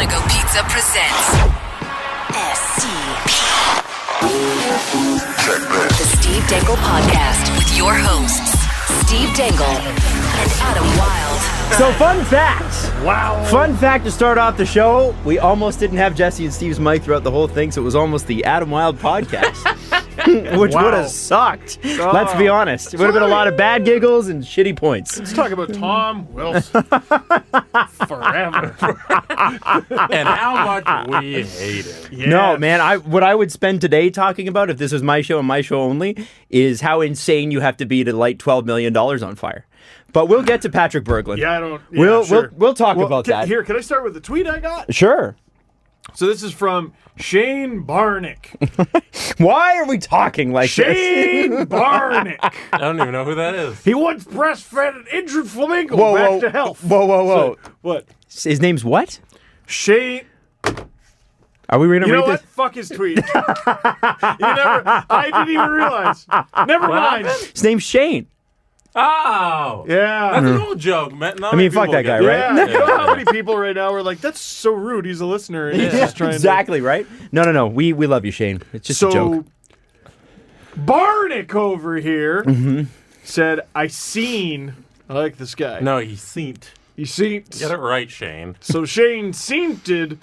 Go Pizza presents STP. The Steve Dangle Podcast with your hosts, Steve Dangle and Adam Wild. So, fun fact. Wow. Fun fact to start off the show. We almost didn't have Jesse and Steve's mic throughout the whole thing, so it was almost the Adam Wild podcast. Which would have sucked. Let's be honest. It would have been a lot of bad giggles and shitty points. Let's talk about Tom Wilson. Forever. And how much we hate it. Yes. No, man, what I would spend today talking about, if this was my show and my show only, is how insane you have to be to light $12 million on fire. But we'll get to Patrik Berglund. Yeah, I don't... Yeah, we'll talk about that. Here, can I start with the tweet I got? Sure. So this is from Shane Barnick. Why are we talking like this? Shane Barnick. I don't even know who that is. He once breastfed an injured flamingo back to health. Whoa. So, what? His name's what? Shane... Are we going to You read know this? what? Fuck his tweet. I didn't even realize. Never mind. His name's Shane. Oh! Yeah. That's an old joke, man. I mean, fuck that guy, right? Yeah. You know how many people right now are like, that's so rude. He's a listener. And he's just trying Exactly, right? No. We love you, Shane. It's just a joke. Barnick over here said, I like this guy. No, he seemed. He seen. Get it right, Shane. So Shane did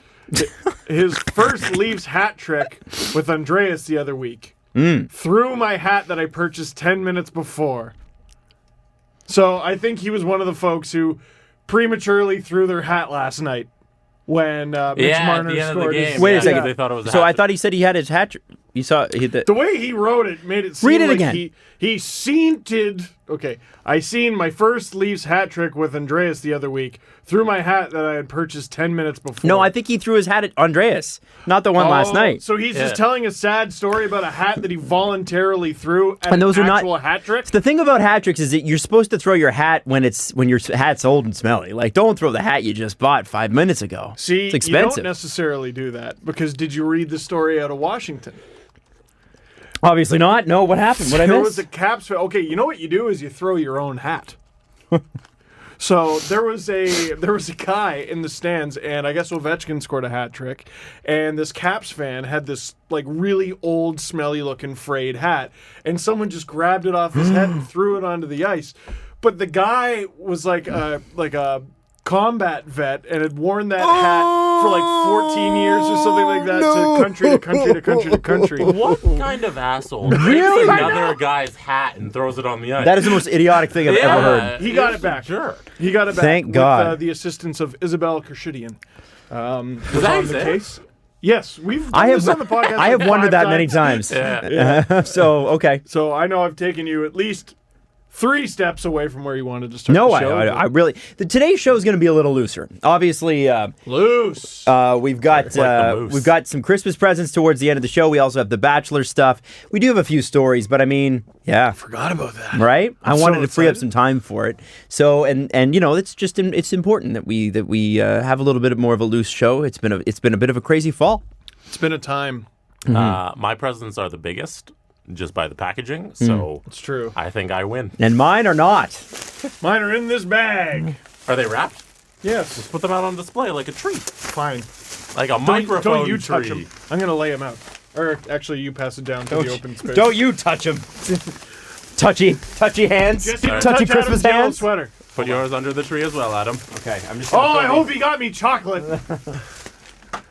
his first Leafs hat trick with Andreas the other week. Threw my hat that I purchased 10 minutes before. So I think he was one of the folks who prematurely threw their hat last night when Mitch Marner scored his... Wait a second. They thought it was a So hat I thought he said he had his hat trick. You saw... The way he wrote it made it seem Read it like again. he scented... Okay, I seen my first Leafs hat trick with Andreas the other week. Threw my hat that I had purchased 10 minutes before. No, I think he threw his hat at Andreas, not the one last night. So he's just telling a sad story about a hat that he voluntarily threw at And those an are actual hat trick? The thing about hat tricks is that you're supposed to throw your hat when your hat's old and smelly. Like, don't throw the hat you just bought 5 minutes ago. See, it's expensive. you don't necessarily do that, because did you read the story out of Washington? Obviously not. No, what happened? What I There missed? was a Caps fan. Okay, you know what you do is you throw your own hat. So there was a guy in the stands, and I guess Ovechkin scored a hat trick, and this Caps fan had this like really old, smelly looking frayed hat, and someone just grabbed it off his head and threw it onto the ice. But the guy was like a combat vet and had worn that hat for like 14 years or something like that to country to country to country to country. What kind of asshole takes another guy's hat and throws it on the ice? That is the most idiotic thing I've ever heard. He got it back. Sure. He got it back. Thank with, God. The assistance of Isabel Kershidian. Was that on the it? case. Yes, we've done this on the podcast. I have like wondered 5 that many times. times. So, okay. So I know I've taken you at least 3 steps away from where you wanted to start No, the show. I really... Today's show is going to be a little looser. Obviously, Loose. we've got Like the moose. we've got some Christmas presents towards the end of the show. We also have the Bachelor stuff. We do have a few stories, but I mean, yeah, Forgot about that. right? I wanted to free up excited. some time for it. So, and you know, it's important that we have a little bit more of a loose show. It's been a bit of a crazy fall. It's been a time. My presents are the biggest, just by the packaging, so It's true. I think I win. And mine are not. Mine are in this bag. Are they wrapped? Yes. Put them out on display like a tree. Fine. Like a microphone Don't you tree. touch them. I'm going to lay them out. Or actually, you pass it down to the open space. Don't you touch them. touchy hands. Jesse, touchy touch Christmas Adam's yellow hands. sweater. Put yours under the tree as well, Adam. Okay, I'm just. Oh, I hope he got me chocolate.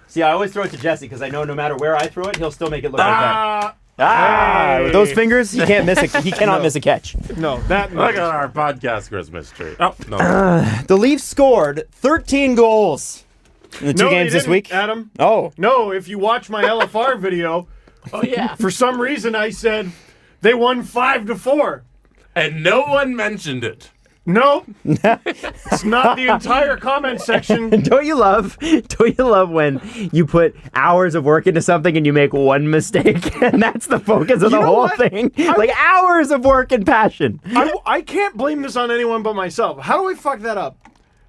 See, I always throw it to Jesse because I know no matter where I throw it, he'll still make it look like that. Hey. With those fingers, he can't miss a. He cannot miss a catch. No, that Look at our podcast Christmas tree. Oh, no. The Leafs scored 13 goals in the two games this week. Adam. Oh, No, if you watch my LFR video, Oh, yeah. for some reason I said they won 5-4. And no one mentioned it. No, it's not the entire comment section. don't you love when you put hours of work into something and you make one mistake and that's the focus of the know whole what? thing? Like hours of work and passion. I can't blame this on anyone but myself. How do I fuck that up?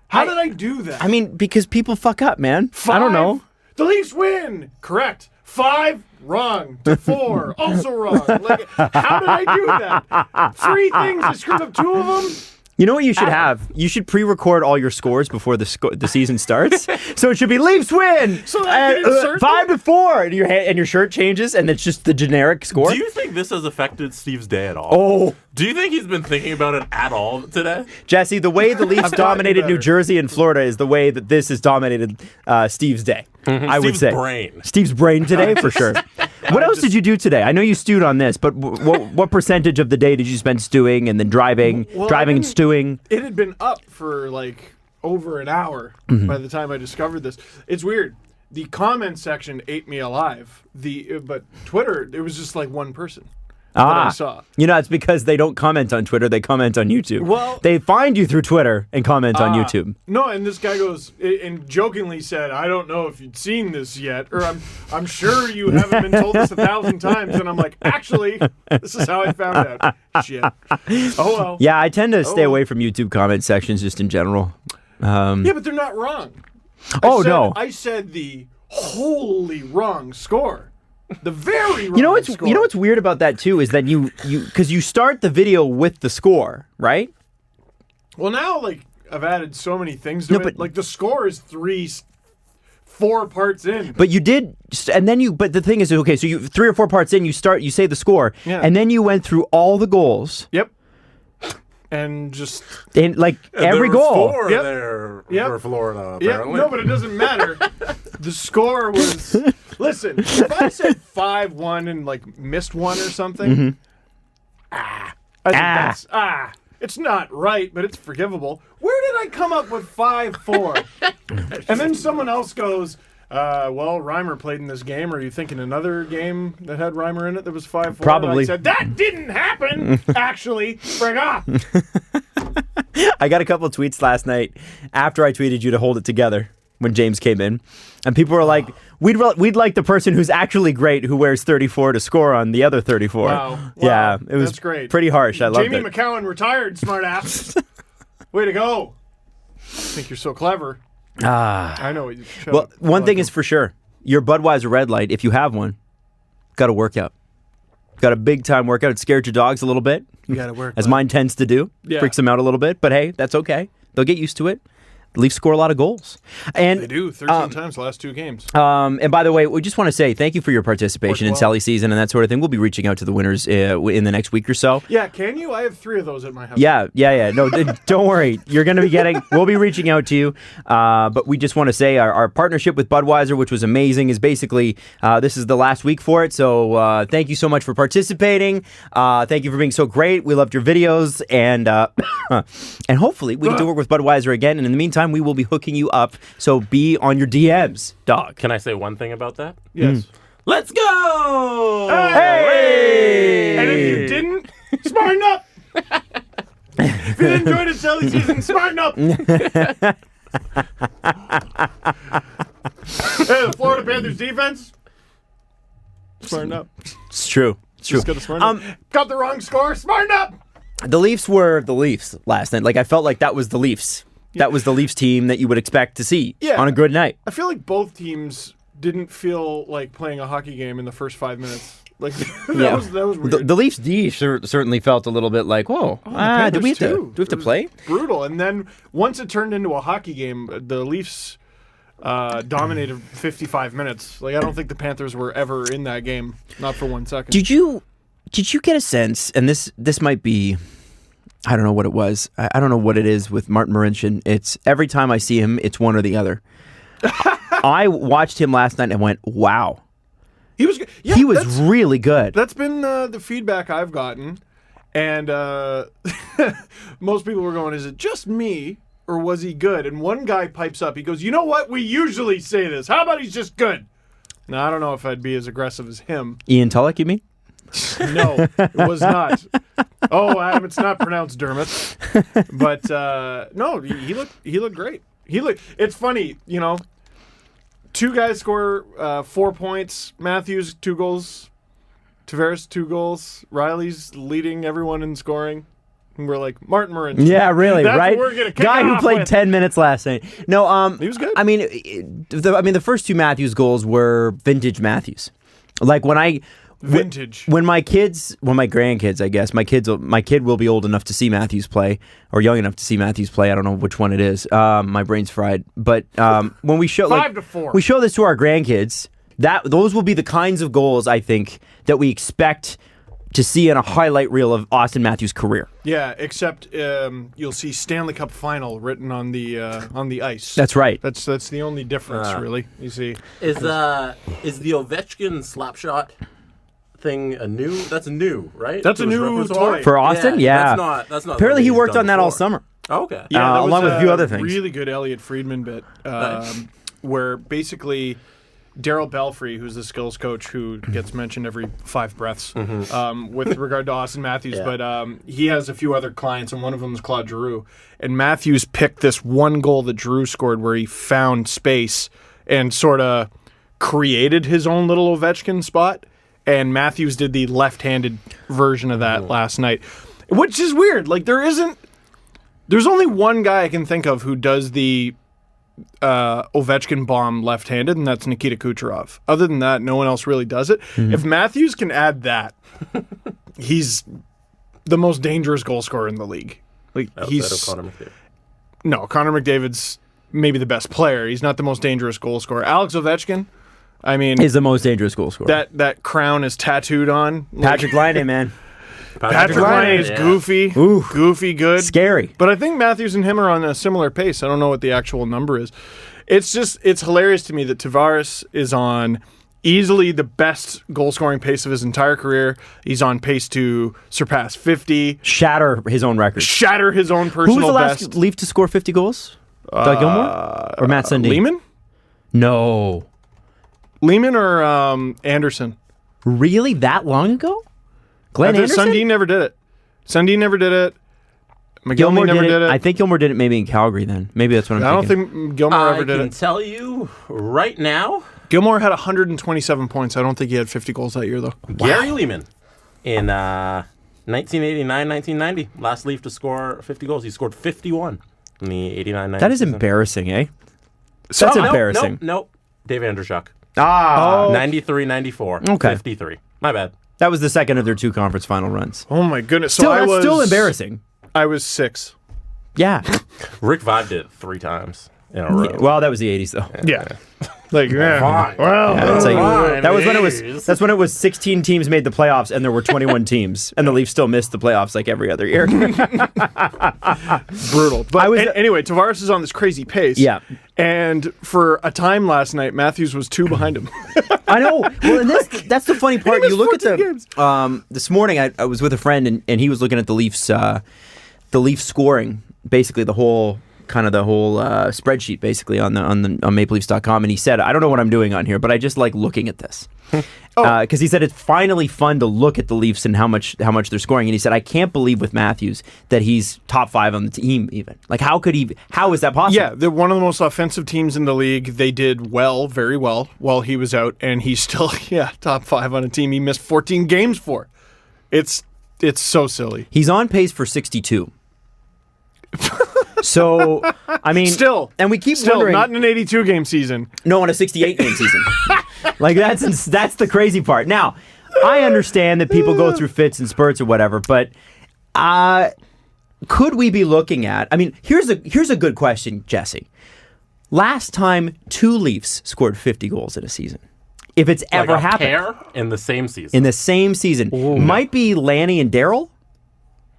How did I do that? I mean, because people fuck up, man. I don't know. The Leafs win. Correct. 5, wrong. To 4, also wrong. Like, how did I do that? 3 things. I screwed up 2 of them. You know what you should have? You should pre-record all your scores before the season starts. So it should be Leafs win, so that 5-4, and your shirt changes, and it's just the generic score. Do you think this has affected Steve's day at all? Oh. Do you think he's been thinking about it at all today? Jesse, the way the Leafs dominated New Jersey and Florida is the way that this has dominated Steve's day. I would say. Steve's brain today, for sure. What else did you do today? I know you stewed on this, but what percentage of the day did you spend stewing and then driving and stewing? It had been up for like over an hour by the time I discovered this. It's weird. The comment section ate me alive. But Twitter, it was just like one person. That I saw. You know, it's because they don't comment on Twitter, they comment on YouTube. Well, they find you through Twitter and comment on YouTube. No, and this guy goes and jokingly said, "I don't know if you'd seen this yet, or I'm sure you haven't been told this 1,000 times." And I'm like, actually, this is how I found out. Shit. Oh well. Yeah, I tend to stay away from YouTube comment sections just in general. Yeah, but they're not wrong. I said the wholly wrong score. The very wrong score. You know what's weird about that too is that you because you start the video with the score, right? Well, now like I've added so many things to it. But like the score is 4 parts in. But you did, and then but the thing is, okay, so you 3 or 4 parts in, you say the score, and then you went through all the goals. Yep. And just every goal. 4 there for Florida, apparently. No, but it doesn't matter. The score was. Listen, if I said 5-1 and like missed one or something, it's not right, but it's forgivable. Where did I come up with 5-4? And then someone else goes, well, Reimer played in this game. Are you thinking another game that had Reimer in it that was 5-4? Probably. And I said, that didn't happen, actually. Frig off. I got a couple of tweets last night after I tweeted you to hold it together when James came in. And people were like, we'd like the person who's actually great who wears 34 to score on the other 34. Wow. Yeah, it was that's great. Pretty harsh. I loved it. Jamie McCowan retired, smart ass. Way to go. I think you're so clever. I know. Well, one thing is for sure. Your Budweiser red light, if you have one, got a workout. Got a big time workout. It scared your dogs a little bit. You got to work. As mine tends to do. Yeah. Freaks them out a little bit. But hey, that's okay. They'll get used to it. The Leafs score a lot of goals. And they do, 13 times the last 2 games. And by the way, we just want to say thank you for your participation in Sally season and that sort of thing. We'll be reaching out to the winners in the next week or so. Yeah, can you? I have 3 of those at my house. Yeah. No, don't worry. You're going to be we'll be reaching out to you. But we just want to say our partnership with Budweiser, which was amazing, is basically, this is the last week for it. So thank you so much for participating. Thank you for being so great. We loved your videos. And and hopefully we get to work with Budweiser again. And in the meantime, we will be hooking you up, so be on your DMs, dog. Can I say one thing about that? Yes. Let's go! Hey! And if you didn't, smarten up! If you didn't enjoy the Sally season, smarten up! Hey, the Florida Panthers defense, smarten up. It's true. Just gotta smarten up. Got the wrong score, smarten up! The Leafs were the Leafs last night. Like, I felt like that was the Leafs. That was the Leafs team that you would expect to see on a good night. I feel like both teams didn't feel like playing a hockey game in the first 5 minutes. Like that was weird. The Leafs D certainly felt a little bit like, whoa, do we have to play? Brutal. And then once it turned into a hockey game, the Leafs dominated 55 minutes. Like I don't think the Panthers were ever in that game, not for 1 second. Did you get a sense? And this might be. I don't know what it was. I don't know what it is with Martin Marincin. It's every time I see him, it's one or the other. I watched him last night and went, wow. He was good. Yeah, he was really good. That's been the feedback I've gotten. And most people were going, is it just me or was he good? And one guy pipes up. He goes, you know what? We usually say this. How about he's just good? Now, I don't know if I'd be as aggressive as him. Ian Tulloch, you mean? No, it was not. Oh, Adam, it's not pronounced Dermot. But no, he looked great. It's funny, 2 guys score 4 points. Matthews 2 goals. Tavares 2 goals. Riley's leading everyone in scoring. And we're like, Martin Marincin. Yeah, really, That's right? What we're gonna guy who played 10 minutes last night. No, he was good. I mean, the first 2 Matthews goals were vintage Matthews. Like when Vintage. When my grandkids, I guess, my kid will be old enough to see Matthews play, or young enough to see Matthews play. I don't know which one it is. My brain's fried. But when we show 5 to 4, we show this to our grandkids, those will be the kinds of goals I think that we expect to see in a highlight reel of Auston Matthews' career. Yeah, except you'll see Stanley Cup Final written on the ice. That's right. That's the only difference, really. You see, is the Ovechkin slap shot thing new? That's new, right? That's a new toy for Austin. Yeah, That's not. Apparently, he worked on that all summer. Oh, okay. Yeah, along with a few other things. Really good Elliot Friedman bit, where basically Darryl Belfry, who's the skills coach who gets mentioned every 5 breaths with regard to Auston Matthews, but he has a few other clients, and one of them is Claude Giroux. And Matthews picked this one goal that Giroux scored where he found space and sort of created his own little Ovechkin spot. And Matthews did the left-handed version of that last night, which is weird. Like, there's only one guy I can think of who does the Ovechkin bomb left-handed, and that's Nikita Kucherov. Other than that, no one else really does it. If Matthews can add that, he's the most dangerous goal scorer in the league. Like, Connor McDavid. No, Connor McDavid's maybe the best player. He's not the most dangerous goal scorer. Alex Ovechkin, I mean, is the most dangerous goal scorer. That crown is tattooed on. Patrik Berglund, man. Patrik Berglund is goofy. Ooh. Goofy good. Scary. But I think Matthews and him are on a similar pace. I don't know what the actual number is. It's hilarious to me that Tavares is on easily the best goal-scoring pace of his entire career. He's on pace to surpass 50. Shatter his own record. Shatter his own personal best. Who was the last Leaf to score 50 goals? Doug Gilmour? Or Matt Sundin? Lehman? No. Lehman or Anderson? Really? That long ago? Glenn Anderson? Sundin never did it. McGillney never did it. I think Gilmour did it maybe in Calgary then. Maybe that's what I'm thinking. I don't think Gilmour ever did it. I can tell you right now. Gilmour had 127 points. I don't think he had 50 goals that year, though. Gary Lehman in 1989, 1990. Last Leaf to score 50 goals. He scored 51 in the 89-90 That is season. embarrassing, eh? That's embarrassing. Nope. Dave Andrushuk. 93-94. Okay. 53. My bad. That was the second of their 2 conference final runs. Oh, my goodness. That's still embarrassing. I was 6. Yeah. Rick Vaive did it 3 times in a row. Well, that was the 80s, though. Yeah. Like, fine. Well, Yeah, it's like, fine, that was when it please. was. That's when it was 16 teams made the playoffs, and there were 21 teams, and the Leafs still missed the playoffs like every other year. brutal. But anyway, Tavares is on this crazy pace. Yeah. And for a time last night, Matthews was 2 behind him. I know. Well, and that's the funny part. You look at 14 games. this morning. I was with a friend, and he was looking at the Leafs scoring, basically the whole spreadsheet, basically on MapleLeafs.com, and he said, "I don't know what I'm doing on here, but I just like looking at this." Because he said it's finally fun to look at the Leafs and how much they're scoring. And he said, I can't believe with Matthews that he's top 5 on the team even. Like, how is that possible? Yeah, they're one of the most offensive teams in the league. They did very well while he was out, and he's still, top 5 on a team he missed 14 games for. It's so silly. He's on pace for 62. So, I mean, and we keep wondering, not in an 82-game season. No, in a 68-game season. Like, that's the crazy part. Now, I understand that people go through fits and spurts or whatever, but could we be looking at? I mean, here's a good question, Jesse. Last time 2 Leafs scored 50 goals in a season, if it's ever happened, pair in the same season. In the same season, might be Lanny and Darryl.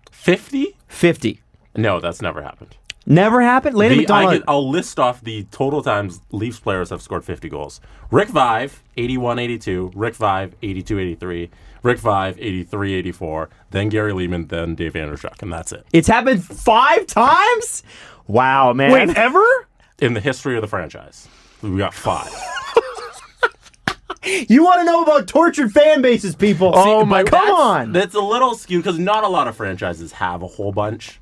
50? 50. No, that's never happened. Never happened? Lanny McDonald. I'll list off the total times Leafs players have scored 50 goals. Rick Vaive, 81-82. Rick Vaive, 82-83. Rick Vaive, 83-84. Then Gary Lehman, then Dave Andrushuk, and that's it. It's happened 5 times? Wow, man. Wait, ever? In the history of the franchise. We got 5. You want to know about tortured fan bases, people? Oh, my come on. That's a little skewed because not a lot of franchises have a whole bunch.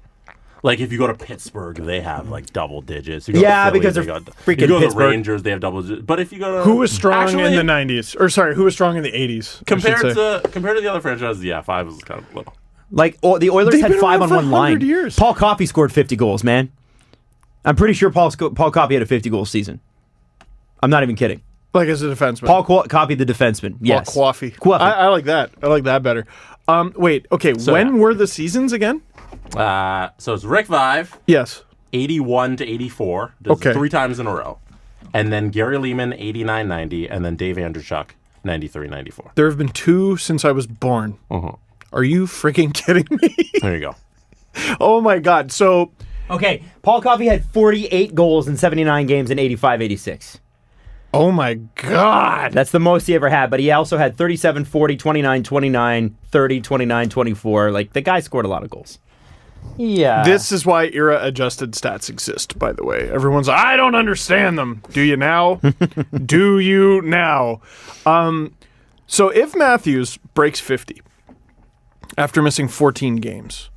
Like, if you go to Pittsburgh, they have, like, double digits. You go to Philly, because they're freaking You go to the Pittsburgh. Rangers, they have double digits. But if you go to... Who was strong in the 90s? Or, sorry, who was strong in the 80s? Compared to the other franchises, 5 is kind of little. Like, the Oilers They've had been 5 around on for one 100 line. years. Paul Coffey scored 50 goals, man. I'm pretty sure Paul Coffey had a 50-goal season. I'm not even kidding. Like as a defenseman. Paul Coffey, the defenseman. Yes. Paul Coffey. I like that. I like that better. Wait, okay, when were the seasons again? So it's Rick Vive. Yes. 81 to 84. Okay. 3 times in a row. And then Gary Leeman, 89-90, and then Dave Andreychuk, 93-94. There have been 2 since I was born. Uh-huh. Are you freaking kidding me? There you go. Oh, my God. So... Okay, Paul Coffey had 48 goals in 79 games in 85-86. Oh, my God. That's the most he ever had, but he also had 37, 40, 29, 29, 30, 29, 24. Like, the guy scored a lot of goals. Yeah. This is why era-adjusted stats exist, by the way. Everyone's like, I don't understand them. Do you now? Do you now? So if Matthews breaks 50 after missing 14 games,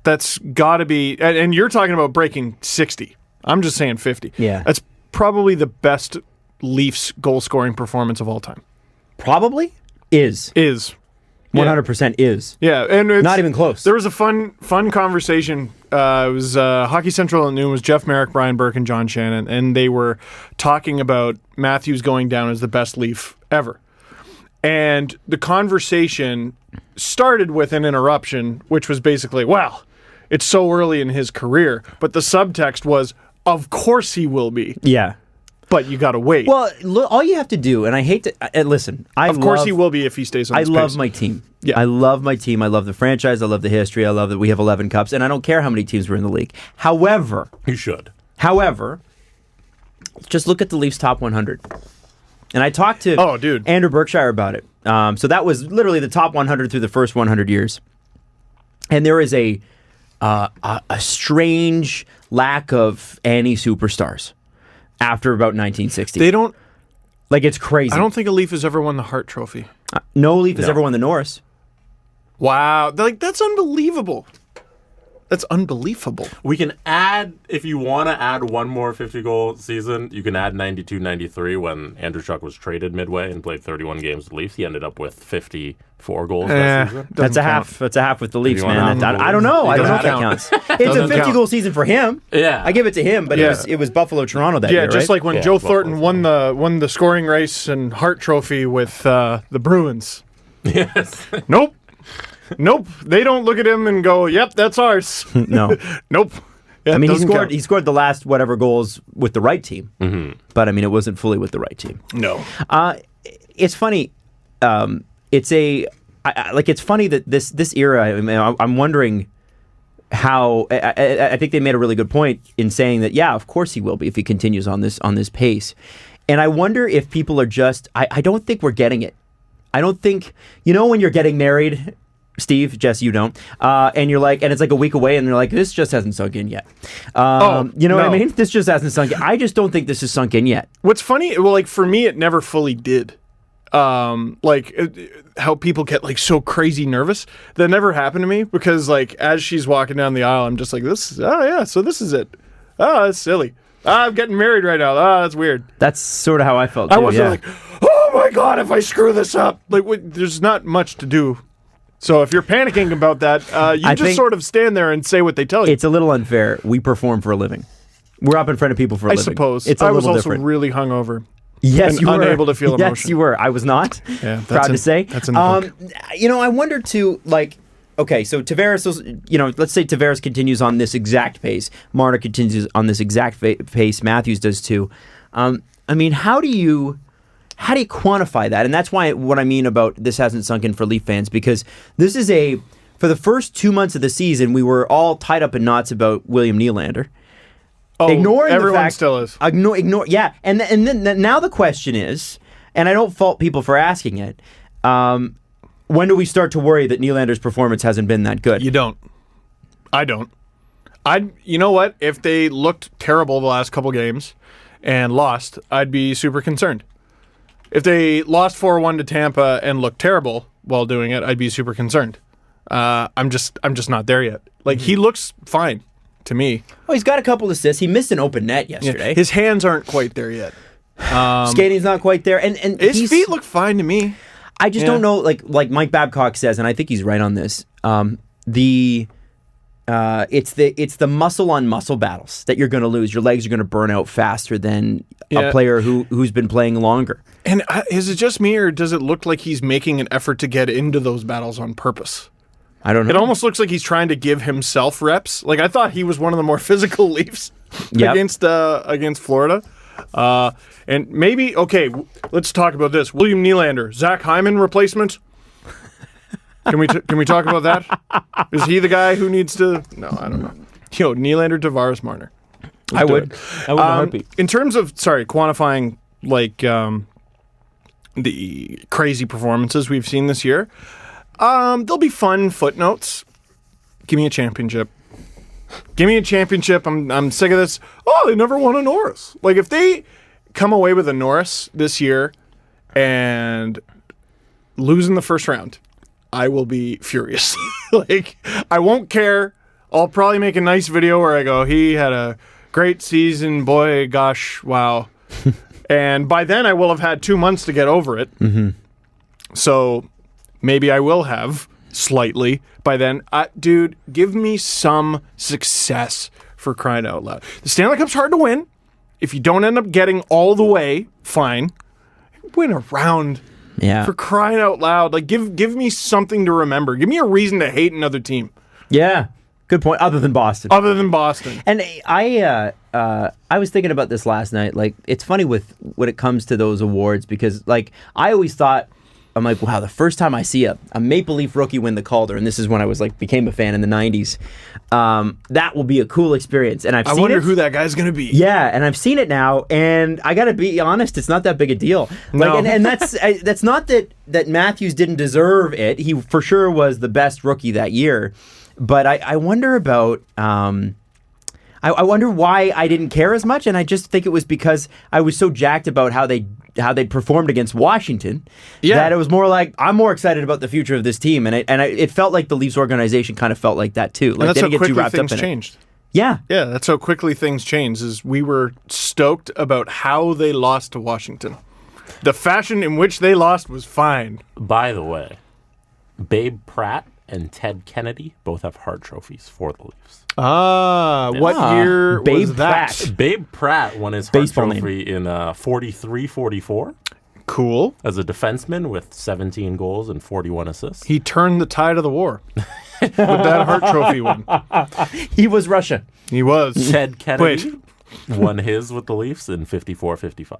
that's got to be... And you're talking about breaking 60. I'm just saying 50. Yeah. That's probably the best Leafs goal-scoring performance of all time. Probably? Is. 100% is. Yeah, and it's not even close. There was a fun conversation. It was Hockey Central at noon. It was Jeff Merrick, Brian Burke, and John Shannon, and they were talking about Matthews going down as the best Leaf ever. And the conversation started with an interruption, which was basically, well, it's so early in his career. But the subtext was, of course he will be. Yeah. But you got to wait. Well, look, all you have to do, and I hate to... listen, Of course he will be if he stays on his pace. I love my team. Yeah. I love my team. I love the franchise. I love the history. I love that we have 11 cups, and I don't care how many teams were in the league. However... You should. However, just look at the Leafs top 100. And I talked to Andrew Berkshire about it. So that was literally the top 100 through the first 100 years. And there is a strange lack of any superstars after about 1960. They don't... Like, it's crazy. I don't think a Leaf has ever won the Hart Trophy. No Leaf has ever won the Norris. Wow. Like, that's unbelievable. That's unbelievable. We can add, if you want to add one more 50-goal season, you can add 92-93 when Andreychuk was traded midway and played 31 games with the Leafs. He ended up with 54 goals that season. That's a half. That's a half with the Leafs, man. I don't know. I don't know if that counts. It's a 50-goal season for him. Yeah. I give it to him, but it was Buffalo-Toronto that year, right? Yeah, just like when Joe Thornton won the scoring race and Hart Trophy with the Bruins. Yes. Nope. They don't look at him and go, "Yep, that's ours." No. Nope. Yeah, I mean, he scored the last whatever goals with the right team, but I mean, it wasn't fully with the right team. No. It's funny. It's funny that this era. I mean, I'm wondering how. I think they made a really good point in saying that. Yeah, of course he will be if he continues on this pace. And I wonder if people are just. I don't think we're getting it. I don't think when you're getting married. Steve, Jess, you don't. And you're like, and it's like a week away, and you're like, this just hasn't sunk in yet. You know what I mean? This just hasn't sunk in. I just don't think this has sunk in yet. What's funny, well, like for me, it never fully did. How people get like so crazy nervous. That never happened to me because like as she's walking down the aisle, I'm just like, so this is it. Oh, that's silly. I'm getting married right now. Oh, that's weird. That's sort of how I felt too. I wasn't like, oh my God, if I screw this up. Like, there's not much to do. So if you're panicking about that, you just sort of stand there and say what they tell you. It's a little unfair. We perform for a living. We're up in front of people for a living. I suppose. It's I was also different. Really hungover. Yes, and you were. Unable to feel emotion. Yes, you were. I was not. Yeah, proud to say. That's in the book. I wonder too, like, okay, so Tavares, let's say Tavares continues on this exact pace. Marner continues on this exact pace. Matthews does too. I mean, how do you quantify that? And that's what I mean about this hasn't sunk in for Leaf fans, because this is for the first 2 months of the season, we were all tied up in knots about William Nylander. Oh, ignoring everyone the fact, still is. Ignore, yeah. And then now the question is, and I don't fault people for asking it, when do we start to worry that Nylander's performance hasn't been that good? You don't. I don't. You know what? If they looked terrible the last couple games and lost, I'd be super concerned. If they lost 4-1 to Tampa and looked terrible while doing it, I'd be super concerned. I'm just not there yet. Like, he looks fine to me. Oh, he's got a couple assists. He missed an open net yesterday. Yeah, his hands aren't quite there yet. Skating's not quite there, and his feet look fine to me. I just don't know. Like Mike Babcock says, and I think he's right on this. it's the muscle on muscle battles that you're going to lose. Your legs are going to burn out faster than a player who's been playing longer. And is it just me, or does it look like he's making an effort to get into those battles on purpose? I don't know. It almost looks like he's trying to give himself reps. Like, I thought he was one of the more physical Leafs against Florida. And maybe, okay, let's talk about this. William Nylander, Zach Hyman replacement. Can we talk about that? Is he the guy who needs to? No, I don't know. Nylander, Tavares, Marner. I would in a heartbeat. In terms of quantifying like the crazy performances we've seen this year, there'll be fun footnotes. Give me a championship. Give me a championship. I'm sick of this. Oh, they never won a Norris. Like, if they come away with a Norris this year and lose in the first round, I will be furious. Like, I won't care. I'll probably make a nice video where I go, he had a great season. Boy, gosh, wow. And by then I will have had 2 months to get over it. Mm-hmm. So maybe I will have slightly by then. Dude, give me some success, for crying out loud. The Stanley Cup's hard to win. If you don't end up getting all the way, fine. Win a round. Yeah. For crying out loud. Like, give me something to remember. Give me a reason to hate another team. Yeah. Good point. Other than Boston. And I was thinking about this last night. Like, it's funny when it comes to those awards, because, like, I always thought, I'm like, wow, the first time I see a Maple Leaf rookie win the Calder, and this is when I was became a fan in the 90s, that will be a cool experience. And I wonder who that guy's going to be. Yeah, and I've seen it now, and I got to be honest, it's not that big a deal. No. And that's not that Matthews didn't deserve it. He for sure was the best rookie that year. But I wonder about... I wonder why I didn't care as much, and I just think it was because I was so jacked about how they performed against Washington that it was more like, I'm more excited about the future of this team, and it felt like the Leafs organization kind of felt like that too. Like, and that's they how didn't get quickly too wrapped things up in changed. It. Yeah, that's how quickly things changed. Is we were stoked about how they lost to Washington. The fashion in which they lost was fine. By the way, Babe Pratt and Ted Kennedy both have Hart trophies for the Leafs. What year Babe was that? Pratt. Babe Pratt won his Hart trophy in 43-44 Cool. as a defenseman with 17 goals and 41 assists. He turned the tide of the war with that Hart trophy win. he was Russia. He was. Ted Kennedy won his with the Leafs in 54-55.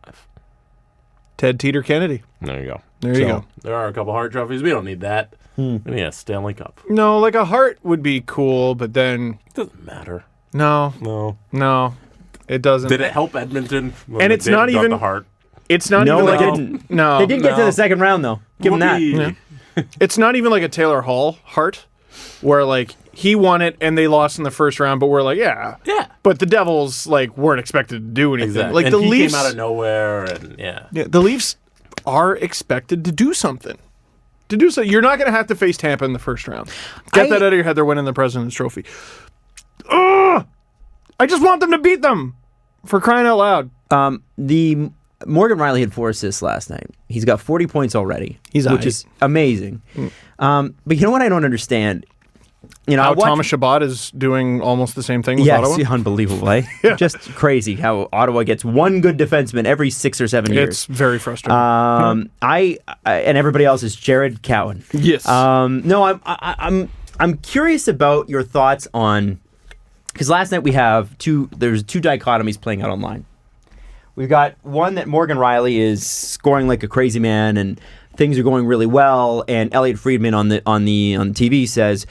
Ted Teeter Kennedy. There you go. There you go. There are a couple Hart trophies. We don't need that. We need a Stanley Cup. No, like a Hart would be cool, but then... It doesn't matter. No, it doesn't. Did it help Edmonton? And it's not even the Hart. It's not No, even they like didn't. No, They did get to the second round, though. Give them that. Whoopee. Yeah. It's not even like a Taylor Hall Hart, where like he won it and they lost in the first round, but we're like, yeah. But the Devils weren't expected to do anything. Exactly. Like and the he Leafs came out of nowhere, and the Leafs are expected to do something. You're not going to have to face Tampa in the first round. Get that out of your head. They're winning the President's Trophy. Ugh! I just want them to beat them, for crying out loud. The Morgan Riley had 4 assists last night. He's got 40 points already, which is amazing. But you know what I don't understand? How Thomas Chabot is doing almost the same thing with Ottawa? Yes, unbelievable, eh? Just crazy how Ottawa gets one good defenseman every 6 or 7 years. It's very frustrating. I and everybody else is Jared Cowan. Yes. No, I'm curious about your thoughts on, because last night there's two dichotomies playing out online. We've got one that Morgan Riley is scoring like a crazy man and things are going really well, and Elliot Friedman on the TV says,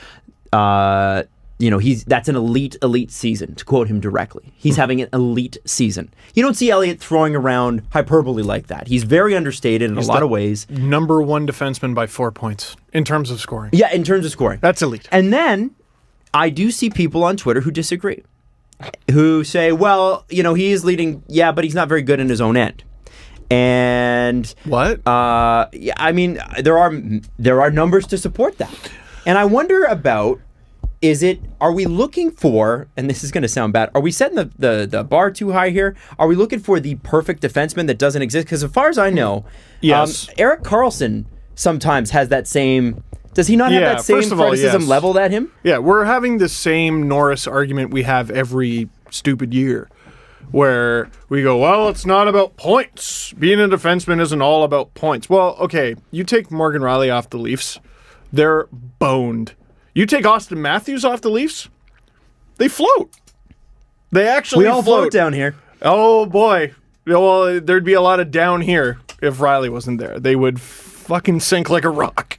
that's an elite season, to quote him directly. He's having an elite season. You don't see Elliot throwing around hyperbole like that. He's very understated in a lot of ways. Number 1 defenseman by 4 points in terms of scoring. Yeah, in terms of scoring. That's elite. And then I do see people on Twitter who disagree, who say, well, he is leading, but he's not very good in his own end. And what? I mean, there are numbers to support that. And I wonder about, are we looking for, and this is going to sound bad, are we setting the bar too high here? Are we looking for the perfect defenseman that doesn't exist? Because as far as I know, yes. Erik Karlsson sometimes has that same Does he not have that same first of all, criticism yes. leveled at him? Yeah, we're having the same Norris argument we have every stupid year, where we go, well, it's not about points. Being a defenseman isn't all about points. Well, okay, you take Morgan Rielly off the Leafs, they're boned. You take Austin Matthews off the Leafs, they float. They actually We all float down here. Oh, boy. Well, there'd be a lot of down here if Rielly wasn't there. They would fucking sink like a rock.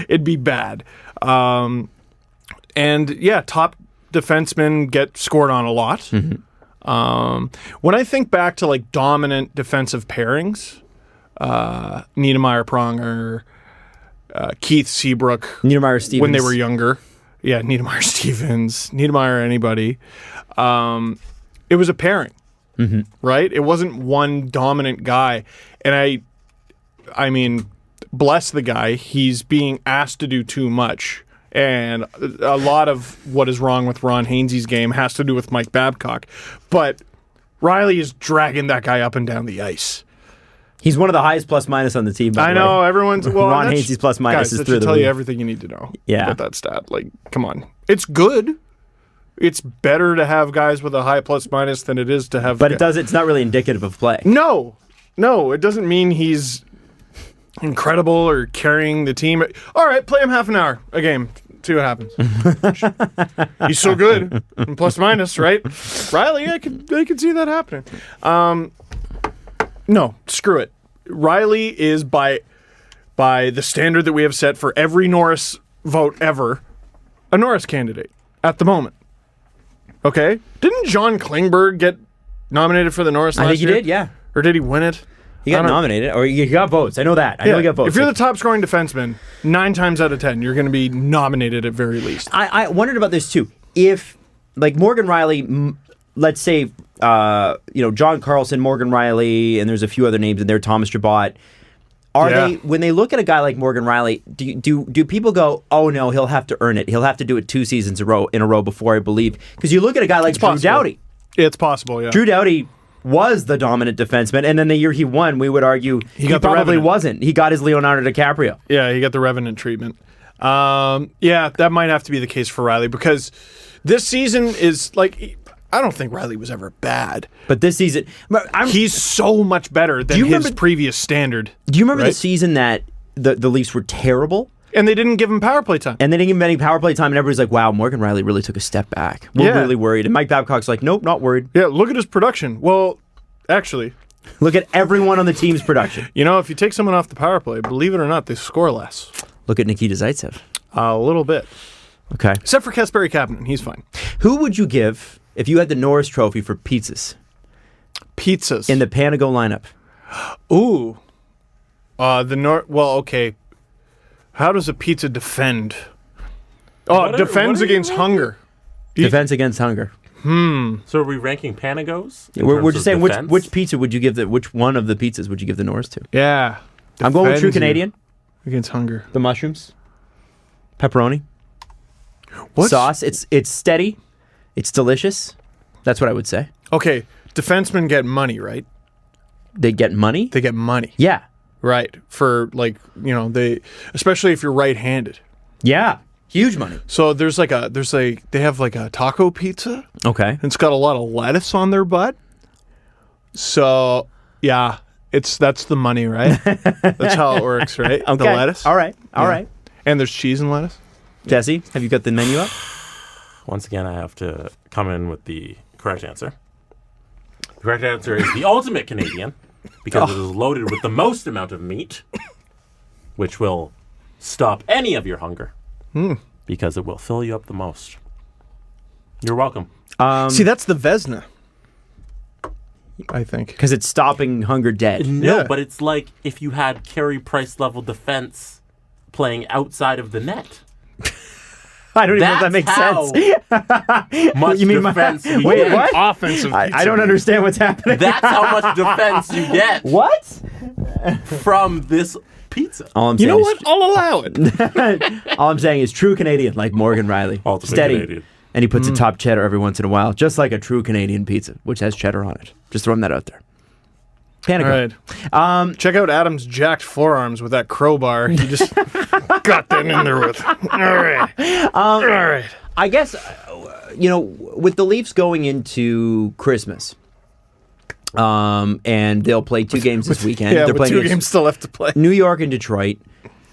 It'd be bad. And, yeah, top defensemen get scored on a lot. Mm-hmm. When I think back to, like, dominant defensive pairings, Niedermeyer, Pronger, Keith Seabrook. Niedermeyer, Stevens. When they were younger. Yeah, Niedermeyer, Stevens. Niedermeyer, anybody. It was a pairing, right? It wasn't one dominant guy. And I mean, bless the guy. He's being asked to do too much. And a lot of what is wrong with Ron Hainsey's game has to do with Mike Babcock. But Rielly is dragging that guy up and down the ice. He's one of the highest plus minus on the team. By the know way. everyone's well. Ron Hainsey's plus minus is that through should the tell you roof. everything you need to know. Yeah. About that stat. Like, come on, it's good. It's better to have guys with a high plus minus than it is to have. But it's not really indicative of play. No, it doesn't mean he's incredible or carrying the team. All right, play him half an hour a game. See what happens. He's so good. Plus minus, right? Rielly, I could see that happening. No, screw it. Rielly is by the standard that we have set for every Norris vote ever, a Norris candidate at the moment. Okay? Didn't John Klingberg get nominated for the Norris last year? I think he did, yeah. Or did he win it? He got nominated, or he got votes. I know that. I know he got votes. If you're the top scoring defenseman, 9 times out of 10, you're going to be nominated at very least. I wondered about this too. If, like, Morgan Rielly, let's say, John Carlson, Morgan Rielly, and there's a few other names in there, Thomas Chabot. They, when they look at a guy like Morgan Rielly, do people go, oh no, he'll have to earn it. He'll have to do it 2 seasons in a row before I believe. Because you look at a guy like Drew Doughty. It's possible, yeah. Drew Doughty was the dominant defenseman, and then the year he won, we would argue he probably wasn't. He got his Leonardo DiCaprio. Yeah, he got the Revenant treatment. Yeah, that might have to be the case for Rielly, because this season is like, I don't think Rielly was ever bad. But this season, he's so much better than his previous standard. Do you remember the season that the Leafs were terrible? And they didn't give him power play time. And they didn't give him any power play time, and everybody's like, wow, Morgan Rielly really took a step back. We're really worried. And Mike Babcock's like, nope, not worried. Yeah, look at his production. Well, actually, look at everyone on the team's production. If you take someone off the power play, believe it or not, they score less. Look at Nikita Zaitsev. A little bit. Okay. Except for Kasperi Kapanen. He's fine. Who would you give if you had the Norris Trophy for pizzas? Pizzas. In the Panago lineup. Ooh. Well, okay. How does a pizza defend? Defends against hunger. Defense against hunger. So are we ranking Panagos? We're just saying which pizza would you give which one of the pizzas would you give the Norris to? Yeah. I'm going with True Canadian. Against hunger. The mushrooms. Pepperoni. What? Sauce. It's steady. It's delicious. That's what I would say. Okay. Defensemen get money, right? They get money? They get money. Yeah. Right. For they especially if you're right-handed. Yeah. Huge money. So they have like a taco pizza. Okay. And it's got a lot of lettuce on their butt. So, yeah, that's the money, right? That's how it works, right? Okay. The lettuce. All right. All right. And there's cheese and lettuce. Jesse, have you got the menu up? Once again, I have to come in with the correct answer. The correct answer is the ultimate Canadian, because it is loaded with the most amount of meat, which will stop any of your hunger, because it will fill you up the most. You're welcome. See, that's the Vezina, I think. Because it's stopping hunger dead. No, but it's like if you had Carey Price level defense playing outside of the net. I don't even know if that makes sense. Much you mean defense we wait, get. what? Offensive I don't understand what's happening. That's how much defense you get. What? From this pizza. All I'm You saying know what? I'll allow it. All I'm saying is true Canadian, like Morgan Rielly. Ultimate Steady. Canadian. And he puts a top cheddar every once in a while, just like a true Canadian pizza, which has cheddar on it. Just throwing that out there. Panico. All right. Check out Adam's jacked forearms with that crowbar. He just got that in there with. All right. All right. I guess, with the Leafs going into Christmas, and they'll play 2 games this weekend. Yeah, They're with playing 2 games still left to play. New York and Detroit,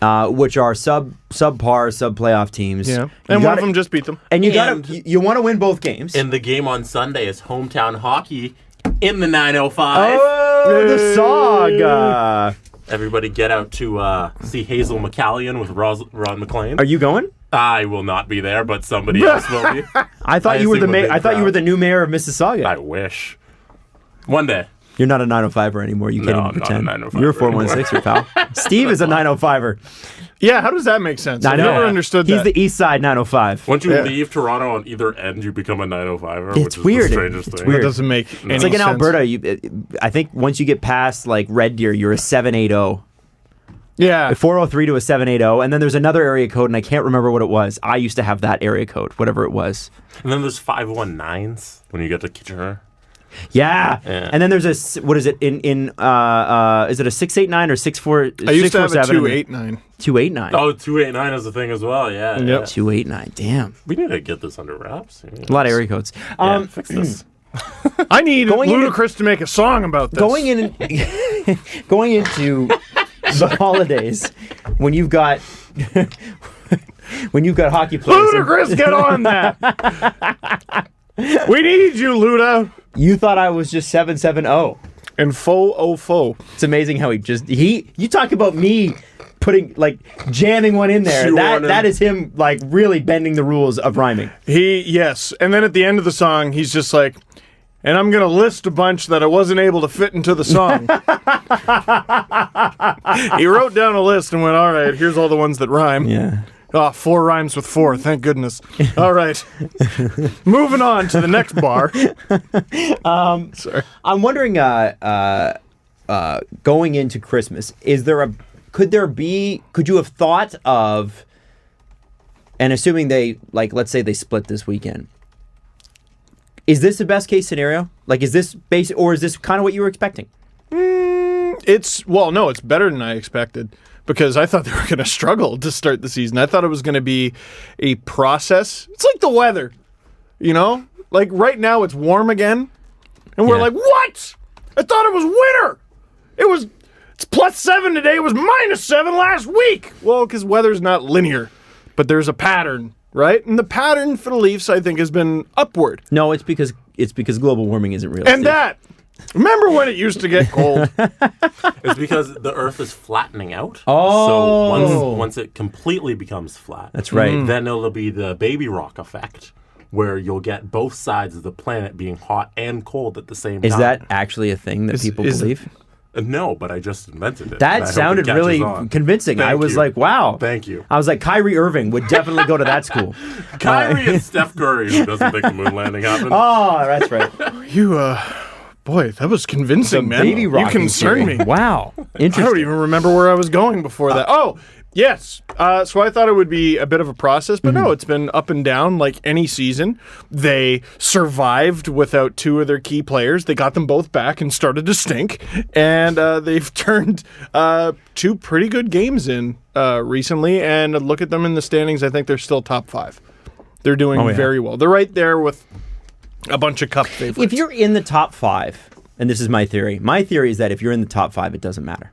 which are subpar, sub-playoff teams. Yeah, and one of them just beat them. And you want to win both games. And the game on Sunday is hometown hockey in the 905. Oh, the saga. Everybody get out to see Hazel McCallion with Ron McLean. Are you going? I will not be there, but somebody else will be. I thought you were the mayor. I thought you were the new mayor of Mississauga. I wish. One day. You're not a 905er anymore. You can't even pretend. Not a 905er You're a 416er, pal. Steve is a 905er. Yeah, how does that make sense? I I've know. never understood that. He's the East Side 905. Once you leave Toronto on either end, you become a 905er, It's which is weird. the strangest It's thing. weird. It doesn't make any It's like in sense. Alberta. I think once you get past like Red Deer, you're a 780. Yeah. A 403 to a 780, and then there's another area code, and I can't remember what it was. I used to have that area code, whatever it was. And then there's 519s when you get to Kitchener. Yeah. And then there's what is it is it a 689 or 64? I used to have a 289. 289. Oh, 289 is the thing as well, yeah. Yep. Yeah. 289. Damn. We need to get this under wraps. Yeah. A lot of area codes. Fix this. I need Ludacris to make a song about this. Going into the holidays when you've got hockey players. Ludacris, get on that. We need you, Luda. You thought I was just 770. And faux. It's amazing how you talk about me putting jamming one in there. That is him really bending the rules of rhyming. Yes. And then at the end of the song, he's just like, and I'm going to list a bunch that I wasn't able to fit into the song. He wrote down a list and went, all right, here's all the ones that rhyme. Yeah. 4 rhymes with 4, thank goodness. All right. Moving on to the next bar. Sorry. I'm wondering, going into Christmas, could you have thought of, and assuming they, let's say they split this weekend, is this the best case scenario? Is this or is this kind of what you were expecting? No, it's better than I expected because I thought they were going to struggle to start the season. I thought it was going to be a process. It's like the weather, right now it's warm again and we're like, what? I thought it was winter. It's +7 today. It was -7 last week. Well, because weather's not linear, but there's a pattern. Right? And the pattern for the Leafs, I think, has been upward. No, it's because global warming isn't real. And remember when it used to get cold? It's because the Earth is flattening out. Oh. So once it completely becomes flat, That's right. Then it'll be the baby rock effect, where you'll get both sides of the planet being hot and cold at the same time. Is that actually a thing that people believe? No, but I just invented it. That sounded really convincing. I was like, wow. Thank you. I was like, Kyrie Irving would definitely go to that school. Kyrie and Steph Curry, who doesn't think the moon landing happened. Oh, that's right. Boy, that was convincing, man. Baby you concern me. Wow. Interesting. I don't even remember where I was going before that. Oh, yes. So I thought it would be a bit of a process, but no, it's been up and down like any season. They survived without 2 of their key players. They got them both back and started to stink. And they've turned 2 pretty good games in recently. And look at them in the standings. I think they're still top 5. They're doing very well. They're right there with a bunch of cup favorites. If you're in the top 5, and this is my theory is that if you're in the top 5, it doesn't matter.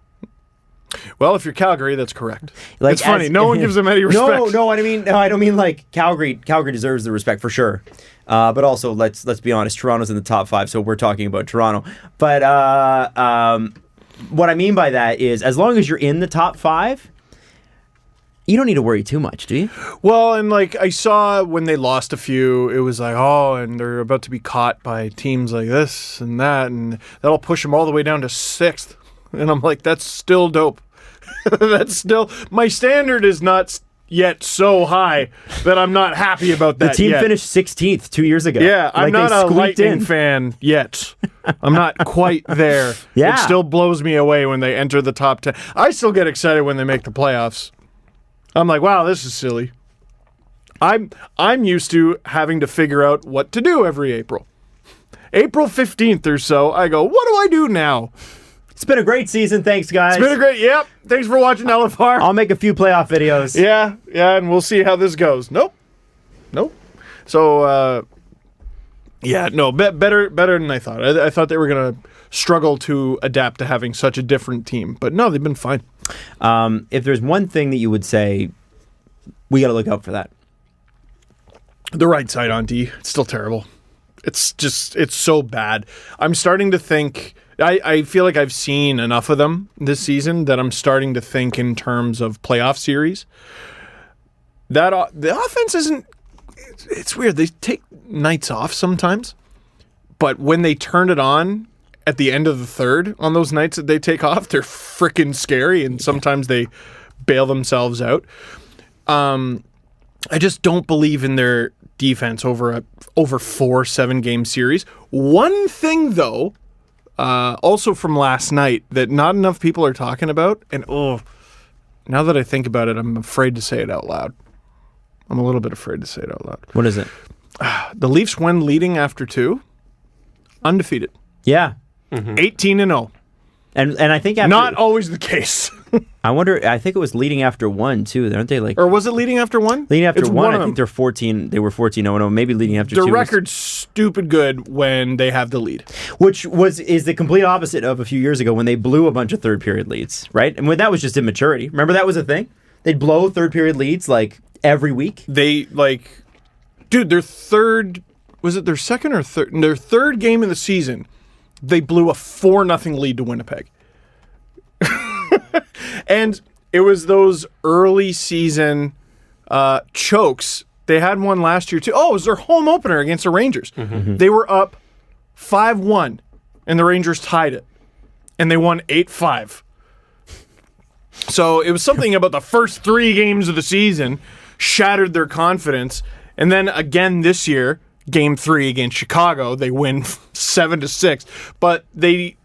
Well, if you're Calgary, that's correct. It's funny. No one gives them any respect. No, I don't mean Calgary. Calgary deserves the respect for sure. But also, let's be honest. Toronto's in the top 5, so we're talking about Toronto. But what I mean by that is, as long as you're in the top 5, you don't need to worry too much, do you? Well, and I saw when they lost a few, it was like, and they're about to be caught by teams like this and that, and that'll push them all the way down to 6th. And I'm like, that's still dope. That's still, my standard is not yet so high that I'm not happy about that. The team yet. finished 16th 2 years ago. Yeah, I'm not a Lightning in. fan yet. I'm not quite there. Yeah. It still blows me away when they enter the top 10. I still get excited when they make the playoffs. I'm like, wow, this is silly. I'm used to having to figure out what to do every April. April 15th or so, I go, what do I do now? It's been a great season. Thanks, guys. It's been a great, yep. Thanks for watching LFR. I'll make a few playoff videos. Yeah, and we'll see how this goes. Nope. So, better than I thought. I thought they were going to struggle to adapt to having such a different team. But no, they've been fine. If there's one thing that you would say, we got to look out for that. The right side on D, it's still terrible. It's so bad. I'm starting to think... I feel like I've seen enough of them this season that I'm starting to think in terms of playoff series. That the offense isn't... It's weird. They take nights off sometimes, but when they turn it on at the end of the third on those nights that they take off, they're freaking scary, and sometimes they bail themselves out. I just don't believe in their defense over 4-7 game series. One thing, though... also from last night that not enough people are talking about, and now that I think about it, I'm afraid to say it out loud. I'm a little bit afraid to say it out loud. What is it? The Leafs, when leading after 2, undefeated. Yeah. 18-0. And I think after... Not always the case. I wonder, I think it was leading after 1, too. Aren't they like... Or was it leading after 1? Leading after it's 1, I think they're 14. They were 14-0, maybe leading after 2. The record's stupid good when they have the lead. Which is the complete opposite of a few years ago when they blew a bunch of third period leads, right? And when that was just immaturity. Remember that was a thing? They'd blow third period leads like every week. They their third, was it their second or third? Their third game of the season, they blew a 4-0 lead to Winnipeg. And it was those early season chokes. They had one last year too. Oh, it was their home opener against the Rangers. They were up 5-1, and the Rangers tied it, and they won 8-5. So it was something about the first 3 games of the season shattered their confidence, and then again this year, Game 3 against Chicago, they win 7-6. But they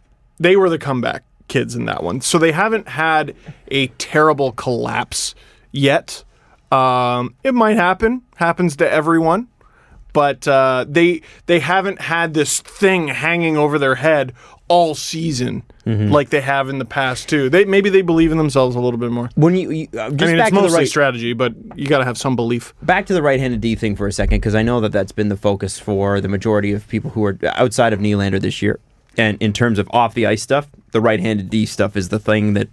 were the comeback kids in that one. So they haven't had a terrible collapse yet. It might happen. Happens to everyone. But they haven't had this thing hanging over their head all season like they have in the past too. Maybe they believe in themselves a little bit more. When it's mostly strategy, but you got to have some belief. Back to the right-handed D thing for a second, because I know that's been the focus for the majority of people who are outside of Nylander this year. And in terms of off-the-ice stuff, the right-handed D stuff is the thing that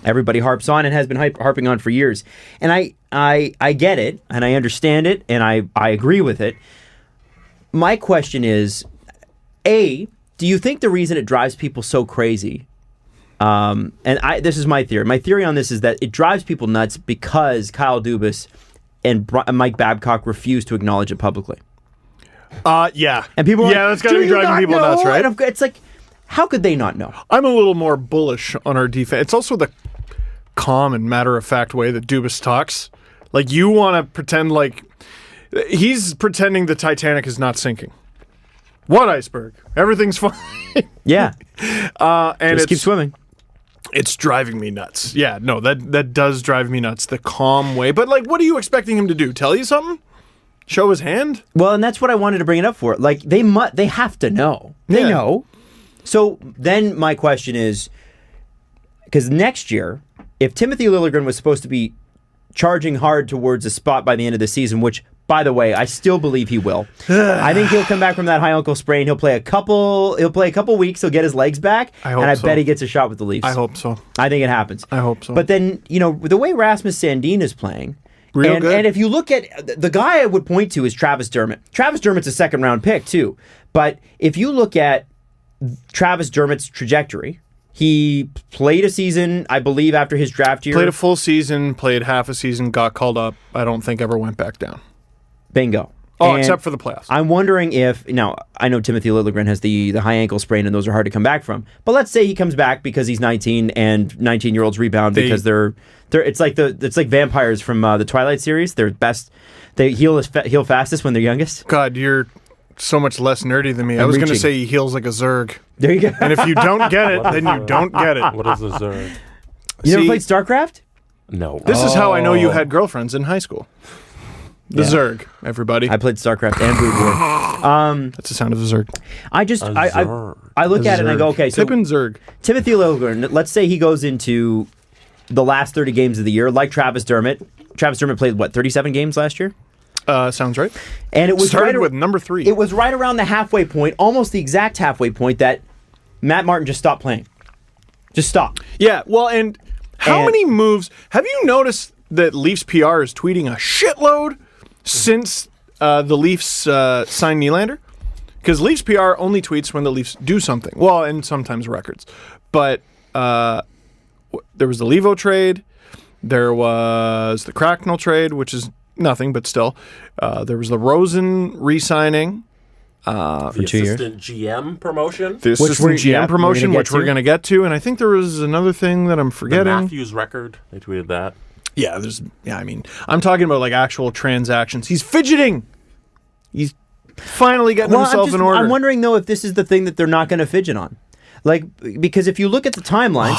everybody harps on and has been harping on for years. And I get it, and I understand it, and I agree with it. My question is, A, do you think the reason it drives people so crazy, this is my theory. My theory on this is that it drives people nuts because Kyle Dubas and Mike Babcock refuse to acknowledge it publicly. Yeah. And people are that's got to be driving people nuts, right? And it's like, how could they not know? I'm a little more bullish on our defense. It's also the calm and matter-of-fact way that Dubas talks. Like, you want to pretend like... He's pretending the Titanic is not sinking. What iceberg? Everything's fine. Yeah. And just keep swimming. It's driving me nuts. Yeah, no, that does drive me nuts. The calm way. But, like, what are you expecting him to do? Tell you something? Show his hand? Well, and that's what I wanted to bring it up for. Like, they have to know. They know. So then my question is, because next year, if Timothy Liljegren was supposed to be charging hard towards a spot by the end of the season, which, by the way, I still believe he will. I think he'll come back from that high ankle sprain. He'll play a couple weeks. He'll get his legs back. I bet he gets a shot with the Leafs. I hope so. I think it happens. I hope so. But then, the way Rasmus Sandin is playing, Real good. And if you look at the guy I would point to is Travis Dermott. Travis Dermott's a second-round pick, too. But if you look at Travis Dermott's trajectory, he played a season, I believe, after his draft year. Played a full season, played half a season, got called up. I don't think ever went back down. Bingo. Oh, And except for the playoffs. I'm wondering if, now, I know Timothy Liljegren has the high ankle sprain, and those are hard to come back from. But let's say he comes back because he's 19, and 19-year-olds rebound because they're it's like vampires from the Twilight series. They're best. They heal fastest when they're youngest. God, you're so much less nerdy than me. I was going to say he heals like a Zerg. There you go. And if you don't get it, then you don't get it. What is a Zerg? You never played StarCraft? No. This is how I know you had girlfriends in high school. The Zerg, everybody. I played StarCraft and Brood War. That's the sound of a Zerg. I just, Zerg. I look at it and I go, okay, so Tippin Zerg. Timothy Liljegren, let's say he goes into the last 30 games of the year, like Travis Dermott. Travis Dermott played, 37 games last year? Sounds right. And it was started with number 3. It was right around the halfway point, almost the exact halfway point that Matt Martin just stopped playing. Just stopped. Yeah, well, and how many moves... Have you noticed that Leafs PR is tweeting a shitload since the Leafs signed Nylander? Because Leafs PR only tweets when the Leafs do something. Well, and sometimes records. But there was the Levo trade. There was the Cracknell trade, which is nothing, but still. There was the Rosen re-signing. The assistant GM promotion. The assistant GM promotion, which we're going to get to. And I think there was another thing that I'm forgetting. The Matthews record. They tweeted that. Yeah, I mean, I'm talking about like actual transactions. He's fidgeting. He's finally getting himself in order. I'm wondering, though, if this is the thing that they're not going to fidget on. Like, because if you look at the timelines,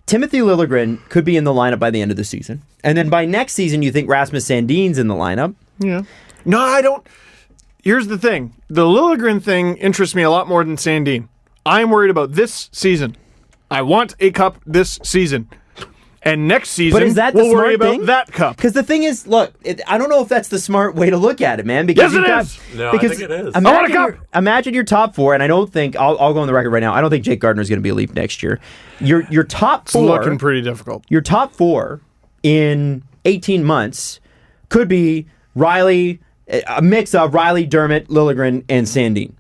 Timothy Liljegren could be in the lineup by the end of the season. And then by next season, you think Rasmus Sandin's in the lineup. Yeah. No, I don't. Here's the thing. The Liljegren thing interests me a lot more than Sandin. I'm worried about this season. I want a cup this season. And next season, but is that the we'll worry smart thing? about that cup. Because the thing is, look, I don't know if that's the smart way to look at it, man. Because yes, it is. No, I think it is. Imagine your top 4, and I don't think, I'll go on the record right now, I don't think Jake Gardner's going to be a Leaf next year. Your top 4... It's looking pretty difficult. Your top 4 in 18 months could be Riley, a mix of Riley, Dermott, Liljegren, and Sandin.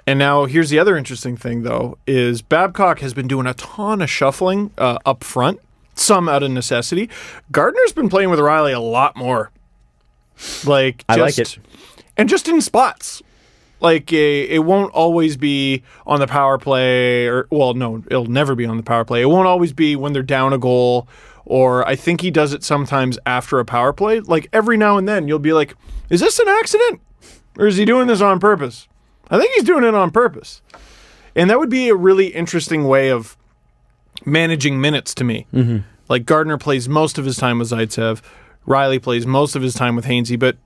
And now here's the other interesting thing, though, is Babcock has been doing a ton of shuffling up front. Some out of necessity. Gardner's been playing with Riley a lot more. I like it. And just in spots. Like, it won't always be on the power play. It'll never be on the power play. It won't always be when they're down a goal. Or I think he does it sometimes after a power play. Like, every now and then, you'll be like, is this an accident? Or is he doing this on purpose? I think he's doing it on purpose. And that would be a really interesting way of managing minutes to me. Mm-hmm. Like Gardner plays most of his time with Zaitsev. Riley plays most of his time with Hainsey. But,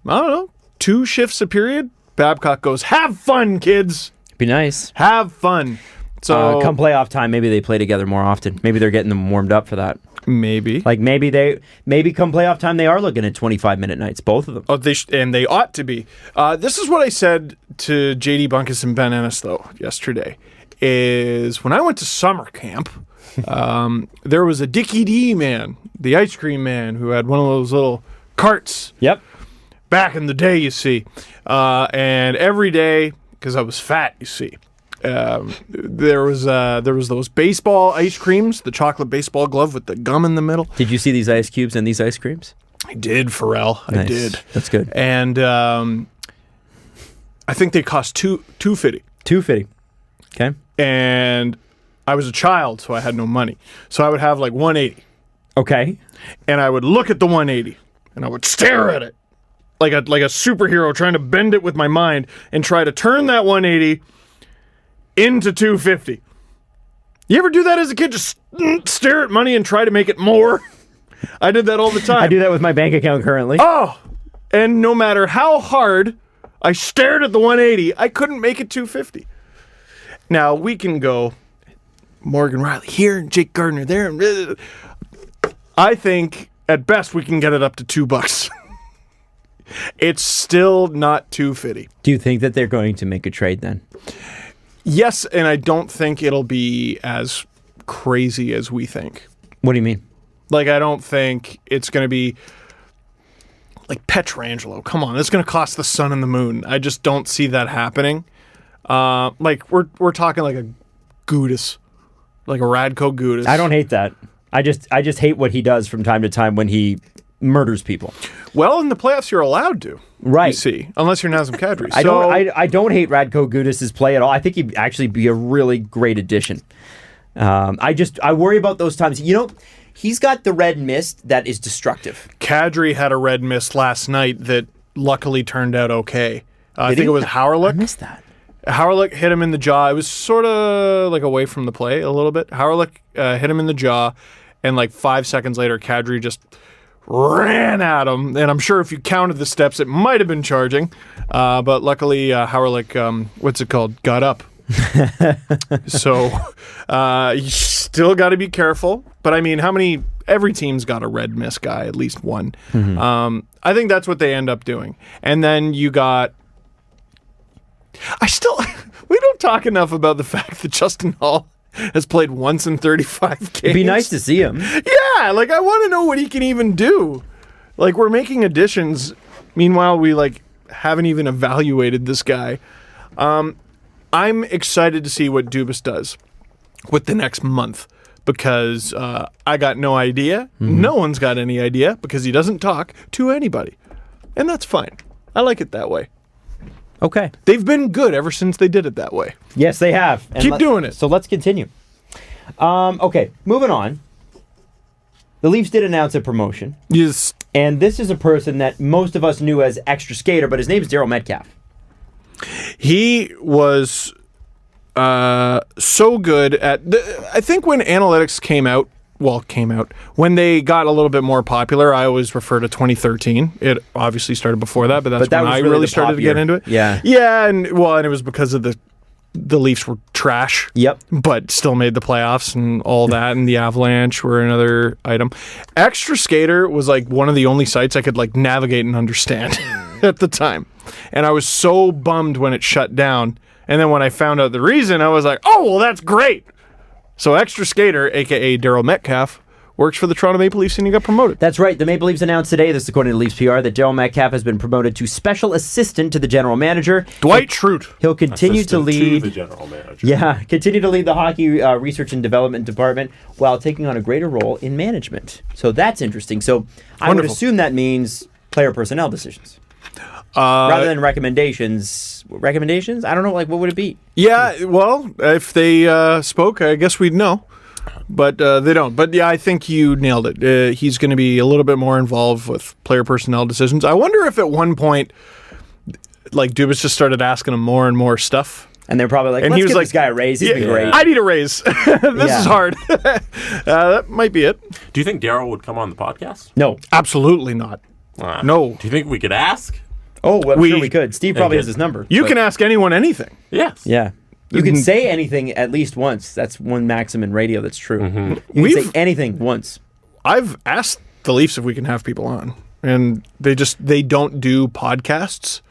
I don't know, 2 shifts a period, Babcock goes, have fun, kids. Be nice. Have fun. So come playoff time, maybe they play together more often. Maybe they're getting them warmed up for that. Maybe. Like maybe come playoff time, they are looking at 25-minute nights, both of them. Oh, and they ought to be. This is what I said to JD Bunkus and Ben Ennis, though, yesterday. Is when I went to summer camp, there was a Dickie D man, the ice cream man, who had one of those little carts. Yep. Back in the day, you see. And every day, because I was fat, you see, there was those baseball ice creams, the chocolate baseball glove with the gum in the middle. Did you see these ice cubes and these ice creams? I did, Pharrell. Nice. I did. That's good. And I think they cost $2.50. $2.50. Okay. And I was a child, so I had no money. So I would have like $1.80. Okay. And I would look at the $1.80 and I would stare at it like a superhero, trying to bend it with my mind and try to turn that $1.80 into $2.50. You ever do that as a kid? Just stare at money and try to make it more? I did that all the time. I do that with my bank account currently. Oh, and no matter how hard I stared at the $1.80, I couldn't make it $2.50. Now, we can go Morgan Riley here and Jake Gardner there. And I think, at best, we can get it up to $2. It's still not $2.50. Do you think that they're going to make a trade then? Yes, and I don't think it'll be as crazy as we think. What do you mean? Like, I don't think it's going to be like Pietrangelo. Come on, it's going to cost the sun and the moon. I just don't see that happening. Like we're talking like a Gudis, like a Radko Gudis. I don't hate that. I just hate what he does from time to time when he murders people. Well, in the playoffs, you're allowed to. Right. You see, unless you're Nazem Kadri. I don't hate Radko Gudis' play at all. I think he'd actually be a really great addition. I worry about those times. You know, he's got the red mist that is destructive. Kadri had a red mist last night that luckily turned out okay. I think it was Howrlick. I missed that. Howrlick hit him in the jaw. It was sort of like away from the play a little bit. Howrlick hit him in the jaw, and like 5 seconds later, Kadri just ran at him. And I'm sure if you counted the steps, it might have been charging. But luckily, Howerlick, what's it called? Got up. So you still got to be careful. But I mean, every team's got a red mist guy, at least one. I think that's what they end up doing. And then you got... we don't talk enough about the fact that Justin Hall has played once in 35 games. It'd be nice to see him. Yeah, like I want to know what he can even do. Like we're making additions. Meanwhile, we haven't even evaluated this guy. I'm excited to see what Dubas does with the next month because I got no idea. No one's got any idea because he doesn't talk to anybody. And that's fine. I like it that way. Okay. They've been good ever since they did it that way. Yes, they have. And Keep doing it. So let's continue. Okay, moving on. The Leafs did announce a promotion. Yes. And this is a person that most of us knew as extra skater, but his name is Darryl Metcalf. He was so good at... I think when analytics came out, when they got a little bit more popular, I always refer to 2013. It obviously started before that, but that's when I really started to get into it. Yeah. Yeah, and it was because of the Leafs were trash. Yep. But still made the playoffs and all that, and the Avalanche were another item. Extra Skater was one of the only sites I could navigate and understand at the time. And I was so bummed when it shut down. And then when I found out the reason, I was like, oh, well, that's great. So Extra Skater, a.k.a. Darryl Metcalf, works for the Toronto Maple Leafs and he got promoted. That's right. The Maple Leafs announced today, this is according to Leafs PR, that Darryl Metcalf has been promoted to special assistant to the general manager. Dwight Schrute. He'll continue to lead the general manager. Yeah, continue to lead the hockey research and development department while taking on a greater role in management. So that's interesting. So I would assume that means player personnel decisions. Rather than recommendations. Recommendations? I don't know, what would it be? Yeah, well, if they spoke, I guess we'd know. But they don't. But yeah, I think you nailed it. He's going to be a little bit more involved with player personnel decisions. I wonder if at one point, Dubas just started asking him more and more stuff. And they're probably let's give this guy a raise. He's been great. I need a raise. This is hard. That might be it. Do you think Darryl would come on the podcast? No. Absolutely not. No. Do you think we could ask? Oh, well, sure we could. Steve probably has his number. You can ask anyone anything. Yes. Yeah. You can say anything at least once. That's one maxim in radio that's true. You can say anything once. I've asked the Leafs if we can have people on, and they don't do podcasts,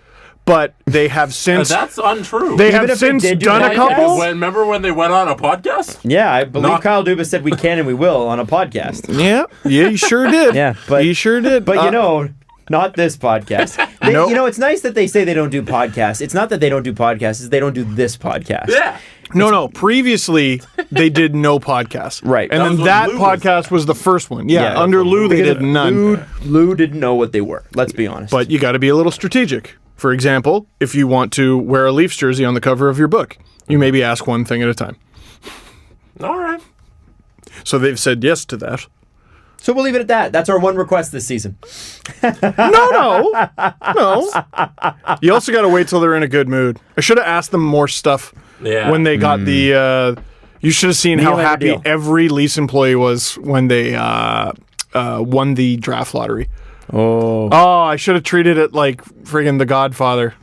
but they have since... That's untrue. They have since done a couple. Remember when they went on a podcast? Yeah, I believe Kyle Dubas said we can and we will on a podcast. Yeah, you sure did. Yeah, but... You sure did. But not this podcast. It's nice that they say they don't do podcasts. It's not that they don't do podcasts, it's they don't do this podcast. Yeah. No. Previously, they did no podcasts. Right. And then that podcast was the first one. Yeah, under Lou, they did none. Lou didn't know what they were. Let's be honest. But you got to be a little strategic. For example, if you want to wear a Leafs jersey on the cover of your book, you maybe ask one thing at a time. All right. So they've said yes to that. So we'll leave it at that. That's our one request this season. No. You also got to wait till they're in a good mood. I should have asked them more stuff when they got the... you should have seen how happy every Leafs employee was when they won the draft lottery. Oh, I should have treated it like friggin' The Godfather.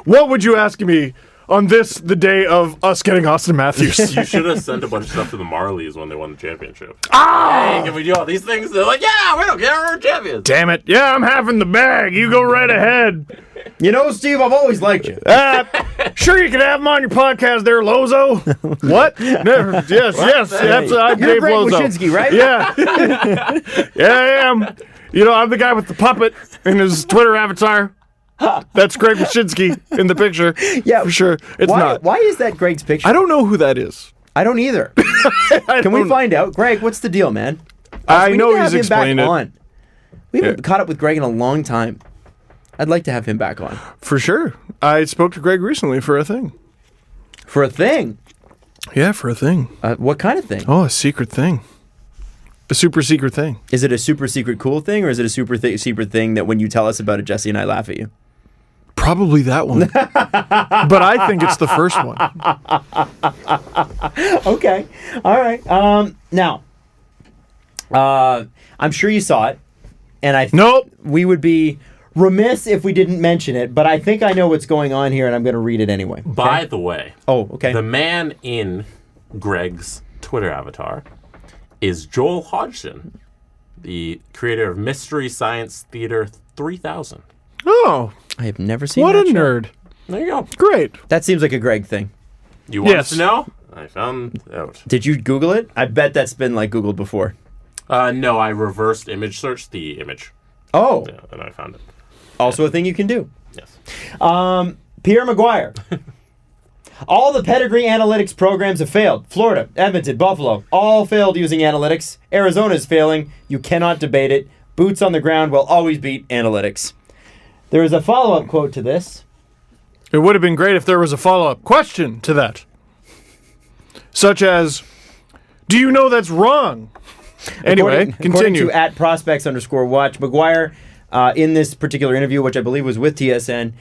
What would you ask me on the day of us getting Austin Matthews? You should have sent a bunch of stuff to the Marlies when they won the championship. Hey, can we do all these things? They're like, yeah, we don't care, we're champions. Damn it. Yeah, I'm having the bag. You go right ahead. Steve, I've always liked you. Sure, you can have him on your podcast there, Lozo. What? Never. Yes. I'm You're Dave Greg Lozo. Wyshynski, right? Yeah. Yeah, I am. I'm the guy with the puppet in his Twitter avatar. That's Greg Wyshynski in the picture. Yeah, for sure. It's not. Why is that Greg's picture? I don't know who that is. I don't either. Can we find out? Greg, what's the deal, man? I know he's explained it. We haven't caught up with Greg in a long time. I'd like to have him back on. For sure. I spoke to Greg recently for a thing. For a thing? Yeah, for a thing. What kind of thing? Oh, a secret thing. A super secret thing. Is it a super secret cool thing, or is it a super secret thing that when you tell us about it, Jesse and I laugh at you? Probably that one. But I think it's the first one. Okay. All right. Now, I'm sure you saw it. and Nope. we would be remiss if we didn't mention it, but I think I know what's going on here, and I'm going to read it anyway. Okay? By the way, okay. The man in Greg's Twitter avatar is Joel Hodgson, the creator of Mystery Science Theater 3000. Oh. I have never seen What that a show. nerd. There you go. Great. That seems like a Greg thing. You want Yes. to know? I found out. Did you Google it? I bet that's been like Googled before. No, I reversed image searched the image. Oh, Yeah, and I found it. also a thing you can do. Yes. Pierre McGuire. All the pedigree analytics programs have failed. Florida, Edmonton, Buffalo, all failed using analytics. Arizona is failing. You cannot debate it. Boots on the ground will always beat analytics. There is a follow-up quote to this. It would have been great if there was a follow-up question to that. Such as, do you know that's wrong? Anyway, continue. According to @prospects_watch, McGuire, in this particular interview, which I believe was with TSN,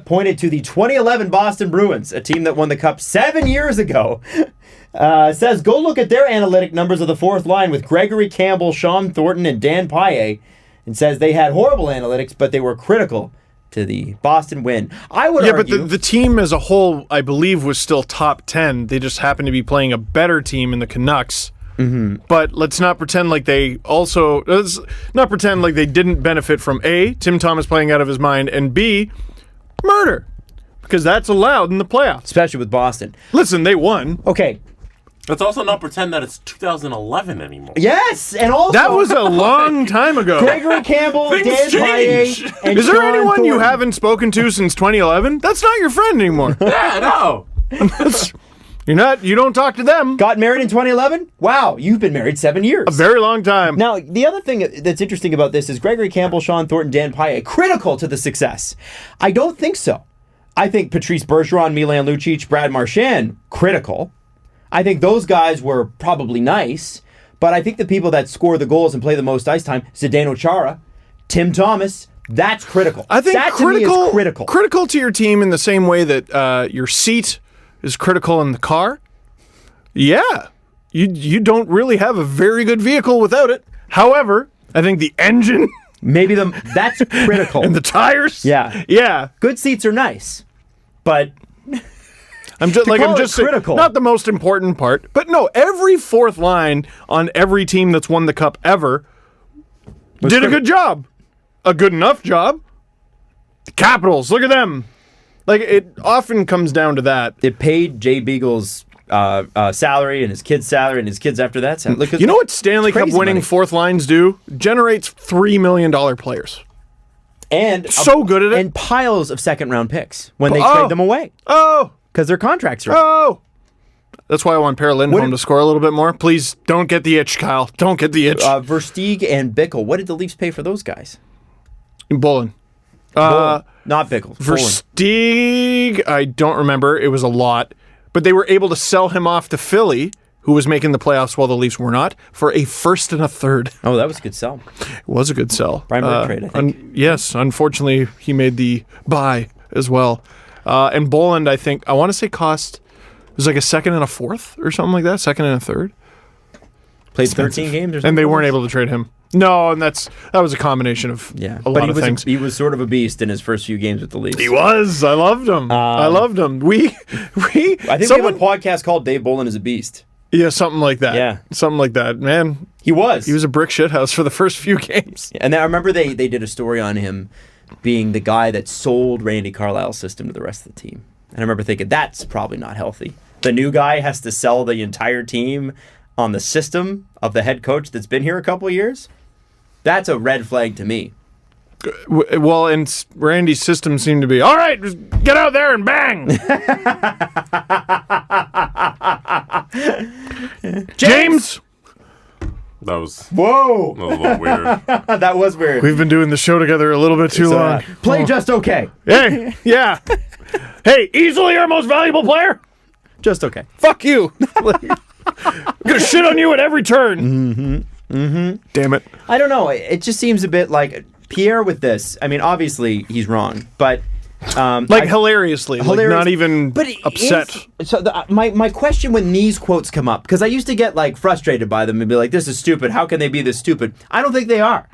pointed to the 2011 Boston Bruins, a team that won the Cup 7 years ago. Says, go look at their analytic numbers of the fourth line with Gregory Campbell, Sean Thornton, and Dan Paille, and says they had horrible analytics, but they were critical to the Boston win. I would argue... but the team as a whole, I believe, was still top 10. They just happened to be playing a better team in the Canucks. Mm-hmm. But let's not pretend like they didn't benefit from A, Tim Thomas playing out of his mind, and B, murder. Because that's allowed in the playoffs. Especially with Boston. Listen, they won. Okay. Let's also not pretend that it's 2011 anymore. Yes, and also... That was a long time ago. Gregory Campbell, Dan change. Paille, and Is there Sean anyone you Thornton. haven't spoken to since 2011? That's not your friend anymore. Yeah, no. You don't talk to them. Got married in 2011? Wow, you've been married 7 years. A very long time. Now, the other thing that's interesting about this is Gregory Campbell, Sean Thornton, Dan Paille, critical to the success. I don't think so. I think Patrice Bergeron, Milan Lucic, Brad Marchand, critical. I think those guys were probably nice, but I think the people that score the goals and play the most ice time, Zdeno Chara, Tim Thomas, that's critical. I think that to me is critical. Critical to your team in the same way that your seat is critical in the car. Yeah. You don't really have a very good vehicle without it. However, I think the engine Maybe that's critical. and the tires. Yeah. Yeah. Good seats are nice, but I'm just critical. saying, not the most important part, but no, every fourth line on every team that's won the cup ever did a good job. A good enough job. The Capitals, look at them. Like, it often comes down to that. it paid Jay Beagle's salary and his kid's salary and his kids after that. Look, You know what Stanley Cup crazy winning money. fourth lines do? Generates $3 million players. And So good at it. and piles of second-round picks when they Oh. trade them away Oh, because their contracts are up. oh. That's why I want Per Lindholm to score a little bit more. Please don't get the itch, Kyle. Don't get the itch. Versteeg and Bickle. What did the Leafs pay for those guys? Bullen. Not Bickle. Bolin. Versteeg, I don't remember. It was a lot. But they were able to sell him off to Philly, who was making the playoffs while the Leafs were not, for a first and a third. Oh, that was a good sell. It was a good sell. Brian Burke trade, I think. Yes, unfortunately, he made the buy as well. And Boland, I think, I want to say cost, it was like a second and a fourth or something like that, second and a third. Played 13 games or something. And they weren't able to trade him. No, and that was a combination of Yeah, a lot of things. He was sort of a beast in his first few games with the Leafs. He was. I loved him. I loved him. I think I think we have a podcast called Dave Bolin is a Beast. Yeah, something like that. Yeah. Something like that. Man, He was. he was a brick shithouse for the first few games. And I remember they did a story on him being the guy that sold Randy Carlyle's system to the rest of the team. And I remember thinking, that's probably not healthy. The new guy has to sell the entire team on the system of the head coach that's been here a couple of years. That's a red flag to me. Well, and Randy's system seemed to be, all right, just get out there and bang. James! That was Whoa! a little weird. That was weird. We've been doing the show together a little bit too long. Play just okay. Hey, yeah. Hey, easily our most valuable player? Just okay. Fuck you. I'm gonna shit on you at every turn. Damn it. I don't know. It just seems a bit like Pierre with this. I mean, obviously he's wrong, but Hilariously, like not even upset. My question when these quotes come up, because I used to get like frustrated by them and be like, "This is stupid. How can they be this stupid?" I don't think they are.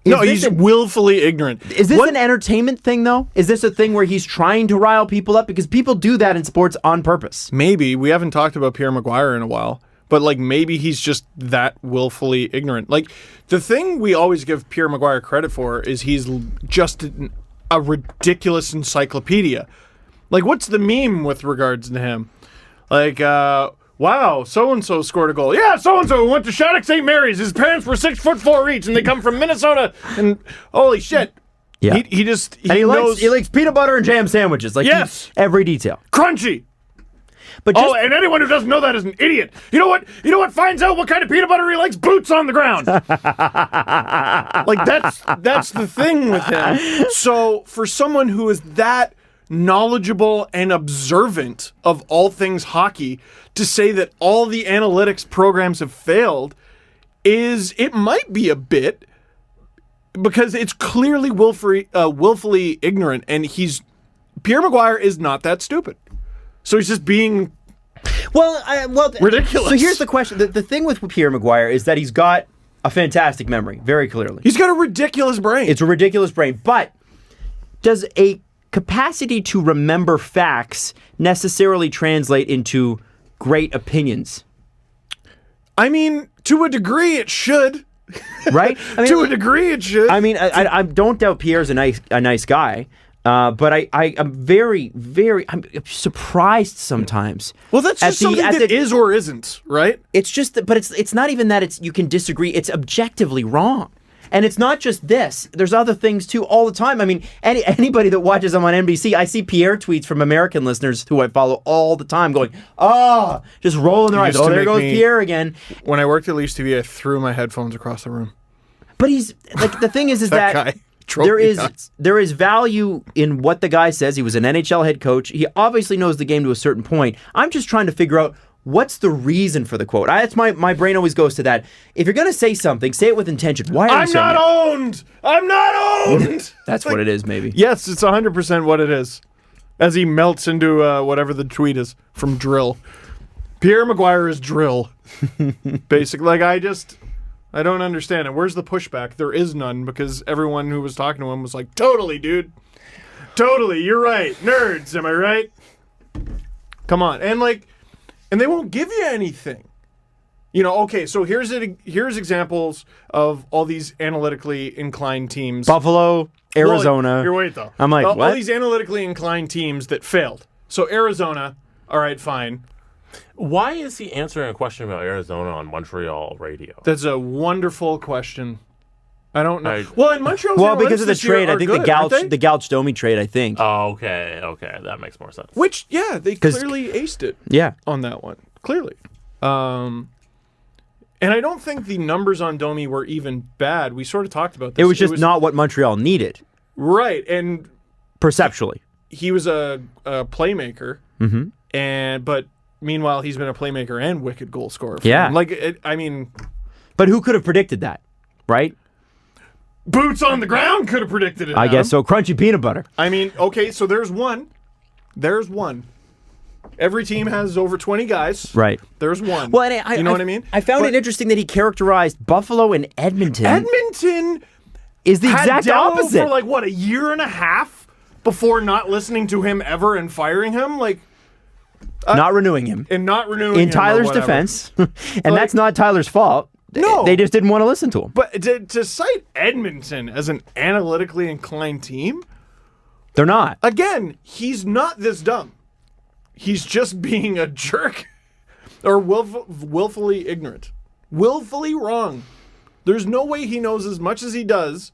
No, he's willfully ignorant. Is this an entertainment thing, though? Is this a thing where he's trying to rile people up? Because people do that in sports on purpose. Maybe. We haven't talked about Pierre McGuire in a while. But, like, maybe he's just that willfully ignorant. Like, the thing we always give Pierre McGuire credit for is he's just a ridiculous encyclopedia. Like, what's the meme with regards to him? Like, wow, so-and-so scored a goal. Yeah, so-and-so went to Shattuck St. Mary's. His parents were 6'4" each, and they come from Minnesota. And holy shit. Yeah. He knows. He likes peanut butter and jam sandwiches. Like, yes. Every detail. Crunchy. But and anyone who doesn't know that is an idiot. You know what? You know what finds out what kind of peanut butter he likes? Boots on the ground. Like, that's the thing with him. So for someone who is that knowledgeable and observant of all things hockey, to say that all the analytics programs have failed it might be a bit, because it's clearly willfully ignorant, and Pierre McGuire is not that stupid. So he's just being ridiculous. So here's the question. The thing with Pierre McGuire is that he's got a fantastic memory, very clearly. He's got a ridiculous brain. It's a ridiculous brain. But does a capacity to remember facts necessarily translate into great opinions? I mean, to a degree, it should. Right? I mean, to a degree, it should. I mean, I don't doubt Pierre's a nice guy. But I'm very, I'm surprised sometimes. Well, that's just something that is or isn't, right? It's just, but it's not even that you can disagree. It's objectively wrong. And it's not just this. There's other things, too, all the time. I mean, anybody that watches them on NBC, I see Pierre tweets from American listeners who I follow all the time going, just rolling their eyes. Oh, there goes Pierre again. When I worked at Leafs TV, I threw my headphones across the room. But he's, like, the thing is that guy. There is value in what the guy says. He was an NHL head coach. He obviously knows the game to a certain point. I'm just trying to figure out what's the reason for the quote. That's my brain always goes to that. If you're going to say something, say it with intention. Why are you saying owned? I'm not owned! That's what it is, maybe. Yes, it's 100% what it is. As he melts into whatever the tweet is from Drill. Pierre McGuire is Drill. Basically, like, I don't understand it. Where's the pushback? There is none, because everyone who was talking to him was like, totally, dude. Totally, you're right. Nerds, am I right? Come on. And they won't give you anything. You know, okay, so here's examples of all these analytically inclined teams. Buffalo, Arizona. Well, here, wait, though. I'm like, what? All these analytically inclined teams that failed. So Arizona, all right, fine. Why is he answering a question about Arizona on Montreal radio? That's a wonderful question. I don't know. In Montreal, because of the trade, I think the Galch-Domi trade. I think. Oh, okay, that makes more sense. Which, yeah, they clearly aced it. Yeah, on that one, clearly. And I don't think the numbers on Domi were even bad. We sort of talked about this. It was just not what Montreal needed, right? And perceptually, he was a playmaker, but meanwhile, he's been a playmaker and wicked goal scorer. Yeah, but who could have predicted that, right? Boots on the ground could have predicted it. I guess so. Crunchy peanut butter. I mean, okay, so there's one. Every team has over 20 guys. Right. There's one. Well, and you know what I mean? I found it interesting that he characterized Buffalo and Edmonton. Edmonton is the exact opposite. For like, a year and a half before not listening to him ever and firing him? Like, not renewing him. And not renewing him. In Tyler's defense. And that's not Tyler's fault. No. They just didn't want to listen to him. But to cite Edmonton as an analytically inclined team? They're not. Again, he's not this dumb. He's just being a jerk. Or willfully ignorant. Willfully wrong. There's no way he knows as much as he does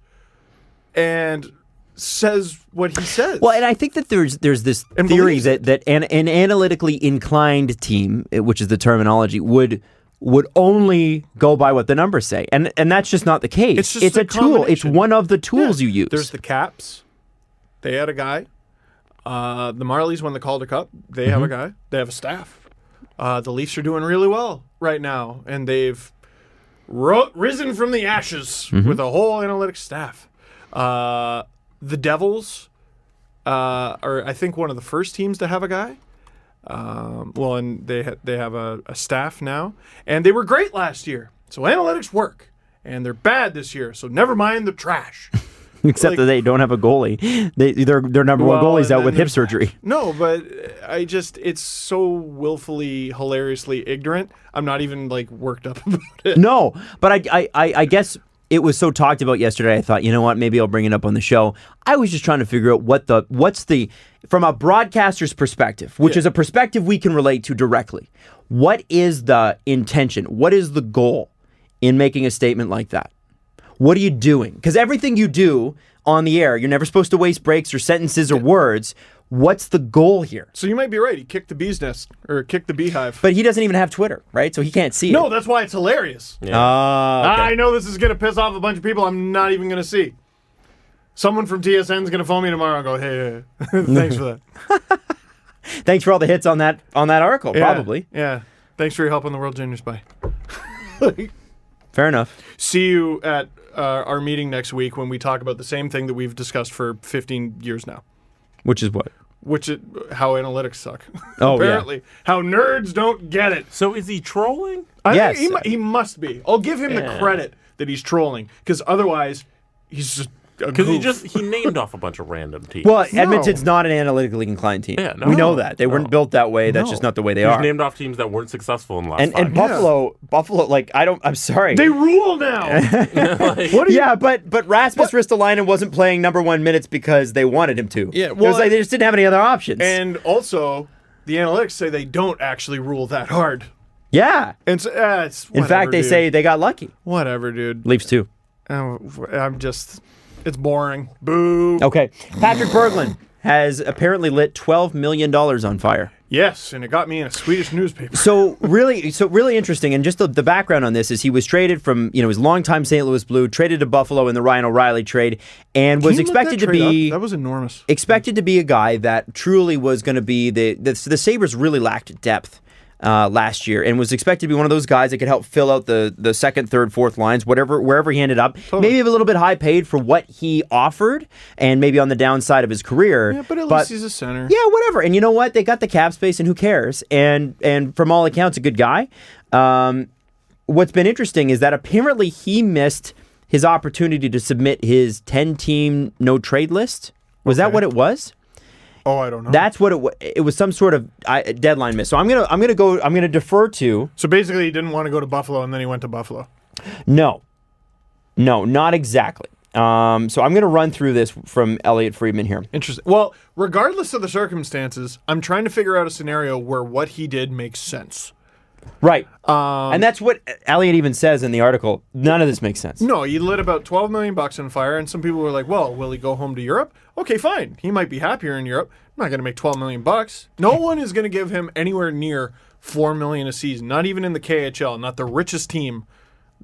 and says what he says. Well, and I think that there's this theory that an analytically inclined team, which is the terminology, would only go by what the numbers say. And that's just not the case. It's a tool. It's one of the tools you use. There's the Caps. They had a guy. The Marlies won the Calder Cup. They have a guy. They have a staff. The Leafs are doing really well right now. And they've risen from the ashes with a whole analytics staff. The Devils are, I think, one of the first teams to have a guy. And they have a staff now, and they were great last year. So analytics work, and they're bad this year, so never mind the trash. Except that they don't have a goalie. Their number one goalie's out with hip surgery. No, but it's so willfully, hilariously ignorant. I'm not even worked up about it. No, but I guess it was so talked about yesterday. I thought, you know what, maybe I'll bring it up on the show. I was just trying to figure out what's the from a broadcaster's perspective, which is a perspective we can relate to directly. What is the intention? What is the goal in making a statement like that? What are you doing? Because everything you do on the air, you're never supposed to waste breaks or sentences or words. What's the goal here? So you might be right. He kicked the bee's nest or kicked the beehive. But he doesn't even have Twitter, right? So he can't see it. No, that's why it's hilarious. Yeah. Okay. I know this is going to piss off a bunch of people I'm not even going to see. Someone from TSN is going to phone me tomorrow and go, hey, thanks for that. Thanks for all the hits on that article, probably. Yeah. Thanks for your help on the World Juniors. Bye. Fair enough. See you at our meeting next week when we talk about the same thing that we've discussed for 15 years now. Which is what? How analytics suck. Oh, apparently. Yeah. How nerds don't get it. So is he trolling? I think he must be. I'll give him the credit that he's trolling, because otherwise he's just because he named off a bunch of random teams. Well, Edmonton's not an analytically inclined team. Yeah, we know that. They weren't built that way. That's just not the way they are. He's named off teams that weren't successful in the last 5 years. And Buffalo, I'm sorry. They rule now. But Rasmus Ristolainen wasn't playing number 1 minutes because they wanted him to. Yeah, well, it was they just didn't have any other options. And also, the analytics say they don't actually rule that hard. Yeah. And so, in fact, they say they got lucky. Whatever, dude. Leafs too. It's boring. Boo. Okay. Patrik Berglund has apparently lit $12 million on fire. Yes, and it got me in a Swedish newspaper. So really interesting. And just the background on this is he was traded from, his longtime St. Louis Blue, traded to Buffalo in the Ryan O'Reilly trade, and was expected to be... That was enormous. Expected to be a guy that truly was going to be... The Sabres really lacked depth last year, and was expected to be one of those guys that could help fill out the second, third, fourth lines, wherever he ended up. Totally. Maybe a little bit high paid for what he offered, and maybe on the downside of his career. Yeah, but at least he's a center. Yeah, whatever. And you know what? They got the cap space, and who cares? And from all accounts, a good guy. What's been interesting is that apparently he missed his opportunity to submit his 10-team no-trade list. Was that what it was? Oh, I don't know. That's what it was. Some sort of deadline miss. So I'm gonna defer to. So basically, he didn't want to go to Buffalo, and then he went to Buffalo. No, not exactly. So I'm gonna run through this from Elliot Friedman here. Interesting. Well, regardless of the circumstances, I'm trying to figure out a scenario where what he did makes sense. Right. And that's what Elliot even says in the article. None of this makes sense. No, he lit about $12 million on fire, and some people were like, well, will he go home to Europe? Okay, fine. He might be happier in Europe. I'm not going to make $12 million. No one is going to give him anywhere near $4 million a season, not even in the KHL, not the richest team.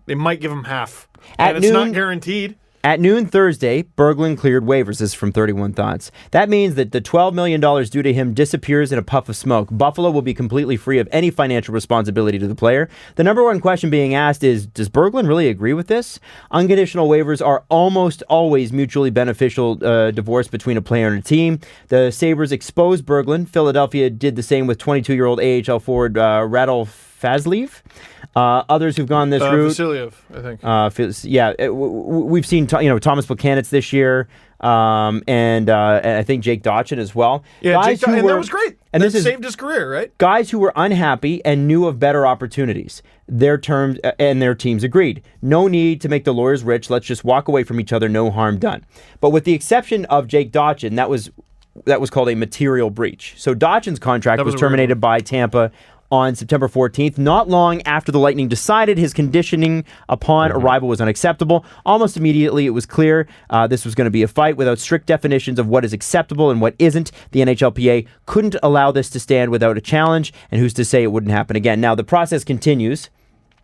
They might give him half. And it's not guaranteed. At noon Thursday, Berglund cleared waivers. This is from 31 Thoughts. That means that the $12 million due to him disappears in a puff of smoke. Buffalo will be completely free of any financial responsibility to the player. The number one question being asked is, does Berglund really agree with this? Unconditional waivers are almost always mutually beneficial divorce between a player and a team. The Sabres exposed Berglund. Philadelphia did the same with 22-year-old AHL forward Radul Fazliv. Others who've gone this route. Vasiliev, I think. We've seen Thomas Buchanan's this year, and I think Jake Dotchin as well. Yeah, and that was great. And this saved his career, right? Guys who were unhappy and knew of better opportunities. Their terms and their teams agreed. No need to make the lawyers rich. Let's just walk away from each other. No harm done. But with the exception of Jake Dotchin, that was called a material breach. So Dotchin's contract was terminated by Tampa on September 14th, not long after the Lightning decided his conditioning upon arrival was unacceptable. Almost immediately, it was clear this was going to be a fight without strict definitions of what is acceptable and what isn't. The NHLPA couldn't allow this to stand without a challenge, and who's to say it wouldn't happen again? Now, the process continues.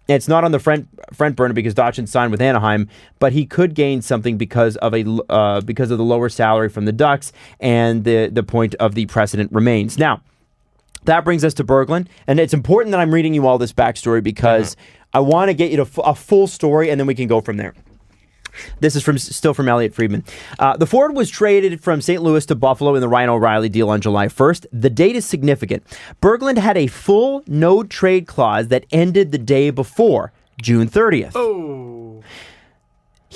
It's not on the front burner because Dotchin signed with Anaheim, but he could gain something because of the lower salary from the Ducks, and the point of the precedent remains. Now, that brings us to Berglund, and it's important that I'm reading you all this backstory because I want to get you to a full story, and then we can go from there. This is still from Elliot Friedman. The forward was traded from St. Louis to Buffalo in the Ryan O'Reilly deal on July 1st. The date is significant. Berglund had a full no-trade clause that ended the day before, June 30th. Oh.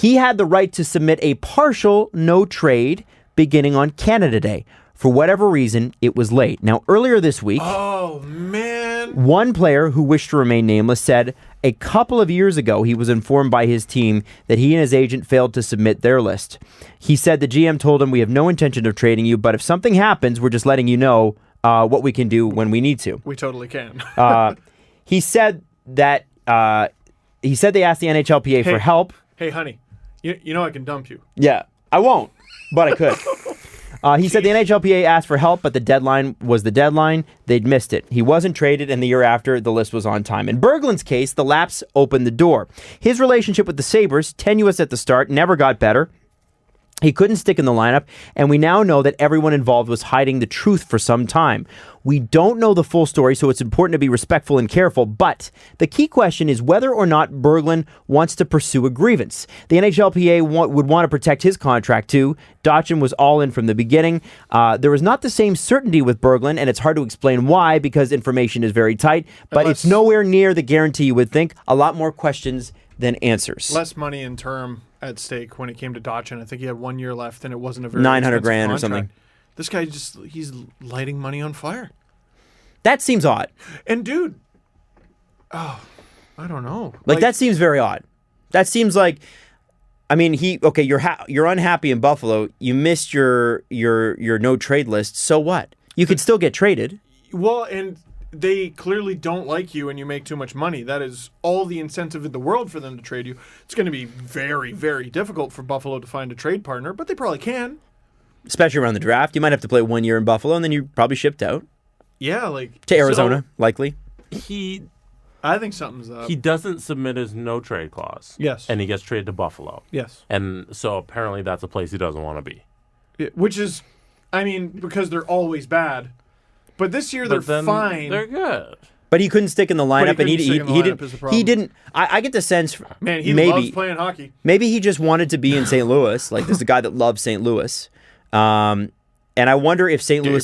He had the right to submit a partial no trade beginning on Canada Day. For whatever reason, it was late. Now, earlier this week, one player who wished to remain nameless said a couple of years ago he was informed by his team that he and his agent failed to submit their list. He said the GM told him, "We have no intention of trading you, but if something happens, we're just letting you know what we can do when we need to." We totally can. He said that they asked the NHLPA for help. Hey, honey, you know I can dump you. Yeah, I won't, but I could. He said the NHLPA asked for help, but the deadline was the deadline. They'd missed it. He wasn't traded, and the year after, the list was on time. In Berglund's case, the lapse opened the door. His relationship with the Sabres, tenuous at the start, never got better. He couldn't stick in the lineup, and we now know that everyone involved was hiding the truth for some time. We don't know the full story, so it's important to be respectful and careful, but the key question is whether or not Berglund wants to pursue a grievance. The NHLPA would want to protect his contract too. Dotchin was all in from the beginning. There was not the same certainty with Berglund, and it's hard to explain why because information is very tight, but it's nowhere near the guarantee you would think. A lot more questions than answers. Less money in term at stake when it came to Dotchin. I think he had 1 year left, and it wasn't a very $900,000 contract. or something. This guy he's lighting money on fire. That seems odd. And dude, I don't know. Like that seems very odd. That seems like, I mean, you're unhappy in Buffalo. You missed your no trade list. So what? You could still get traded. Well, and they clearly don't like you and you make too much money. That is all the incentive in the world for them to trade you. It's going to be very, very difficult for Buffalo to find a trade partner, but they probably can. Especially around the draft. You might have to play 1 year in Buffalo, and then you're probably shipped out. Yeah, like... To Arizona, likely. I think something's up. He doesn't submit his no-trade clause. Yes. And he gets traded to Buffalo. Yes. And so apparently that's a place he doesn't want to be. Which is, I mean, because they're always bad. But this year they're fine. They're good. But he couldn't stick in the lineup, and he didn't. I get the sense, man, he loves playing hockey. Maybe he just wanted to be in St. Louis. Like, there's a guy that loves St. Louis, and I wonder if St. Louis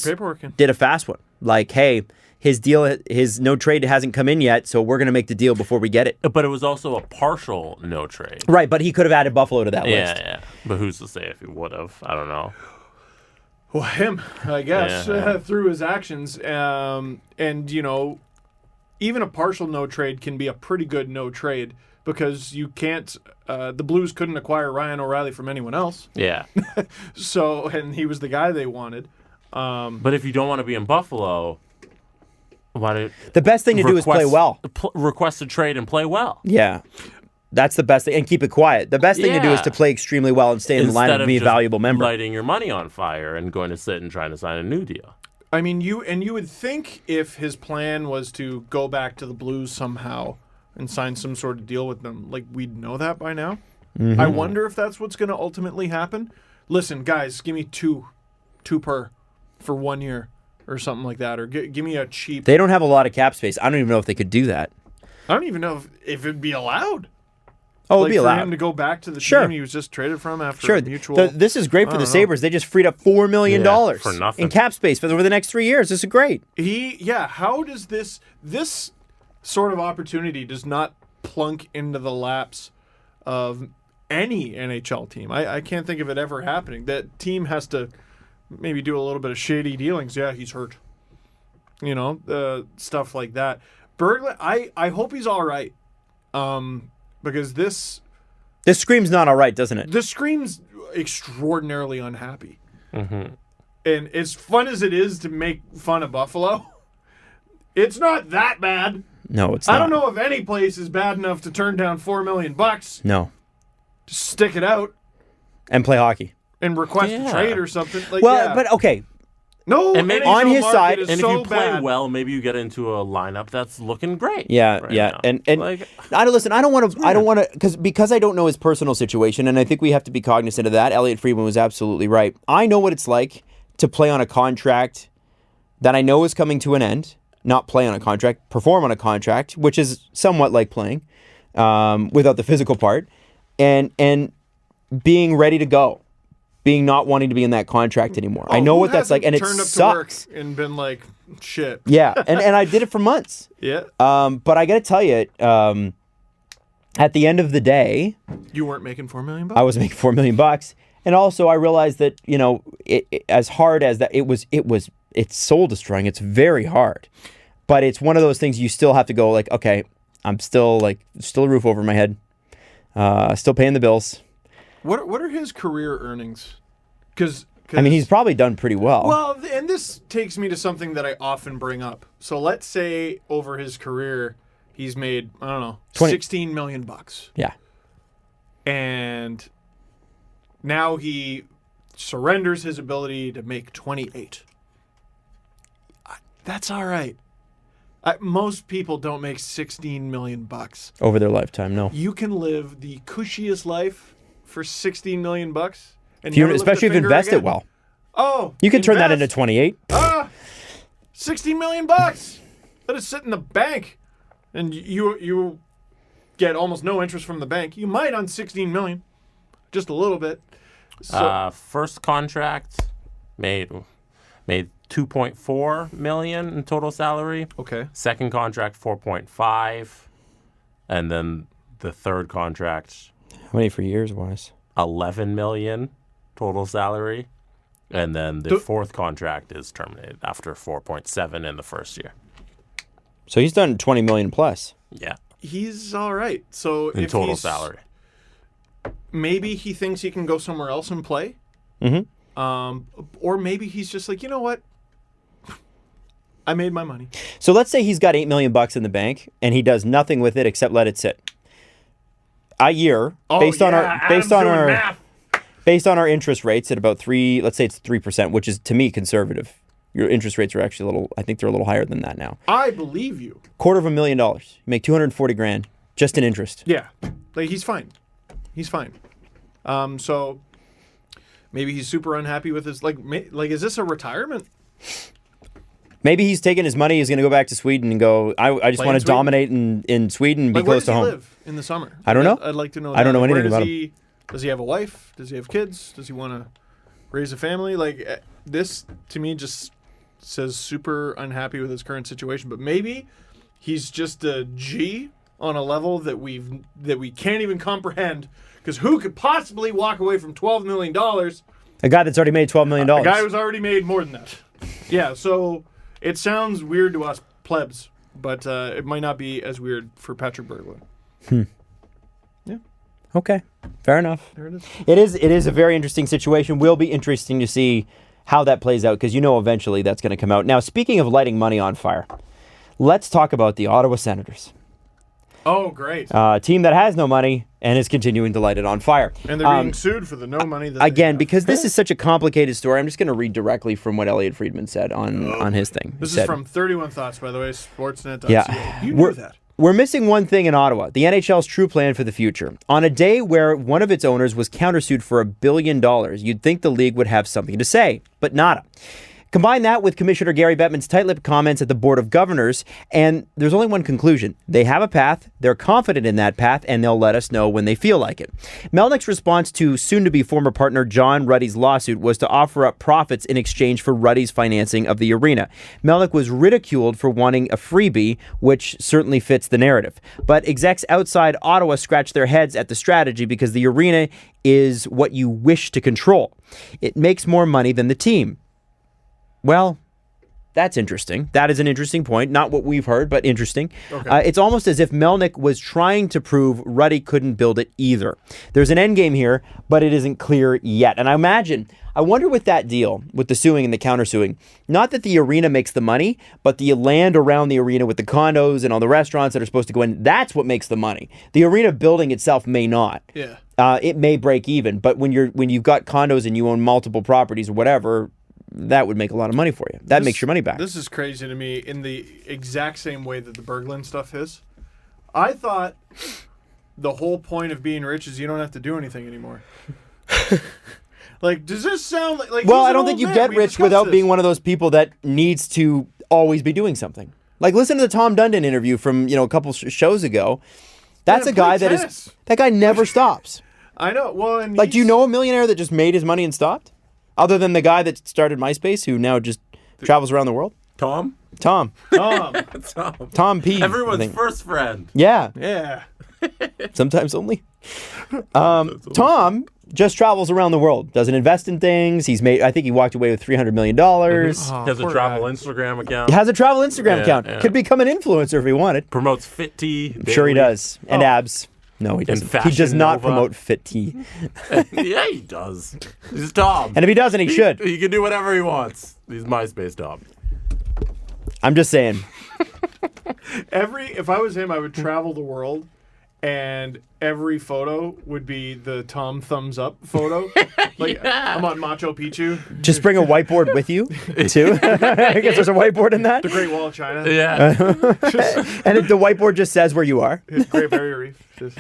did a fast one. Like, hey, his no trade hasn't come in yet, so we're going to make the deal before we get it. But it was also a partial no trade, right? But he could have added Buffalo to that list. Yeah. But who's to say if he would have? I don't know. Well, him, I guess, through his actions, and you know. Even a partial no trade can be a pretty good no trade because you can't. The Blues couldn't acquire Ryan O'Reilly from anyone else. Yeah. So, and he was the guy they wanted. But if you don't want to be in Buffalo, the best thing to do is play well. Request a trade and play well. Yeah. That's the best thing, and keep it quiet. The best thing to do is to play extremely well and stay in the lineup and be a valuable member. Lighting your money on fire and going to sit and trying to sign a new deal. I mean, you would think if his plan was to go back to the Blues somehow and sign some sort of deal with them, like we'd know that by now. Mm-hmm. I wonder if that's what's going to ultimately happen. Listen, guys, give me two per for 1 year or something like that, or give me a cheap. They don't have a lot of cap space. I don't even know if they could do that. I don't even know if it'd be allowed. Oh, it'd be allowed. For him to go back to the team he was just traded from after a mutual... This is great for the Sabres. They just freed up $4 million for nothing in cap space over the next 3 years. This is great. How does this sort of opportunity does not plunk into the laps of any NHL team? I can't think of it ever happening. That team has to maybe do a little bit of shady dealings. Yeah, he's hurt. You know, stuff like that. Berglund, I hope he's all right. Because this screams not all right, doesn't it? This screams extraordinarily unhappy. Mm-hmm. And as fun as it is to make fun of Buffalo, it's not that bad. No, it's not. I don't know if any place is bad enough to turn down $4 million. No. Just stick it out. And play hockey. And request a trade or something. But okay. No, and maybe on his side, and if you play well, maybe you get into a lineup that's looking great. Yeah. Now. And I don't want to because I don't know his personal situation, and I think we have to be cognizant of that. Elliot Friedman was absolutely right. I know what it's like to play on a contract that I know is coming to an end. Not play on a contract, perform on a contract, which is somewhat like playing without the physical part, and being ready to go. Being not wanting to be in that contract anymore. I know what that's like, and it sucks. To work and been like, shit. Yeah, and I did it for months. Yeah. But I got to tell you, at the end of the day, You weren't making $4 million. I was making $4 million, and also I realized that as hard as that it's soul destroying. It's very hard, but it's one of those things you still have to go like, okay, I'm still a roof over my head, still paying the bills. What are his career earnings? Because I mean, he's probably done pretty well. Well, and this takes me to something that I often bring up. So let's say over his career, he's made, I don't know, $16 million. Yeah. And now he surrenders his ability to make 28. That's all right. Most people don't make $16 million over their lifetime. No. You can live the cushiest life for $16 million. And especially if you invest it well. Oh, you can turn that into 28. $16 million. Let it sit in the bank, and you get almost no interest from the bank. You might on $16 million, just a little bit. So, first contract made $2.4 million in total salary. Okay. Second contract 4.5, and then the third contract. How many for years wise? 11 million total salary, and then the fourth contract is terminated after 4.7 in the first year. So he's done 20 million plus. Yeah, he's all right. So in total salary, maybe he thinks he can go somewhere else and play. Or maybe he's just like, you know what? I made my money. So let's say he's got $8 million in the bank and he does nothing with it except let it sit. A year, based on our interest rates at about 3, let's say it's 3%, which is to me conservative. Your interest rates are actually I think they're a little higher than that now. I believe you. $250,000. You make $240,000 just in interest. Yeah, like he's fine. He's fine. So maybe he's super unhappy with his like is this a retirement? Maybe he's taking his money. He's going to go back to Sweden and go. I just want to dominate in Sweden and be close to home. Where does he live in the summer? I don't know. I'd like to know. I don't know anything about him. Does he have a wife? Does he have kids? Does he want to raise a family? Like this to me just says super unhappy with his current situation. But maybe he's just a G on a level that we can't even comprehend. Because who could possibly walk away from $12 million? A guy that's already made $12 million. A guy who's already made more than that. Yeah, so it sounds weird to us plebs, but it might not be as weird for Patrik Berglund. Yeah. Okay. Fair enough. There it is. It is a very interesting situation. Will be interesting to see how that plays out because eventually that's going to come out. Now, speaking of lighting money on fire, let's talk about the Ottawa Senators. Oh, great. A team that has no money and is continuing to light it on fire. And they're being sued for the no money that again, because this is such a complicated story, I'm just going to read directly from what Elliot Friedman said on his thing. This is from 31 Thoughts, by the way, sportsnet.ca. Yeah. You knew that. We're missing one thing in Ottawa, the NHL's true plan for the future. On a day where one of its owners was countersued for $1 billion, you'd think the league would have something to say, but nada. Combine that with Commissioner Gary Bettman's tight-lipped comments at the Board of Governors, and there's only one conclusion. They have a path, they're confident in that path, and they'll let us know when they feel like it. Melnick's response to soon-to-be former partner John Ruddy's lawsuit was to offer up profits in exchange for Ruddy's financing of the arena. Melnick was ridiculed for wanting a freebie, which certainly fits the narrative. But execs outside Ottawa scratch their heads at the strategy because the arena is what you wish to control. It makes more money than the team. Well, that's interesting. That is an interesting point. Not what we've heard, but interesting. Okay. It's almost as if Melnick was trying to prove Ruddy couldn't build it either. There's an end game here, but it isn't clear yet. And I wonder with that deal, with the suing and the countersuing, not that the arena makes the money, but the land around the arena with the condos and all the restaurants that are supposed to go in, that's what makes the money. The arena building itself may not. Yeah. It may break even, but when you've got condos and you own multiple properties or whatever, that would make a lot of money for you. That makes your money back. This is crazy to me in the exact same way that the Berglund stuff is. I thought the whole point of being rich is you don't have to do anything anymore. Like, does this sound like well, I don't think you get rich without being one of those people that needs to always be doing something. Like, listen to the Tom Dundon interview from a couple shows ago. That's a guy that guy never stops. I know. Well, and do you know a millionaire that just made his money and stopped? Other than the guy that started MySpace, who now just travels around the world? Tom P. Everyone's first friend. Yeah. Yeah. Sometimes only. Tom just travels around the world, doesn't invest in things. I think he walked away with $300 million. Has a travel Instagram account. He has a travel Instagram account. Yeah. Could become an influencer if he wanted. Promotes Fit Tea. I'm sure he does. And abs. No, he doesn't. He does not promote Fit Tea. Yeah, he does. He's Tom. And if he doesn't, he should. He can do whatever he wants. He's MySpace Tom. I'm just saying. If I was him, I would travel the world, and every photo would be the Tom thumbs up photo. Like, I'm on Machu Picchu. Just bring a whiteboard with you, too. I guess there's a whiteboard in that. The Great Wall of China. Yeah. And the whiteboard just says where you are. Great Barrier Reef. Just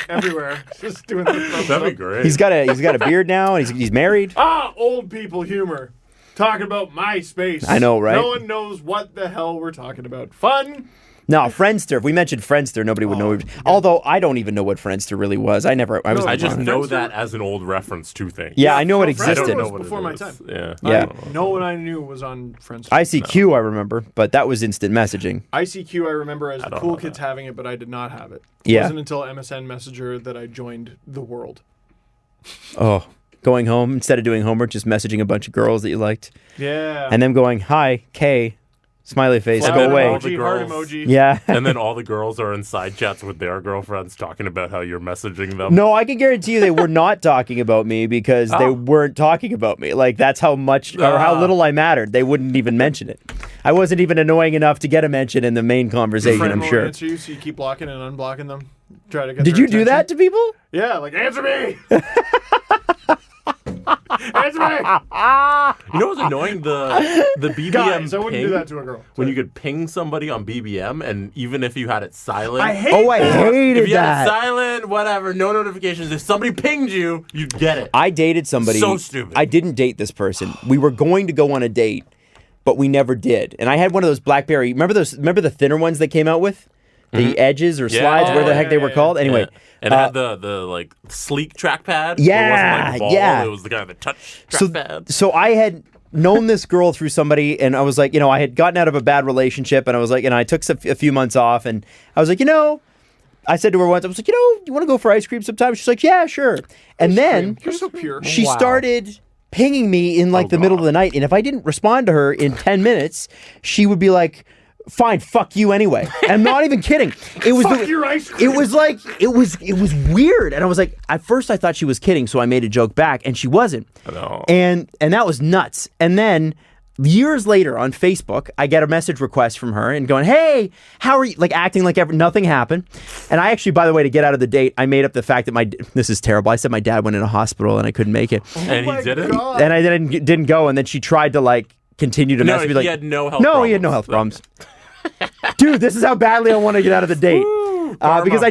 everywhere. Just doing the thumbs That'd up. be great. He's got a beard now, and he's married. Old people humor. Talking about MySpace. I know, right? No one knows what the hell we're talking about. Fun. No, Friendster. If we mentioned Friendster, nobody would know. Although I don't even know what Friendster really was. I just know that as an old reference to things. Yeah, I know it Friendster existed. was before my time. Yeah. No one I knew was on Friendster. ICQ, I remember, but that was instant messaging. ICQ, I remember as the cool kids having it, but I did not have it. It Yeah. wasn't until MSN Messenger that I joined the world. Oh, going home instead of doing homework, just messaging a bunch of girls that you liked, Yeah. and them going, "Hi, K." Smiley face, Flower go away. emoji, heart girls. emoji. Yeah. And then all the girls are in side chats with their girlfriends talking about how you're messaging them. No, I can guarantee you they were not talking about me because they weren't talking about me. Like, that's how much or how little I mattered. They wouldn't even mention it. I wasn't even annoying enough to get a mention in the main conversation, Friend I'm won't sure. answer you, so you keep blocking and unblocking them. Try to get Did their you do that attention. to people? Yeah, like, answer me! Answer me! You know what's annoying? The BBM Guys, I wouldn't ping, do that to a girl. when you could ping somebody on BBM, and even if you had it silent, I hate Oh, I that. hated if you had that. it silent, whatever, no notifications. If somebody pinged you, you'd get it. I dated somebody. So stupid. I didn't date this person. We were going to go on a date, but we never did. And I had one of those BlackBerry. Remember the thinner ones they came out with? The edges or slides, where the heck they were called. Anyway. Yeah. And it had the like sleek trackpad. Yeah, It wasn't like ball. yeah. It was the kind of the touch So, trackpad. so I had known this girl through somebody, and I was like, I had gotten out of a bad relationship, and I was like, I took a few months off, and I was like, I said to her once, I was like, you want to go for ice cream sometime? She's like, yeah, sure. And then You're so pure. she started pinging me in like the middle of the night, and if I didn't respond to her in 10 minutes, she would be like, fine, fuck you anyway. And I'm not even kidding. It was Fuck your ice cream. It was like it was weird. And I was like, at first I thought she was kidding, so I made a joke back, and she wasn't. No. And that was nuts. And then years later on Facebook, I get a message request from her and going, "Hey, how are you?" Like acting like nothing happened. And I actually, by the way, to get out of the date, I made up the fact that this is terrible. I said my dad went in a hospital and I couldn't make it, And he didn't? God. and I didn't go. And then she tried to like continue to message me like, he had no health no, problems. he had no health problems. Dude, this is how badly I want to get out of the date.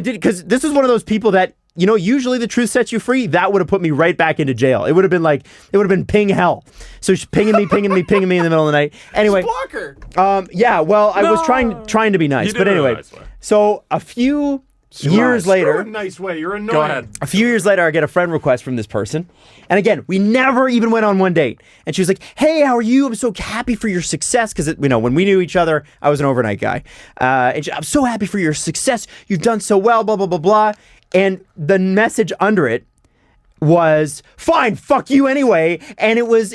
Because this is one of those people that, usually the truth sets you free. That would have put me right back into jail. It would have been ping hell. So she's pinging me in the middle of the night. Anyway, Block her. yeah, well, I was trying to be nice. You did But it in a anyway, nice way. so a few years You're later, a nice way. You're annoying. Go ahead. a few years later, I get a friend request from this person. And again, we never even went on one date. And she was like, "Hey, how are you? I'm so happy for your success." Because, when we knew each other, I was an overnight guy. I'm so happy for your success. You've done so well, blah, blah, blah, blah. And the message under it was, "Fine, fuck you anyway." And it was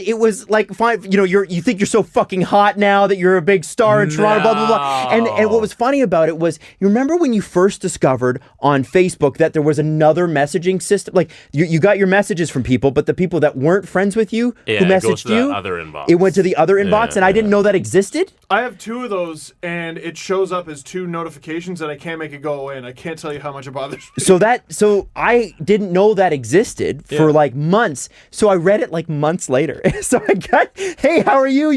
like, fine, you think you're so fucking hot now that you're a big star in Toronto, blah, blah, blah. And what was funny about it was, you remember when you first discovered on Facebook that there was another messaging system? Like, you got your messages from people, but the people that weren't friends with you who it goes messaged to that you, other inbox. it went to the other inbox, and I didn't know that existed. I have two of those, and it shows up as two notifications that I can't make it go away, and I can't tell you how much it bothers me. So I didn't know that existed for like months. So I read it like months later. So I got, "Hey, how are you?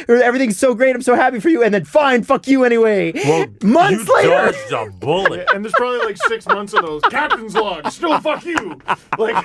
Everything's so great. I'm so happy for you." And then, "Fine, fuck you anyway." Well, months you later. dodged a bullet. And there's probably like 6 months of those. Captain's log, still fuck you. Like,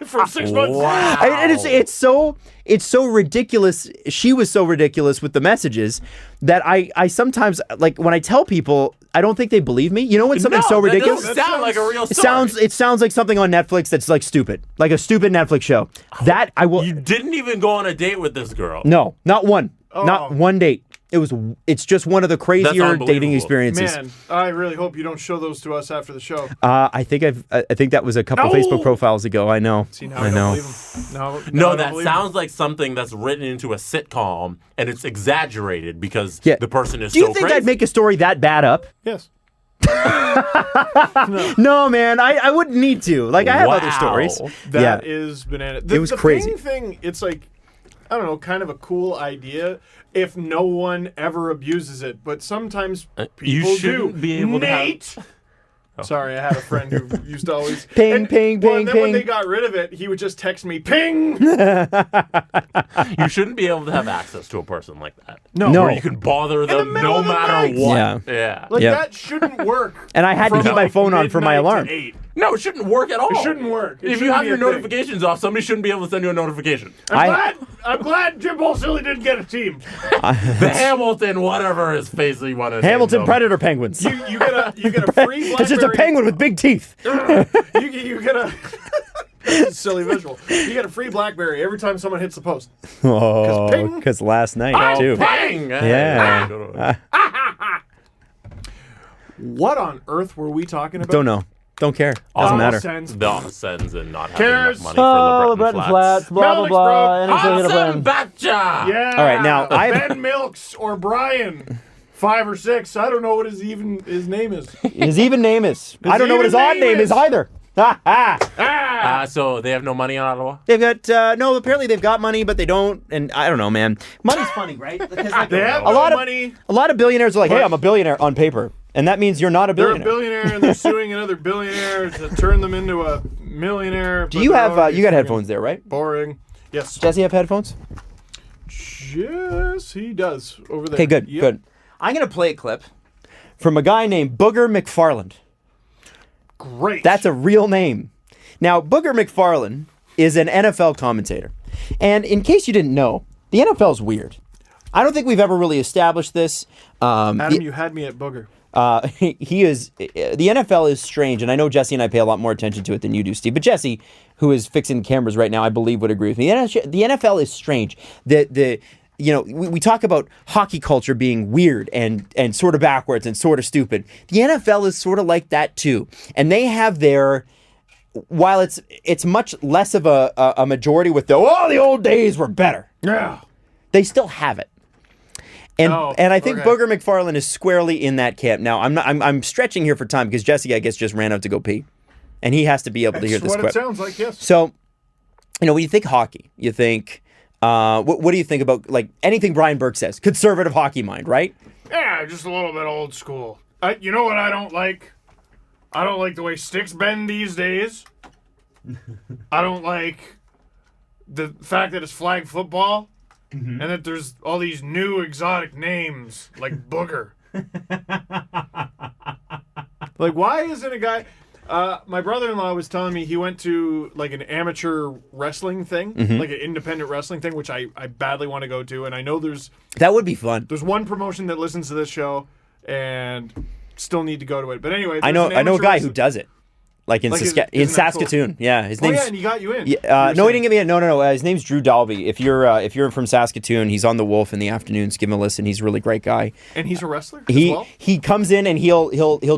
for 6 months. Wow. And it's so ridiculous. She was so ridiculous with the messages that I sometimes, like, when I tell people, I don't think they believe me. When something's so ridiculous? That doesn't sound like a real It story. sounds like something on Netflix that's like stupid, like a stupid Netflix show. That I will. You didn't even go on a date with this girl. No, not one. Not one date. It's just one of the crazier dating unbelievable. experiences. Man, I really hope you don't show those to us after the show. I think that was a couple Facebook profiles ago. I know. See, now I I know. don't believe him. No, that sounds like something that's written into a sitcom, and it's exaggerated because Yeah. the person is Do you so think crazy. I'd make a story that bad up? Yes. No, man. I wouldn't need to. Like, I have other stories. That is banana. It was crazy. The thing, it's like, I don't know, kind of a cool idea if no one ever abuses it. But sometimes people shouldn't be able to have- Nate! Sorry, I had a friend who used to always... Ping, ping, well, ping, and then when ping. they got rid of it, he would just text me, ping! You shouldn't be able to have access to a person like that. No. No. Where you can bother them middle no of the matter night. what. Yeah. Like, Yeah. that shouldn't work. And I had to from, keep my like, phone on for my midnight to alarm. 8. No, it shouldn't work at all. It shouldn't work. It If you shouldn't have be your a thing. notifications off, somebody shouldn't be able to send you a notification. I'm glad Jim Balsillie didn't get a team. The Hamilton, whatever his face he wanted. Hamilton Predator Penguins. You get a free BlackBerry. It's just a penguin with big teeth. You get a that's a silly visual. You get a free BlackBerry every time someone hits the post. Oh, ping. because last night, too. Bang! Yeah. What on earth were we talking about? Don't know. Don't care. Doesn't matter. Sense. The sends and not having Cares. enough money for LeBreton Flats. blah, Melnick's broke. Awesome, betcha! Yeah. All right, now, Ben Milks or Brian, 5 or 6. I don't know what his name is. His even name is. I don't know what his even odd name name is is. either. Ha ha. So they have no money in Ottawa? They've got no. Apparently they've got money, but they don't. And I don't know, man. Money's funny, right? Because like, They have a lot of money. A lot of billionaires are like, "Hey, But- I'm a billionaire on paper," and that means you're not a They're a billionaire. billionaire and they're suing another billionaire to turn them into a millionaire. Do you have? You got headphones there, right? Boring. Yes. Jesse, have headphones? Yes, he does over there. Okay, good, Yep. good. I'm gonna play a clip from a guy named Booger McFarland. Great. That's a real name. Now, Booger McFarland is an NFL commentator. And in case you didn't know, the NFL is weird. I don't think we've ever really established this. Adam, you had me at Booger. He is, the NFL is strange, and I know Jesse and I pay a lot more attention to it than you do, Steve. But Jesse, who is fixing cameras right now, I believe would agree with me. The NFL is strange. We talk about hockey culture being weird and sort of backwards and sort of stupid. The NFL is sort of like that too. And they have their... While it's much less of a majority with the old days were better. Yeah. They still have it. And I think okay. Booger McFarland is squarely in that camp. Now I'm stretching here for time because Jesse, I guess, just ran out to go pee. And he has to be able to hear That's this what clip. it sounds like, yes. So, when you think hockey, you think what do you think about like anything Brian Burke says? Conservative hockey mind, right? Yeah, just a little bit old school. You know what I don't like? I don't like the way sticks bend these days. I don't like the fact that it's flag football and that there's all these new exotic names like Booger. Like, why isn't a guy... my brother-in-law was telling me he went to like an amateur wrestling thing, like an independent wrestling thing, which I badly want to go to. And I know there's That would be fun. one promotion that listens to this show and still need to go to it. But anyway, I know a guy who does it. Like in Like, in isn't that cool? Saskatoon. Yeah, his name's and he got you in. Yeah, no, he didn't get me in. No. His name's Drew Dalby. If you're from Saskatoon, he's on the Wolf in the afternoons. Give him a listen. He's a really great guy. And he's a wrestler as well? He comes in and he'll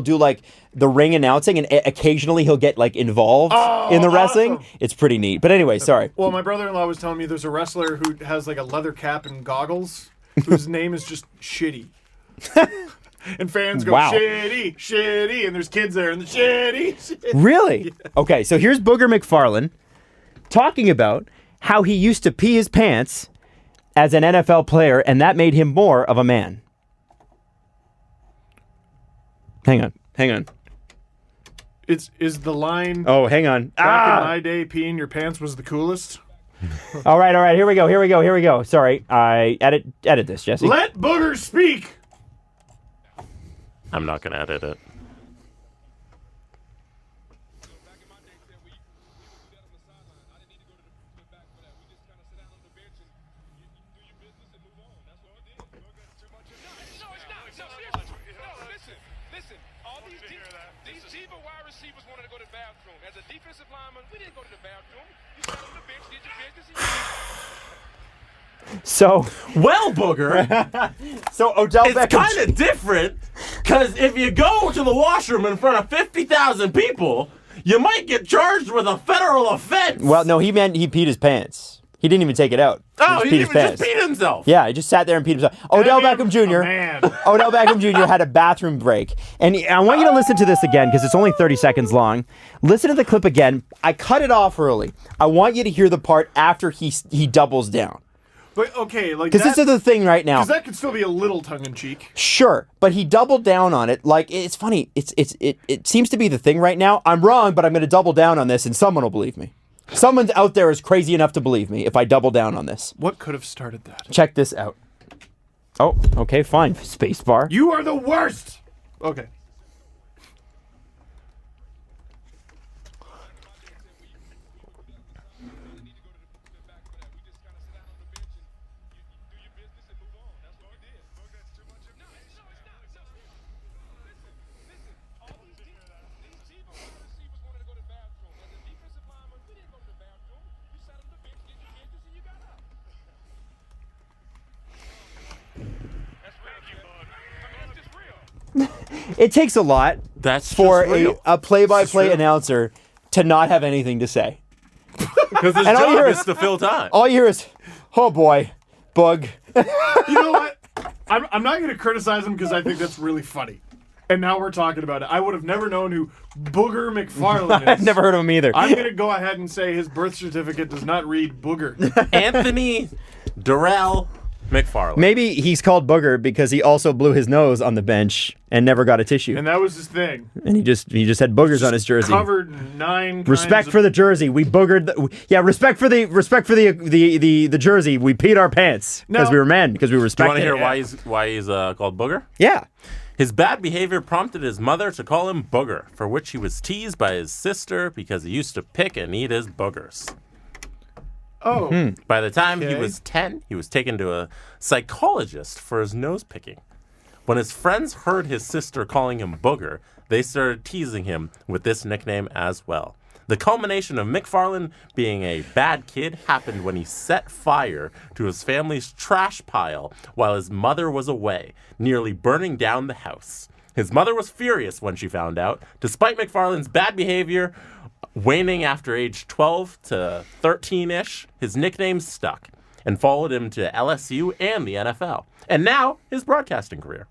do like the ring announcing, and occasionally he'll get like involved in the wrestling. awesome. It's pretty neat. But anyway, sorry. Well, my brother-in-law was telling me there's a wrestler who has like a leather cap and goggles whose name is just Shitty. And fans go, Wow. Shitty, Shitty, and there's kids there, and the Shitty. Really? Okay, so here's Booger McFarland talking about how he used to pee his pants as an NFL player, and that made him more of a man. Hang on. Is the line, Oh, hang on. back in my day, peeing your pants was the coolest? All right. Here we go. Sorry, I edit this, Jesse. Let Booger speak! I'm not going to edit it. Listen, all these diva wide receivers wanted to go to the bathroom. As a defensive lineman, we didn't go to the bathroom. You sat on the bench, did your business, and you So, Well, Booger, so Odell it's Beckham. kind of different because if you go to the washroom in front of 50,000 people, you might get charged with a federal offense. Well, no, he peed his pants. He didn't even take it out. Oh, he peed his even just pants. peed himself. Yeah, he just sat there and peed himself. Odell Beckham Jr. Man. Odell Beckham Jr. had a bathroom break. And I want you to listen to this again because it's only 30 seconds long. Listen to the clip again. I cut it off early. I want you to hear the part after he doubles down. But okay, like Because this is the thing right now. because that could still be a little tongue in cheek. Sure, but he doubled down on it. Like, it's funny. It seems to be the thing right now. I'm wrong, but I'm going to double down on this and someone will believe me. Someone out there is crazy enough to believe me if I double down on this. What could have started that? Check this out. Oh, okay, fine. Spacebar. You are the worst. Okay. It takes a lot That's for just real. a play-by-play real. announcer to not have anything to say. Because his And all you job hear is to fill time. All you hear is, oh boy, bug. You know what? I'm not going to criticize him because I think that's really funny. And now we're talking about it. I would have never known who Booger McFarland is. I've never heard of him either. I'm going to go ahead and say his birth certificate does not read Booger. Anthony Darryl McFarland. Maybe he's called Booger because he also blew his nose on the bench and never got a tissue. And that was his thing. And he just had boogers on his jersey. Covered 9 Respect kinds for of... the jersey. We boogered. Respect for the jersey. We peed our pants because Now- we were men. Because we Do you respected. want to hear it. why he's called Booger? Yeah. His bad behavior prompted his mother to call him Booger, for which he was teased by his sister because he used to pick and eat his boogers. Oh. By the time he Okay. was 10, he was taken to a psychologist for his nose picking. When his friends heard his sister calling him Booger, they started teasing him with this nickname as well. The culmination of McFarland being a bad kid happened when he set fire to his family's trash pile while his mother was away, nearly burning down the house. His mother was furious when she found out. Despite McFarland's bad behavior waning after age 12 to 13-ish, his nickname stuck and followed him to LSU and the NFL, and now his broadcasting career.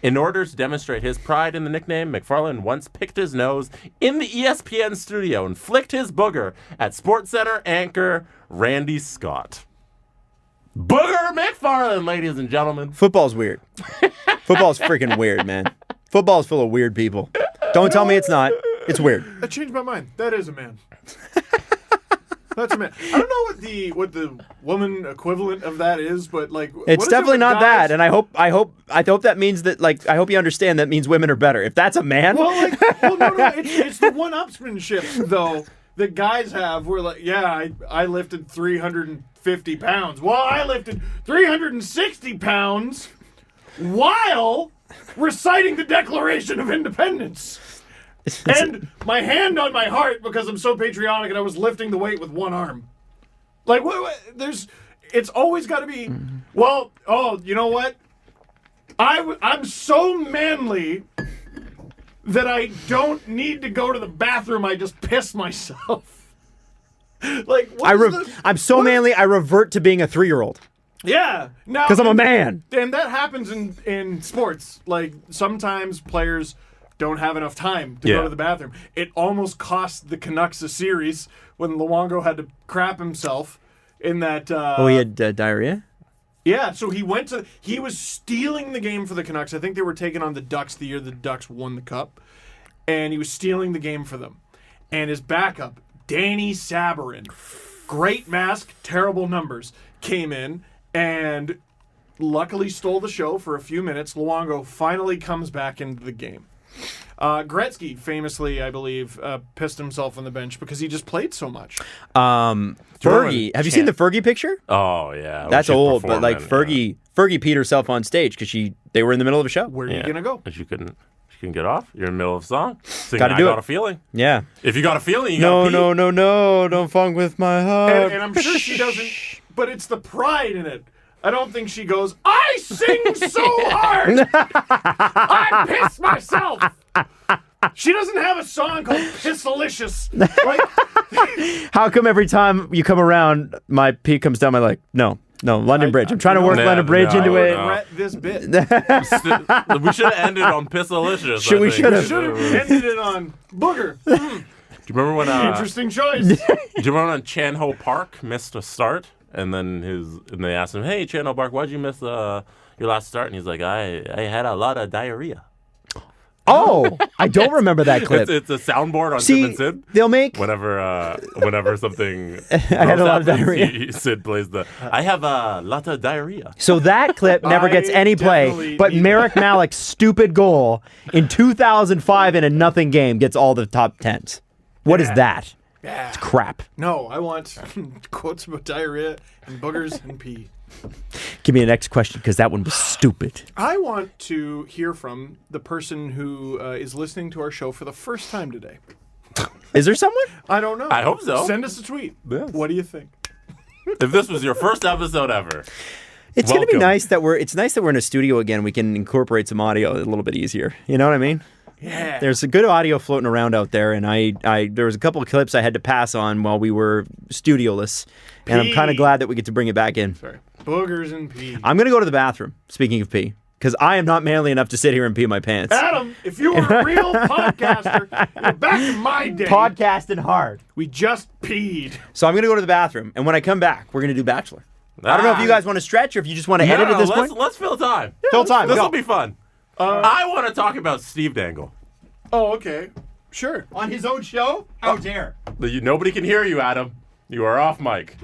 In order to demonstrate his pride in the nickname, McFarland once picked his nose in the ESPN studio and flicked his booger at SportsCenter anchor Randy Scott. Booger McFarland, ladies and gentlemen. Football's weird. Football's freaking weird, man. Football's full of weird people. Don't tell me it's not. It's weird. I changed my mind. That is a man. That's a man. I don't know what the woman equivalent of that is, but like what It's is it definitely with not guys? that, and I hope that means that, like, I hope you understand that means women are better. If that's a man, no, it's the one-upsmanship though that guys have. Where like, yeah, I lifted 350 pounds. Well, I lifted 360 pounds while reciting the Declaration of Independence. And my hand on my heart because I'm so patriotic and I was lifting the weight with one arm. Like, it's always got to be, well, oh, you know what? I'm so manly that I don't need to go to the bathroom. I just piss myself. Like, I'm so manly, I revert to being a 3-year-old. Yeah. Because I'm a man. And that happens in sports. Like, sometimes players don't have enough time to go to the bathroom. It almost cost the Canucks a series when Luongo had to crap himself in that... He had diarrhea? Yeah, so he was stealing the game for the Canucks. I think they were taking on the Ducks the year the Ducks won the Cup. And he was stealing the game for them. And his backup, Danny Sabarin, great mask, terrible numbers, came in and luckily stole the show for a few minutes. Luongo finally comes back into the game. Gretzky famously, I believe, pissed himself on the bench because he just played so much. Fergie. Have you seen the Fergie picture? Oh, yeah. That's old, but like performing, Fergie peed herself on stage because they were in the middle of a show. Where are you going to go? But you couldn't get off. You're in the middle of a song. Singing, Gotta I do got it. a feeling. Yeah. If you got a feeling, you got to pee. No, don't funk with my heart. And I'm sure she doesn't but it's the pride in it. I don't think she goes, I sing so hard! I piss myself! She doesn't have a song called Pissalicious. Like, How come every time you come around, my pee comes down my leg? No, London Bridge. I'm trying to work London Bridge into it. regret this bit. We should have ended on Pissalicious. We should have. Should have ended it on Booger. Do you remember when? Interesting choice. Do you remember when Chan Ho Park missed a start, and then they asked him, "Hey, Chan Ho Park, why'd you miss your last start?" And he's like, "I had a lot of diarrhea." Oh, I don't remember that clip. It's a soundboard on Sid and Sid. They'll make. Whenever something. I had a lot of diarrhea. Sid plays I have a lot of diarrhea. So that clip never gets any play, but Merrick Malik's stupid goal in 2005 in a nothing game gets all the top 10s. What is that? Yeah. It's crap. No, I want quotes about diarrhea and boogers and pee. Give me the next question because that one was stupid. I want to hear from the person who is listening to our show for the first time today. Is there someone? I don't know. I hope so. Send us a tweet. Yes. What do you think? If this was your first episode ever. It's going to be Welcome. nice that we're in a studio again. We can incorporate some audio a little bit easier. You know what I mean? Yeah. There's a good audio floating around out there, and there was a couple of clips I had to pass on while we were studioless, and I'm kind of glad that we get to bring it back in. Sorry. Boogers and pee. I'm going to go to the bathroom, speaking of pee, because I am not manly enough to sit here and pee my pants. Adam, if you were a real podcaster, you're back in my day. Podcasting hard. We just peed. So I'm going to go to the bathroom, and when I come back, we're going to do Bachelor. I don't know if you guys want to stretch or if you just want to edit at this point. Let's fill time. Fill time. This go. will be fun. I want to talk about Steve Dangle. Oh, okay. Sure. On his own show? How dare. Nobody can hear you, Adam. You are off mic.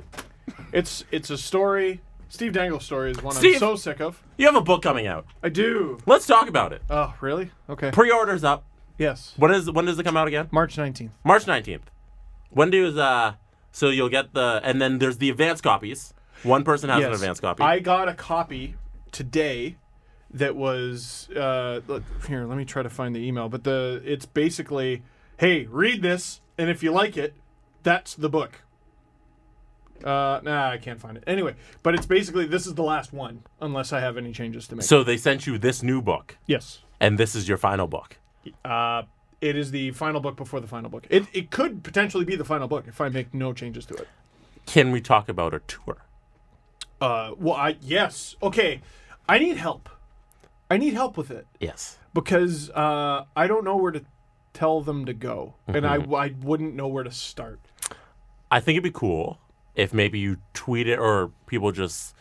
It's a story. Steve Dangle's story is one Steve. I'm so sick of. You have a book coming out. I do. Let's talk about it. Oh, really? Okay. Pre-orders up. Yes. When does it come out again? March 19th. March 19th. So you'll get and then there's the advance copies. One person has an advance copy. I got a copy today that was here, let me try to find the email, but it's basically, hey, read this, and if you like it, that's the book. I can't find it. Anyway, but it's basically, this is the last one, unless I have any changes to make. So they sent you this new book. Yes. And this is your final book. It is the final book before the final book. It could potentially be the final book if I make no changes to it. Can we talk about a tour? Yes. Okay. I need help. I need help with it. Yes. Because I don't know where to tell them to go. And I wouldn't know where to start. I think it'd be cool if maybe you tweet it or people just,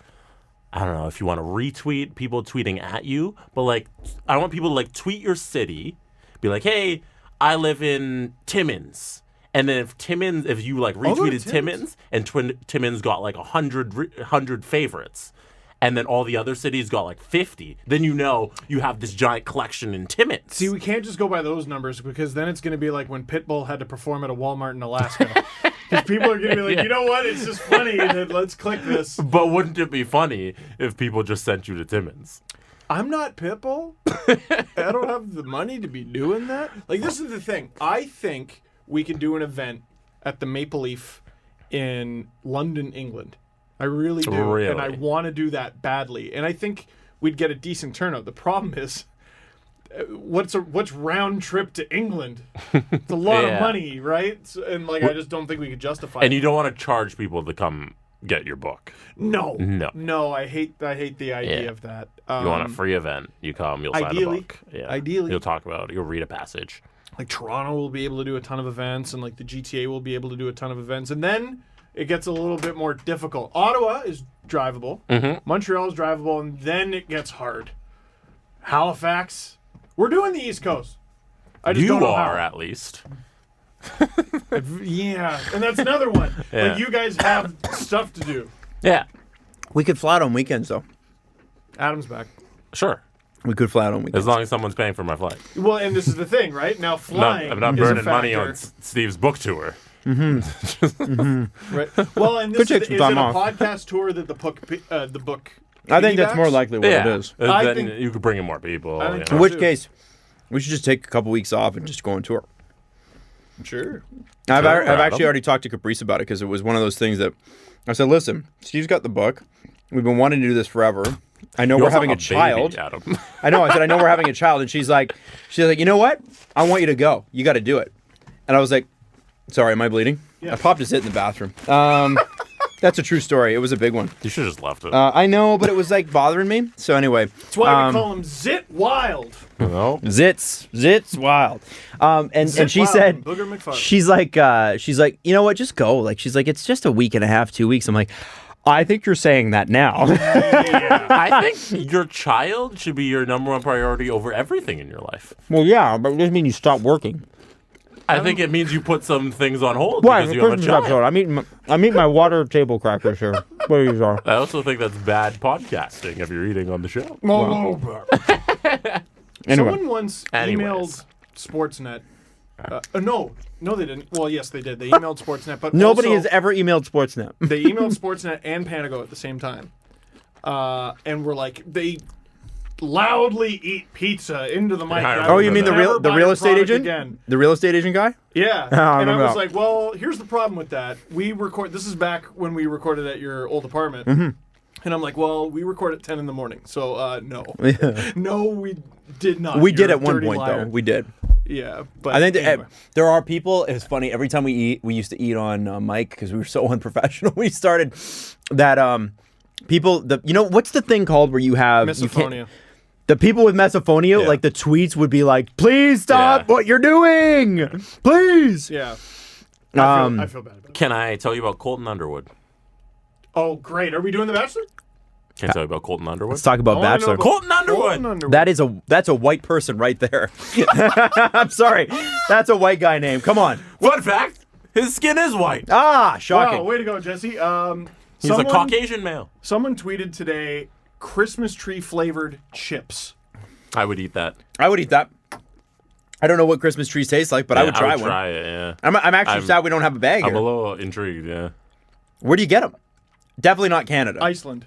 I don't know, if you want to retweet people tweeting at you. But, I want people to, tweet your city. Be like, hey, I live in Timmins. And then if you retweeted Timmins and Timmins got 100 favorites, and then all the other cities got 50, then you have this giant collection in Timmins. See, we can't just go by those numbers because then it's going to be like when Pitbull had to perform at a Walmart in Alaska. Because people are going to be like, you know what? It's just funny. Let's click this. But wouldn't it be funny if people just sent you to Timmins? I'm not Pitbull. I don't have the money to be doing that. This is the thing. I think we can do an event at the Maple Leaf in London, England. I really do. Really? And I want to do that badly. And I think we'd get a decent turnout. The problem is, what's round trip to England? It's a lot of money, right? And I just don't think we could justify it. And you don't want to charge people to come get your book. No. I hate the idea of that. You want a free event. You come, you'll sign a book. Yeah. Ideally. You'll talk about it. You'll read a passage. Toronto will be able to do a ton of events, and the GTA will be able to do a ton of events. And then it gets a little bit more difficult. Ottawa is drivable. Mm-hmm. Montreal is drivable, and then it gets hard. Halifax. We're doing the East Coast. I just don't know how. at least. Yeah, and that's another one. Yeah. You guys have stuff to do. Yeah. We could fly out on weekends, though. Adam's back. Sure. We could fly out on weekends. As long as someone's paying for my flight. Well, and this is the thing, right? Now flying I'm not is a burning money factor. on Steve's book tour. Right. Well, and this Could take is some it time a off. podcast tour that the book I think that's piggybacks? more likely what it is. I Then think- you could bring in more people. I think In so. which case, we should just take a couple weeks off and just go on tour. Sure. I've Adam. actually already talked to Caprice about it because it was one of those things that I said, listen, Steve's got the book. We've been wanting to do this forever. I know You we're also having a have baby, child. Adam. I know. I said, I know we're having a child. And she's like, you know what? I want you to go. You got to do it. And I was like, sorry, am I bleeding? Yeah. I popped his hit in the bathroom. That's a true story. It was a big one. You should have just left it. I know, but it was like bothering me. So anyway. That's why we call him Zit Wild. no. Zits wild. And Zit she Wild said, and Booger McFarland. she's like, you know what? Just go. Like, she's like, it's just a week and a half, 2 weeks. I'm like, I think you're saying that now. I think your child should be your number one priority over everything in your life. Well, yeah, but it doesn't mean you stop working. I think it means you put some things on hold Why? because you have a child. I'm eating my water table crackers here. What these are? I also think that's bad podcasting if you're eating on the show. Anyway. Someone once Anyways. emailed Sportsnet. No, they didn't. Well, yes, they did. They emailed Sportsnet, but Nobody also, has ever emailed Sportsnet. They emailed Sportsnet and Panago at the same time, and were like, they loudly eat pizza into the mic. Yeah, I Oh, you mean the Never real buy real a estate product agent? again. The real estate agent guy? Yeah, I and I remember was that. like, well, here's the problem with that. We record. This is back when we recorded at your old apartment. Mm-hmm. And I'm like, well, we record at 10 in the morning, so no. No, we did not. We did You're at a one dirty point liar. though. We did. Yeah, but I think anyway. there are people. It's funny. Every time we eat, we used to eat on mic because we were so unprofessional. We started that people. What's the thing called where you have you can't- misophonia. The people with misophonia, Yeah. like the tweets would be like, "Please stop Yeah. what you're doing, please." Yeah. Um, I feel bad about it. Can I tell you about Colton Underwood? Oh, great. Are we doing The Bachelor? Can I tell you about Colton Underwood? Let's talk about I wanna know Bachelor. about Colton Underwood. Colton Underwood. That's a white person right there. I'm sorry, that's a white guy name. Come on. Fun fact: his skin is white. Ah, shocking. Wow, way to go, Jesse. He's a Someone- Caucasian male. Someone tweeted today Christmas tree flavored chips. I would eat that. I would eat that. I don't know what Christmas trees taste like, but I would try one. Try it. Yeah. I'm actually I'm- sad we don't have a bag I'm here. a little intrigued. Yeah. Where do you get them? Definitely not Canada. Iceland.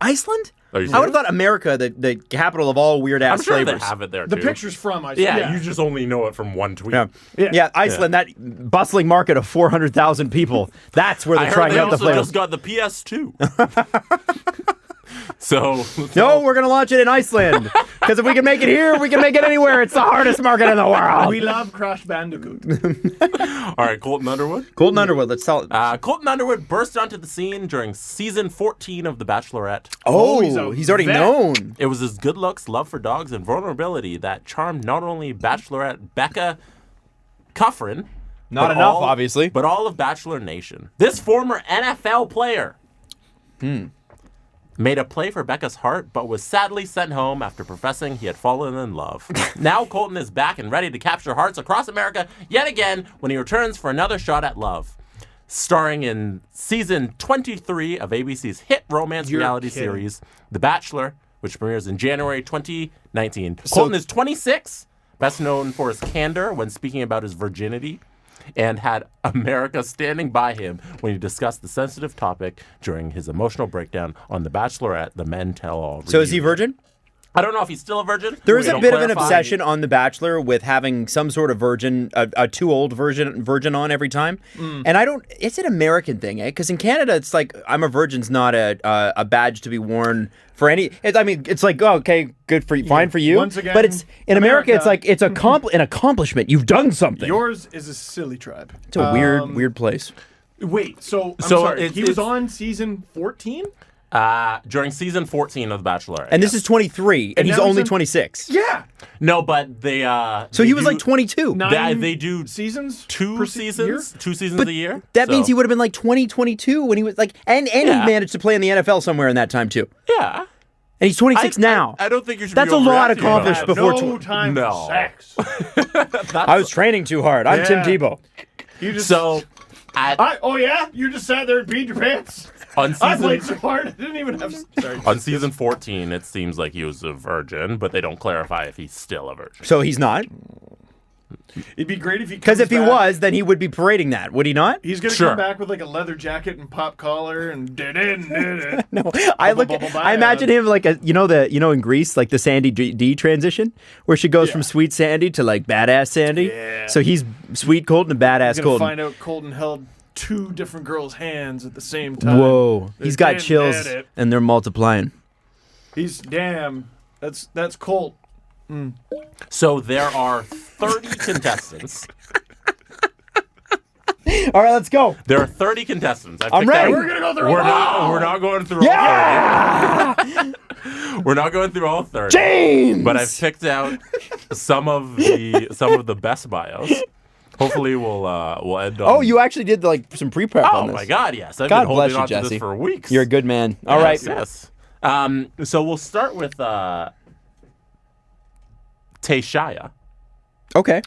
Iceland? Are you I would have serious? thought America, the capital of all weird ass I'm sure flavors. they have it there The too. picture's from Iceland. Yeah, you just only know it from one tweet. Yeah. Yeah. Yeah, Iceland, that bustling market of 400,000 people. That's where I they're heard trying they out the also flavors. just got the PS2. so No, we're going to launch it in Iceland. Because if we can make it here, we can make it anywhere. It's the hardest market in the world. We love Crash Bandicoot. all right, Colton Underwood. Colton Underwood, let's tell it. Colton Underwood burst onto the scene during season 14 of The Bachelorette. oh, he's he's a already vet. known. It was his good looks, love for dogs, and vulnerability that charmed not only Bachelorette Becca Cuffrin, Not but enough, obviously. but all of Bachelor Nation. This former NFL player made a play for Becca's heart, but was sadly sent home after professing he had fallen in love. Now Colton is back and ready to capture hearts across America yet again when he returns for another shot at love. Starring in season 23 of ABC's hit romance You're reality kidding. series, The Bachelor, which premieres in January 2019. Colton is 26, best known for his candor when speaking about his virginity, and had America standing by him when he discussed the sensitive topic during his emotional breakdown on The Bachelorette, The Men Tell All. So is he virgin? I don't know if he's still a virgin. There is They a don't bit of an clarify. obsession on The Bachelor with having some sort of virgin, a too old virgin on every time. And I don't. It's an American thing, eh? Because in Canada, it's like I'm a virgin's not a badge to be worn for any. I mean, it's like oh, okay, good for you, fine for you. Once again, but it's in America, it's America. like it's an accomplishment. You've done something. Yours is a silly tribe. It's a weird place. Wait, so I'm So sorry. it's- He was it's- on season 14? During season 14 of The Bachelorette. And this is 23, and he's now he's only in- 26. Yeah. no, but they. So they he was do- like 22. They do seasons? two per seasons, year? 2 seasons a year. That means So- he would have been like 22 when he was like, and Yeah. he managed to play in the NFL somewhere in that time too. Yeah. And he's 26 now. I don't think you should. That's be a lot overreacting about accomplished that. before No time No. for sex. I was training too hard. I'm Tim Yeah. Tebow. You just So, oh yeah, you just sat there and peed your pants. on I played season so hard, I didn't even have. Sorry. on season 14, it seems like he was a virgin, but they don't clarify if he's still a virgin. So he's not. It'd be great if he Because if he back- was, then he would be parading that, would he not? He's gonna Sure. come back with like a leather jacket and pop collar and No, I imagine him like in Greece, like the Sandy D transition, where she goes from sweet Sandy to like badass Sandy. Yeah. So he's sweet Colton and badass He's gonna Colton. find out Colton held 2 different girls' hands at the same time. Whoa, he's got Damn, chills did it. and they're multiplying. He's damn. That's Colt. So there are 30 contestants. All right, let's go. There are 30 contestants. I'm ready. We're gonna go through. We're not going through all 30. We're not going through all 30. James! But I've picked out some of the best bios. Hopefully we'll end on. Oh, you actually did like some pre-prep on Oh this. my God, yes. I've God been holding bless you, on to Jesse. this for weeks. You're a good man. All right. Yes. So we'll start with Tayshia. Okay.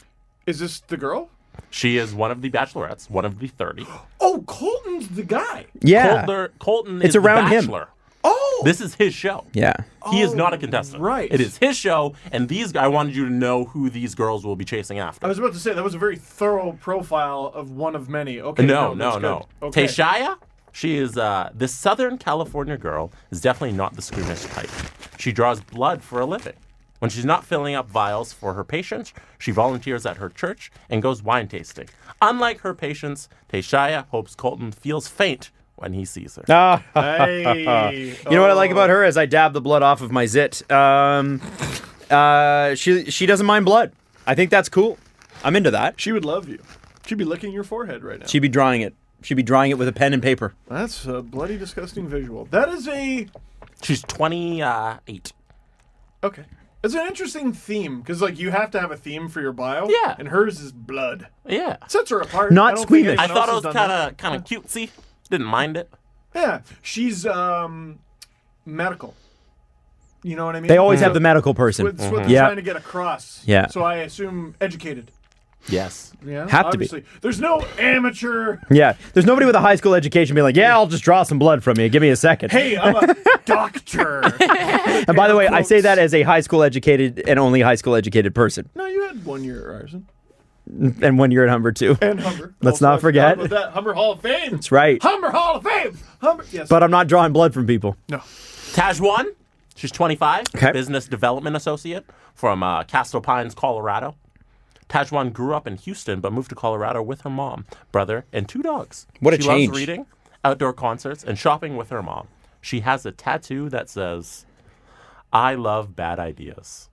Is this the girl? She is one of the bachelorettes, one of the 30. Oh, Colton's the guy. Yeah. Colton It's is around the him. bachelor. Oh, This is his show. Yeah. He is not a contestant. right. It is his show, and I wanted you to know who these girls will be chasing after. I was about to say that was a very thorough profile of one of many. Okay. No. that's good. Okay. Tayshia, she is this Southern California girl is definitely not the squeamish type. She draws blood for a living. When she's not filling up vials for her patients, she volunteers at her church and goes wine tasting. Unlike her patients, Tayshia hopes Colton feels faint when he sees her. Hey. You know what I like about her is I dab the blood off of my zit. She doesn't mind blood. I think that's cool. I'm into that. She would love you. She'd be licking your forehead right now. She'd be drawing it. She'd be drawing it with a pen and paper. That's a bloody disgusting visual. That is a She's 28. okay. It's an interesting theme because like you have to have a theme for your bio. Yeah. And hers is blood. Yeah. Sets her apart. Not I don't think squeamish. anyone I thought it else was has done kind of cutesy. Didn't mind it. that. Yeah. She's medical. You know what I mean? They always have the medical person. It's what they're Yeah. trying to get across. Yeah. So I assume educated. Yes. Yeah. Have to be. obviously. There's no amateur. Yeah. There's nobody with a high school education being like, yeah, I'll just draw some blood from you. Give me a second. Hey, I'm a doctor. And by the way, I say that as a high school educated and only high school educated person. No, you had 1 year at Ryerson. And 1 year at Humber, too. And Humber. Let's Also, not I forgot forget. about that. Humber Hall of Fame. That's right. Humber Hall of Fame. Humber. Yes. But I'm not drawing blood from people. no. Tajwan, she's 25, Okay. business development associate from Castle Pines, Colorado. Tajwan grew up in Houston but moved to Colorado with her mom, brother, and 2 dogs. What a she change. loves reading, outdoor concerts, and shopping with her mom. She has a tattoo that says, I love bad ideas.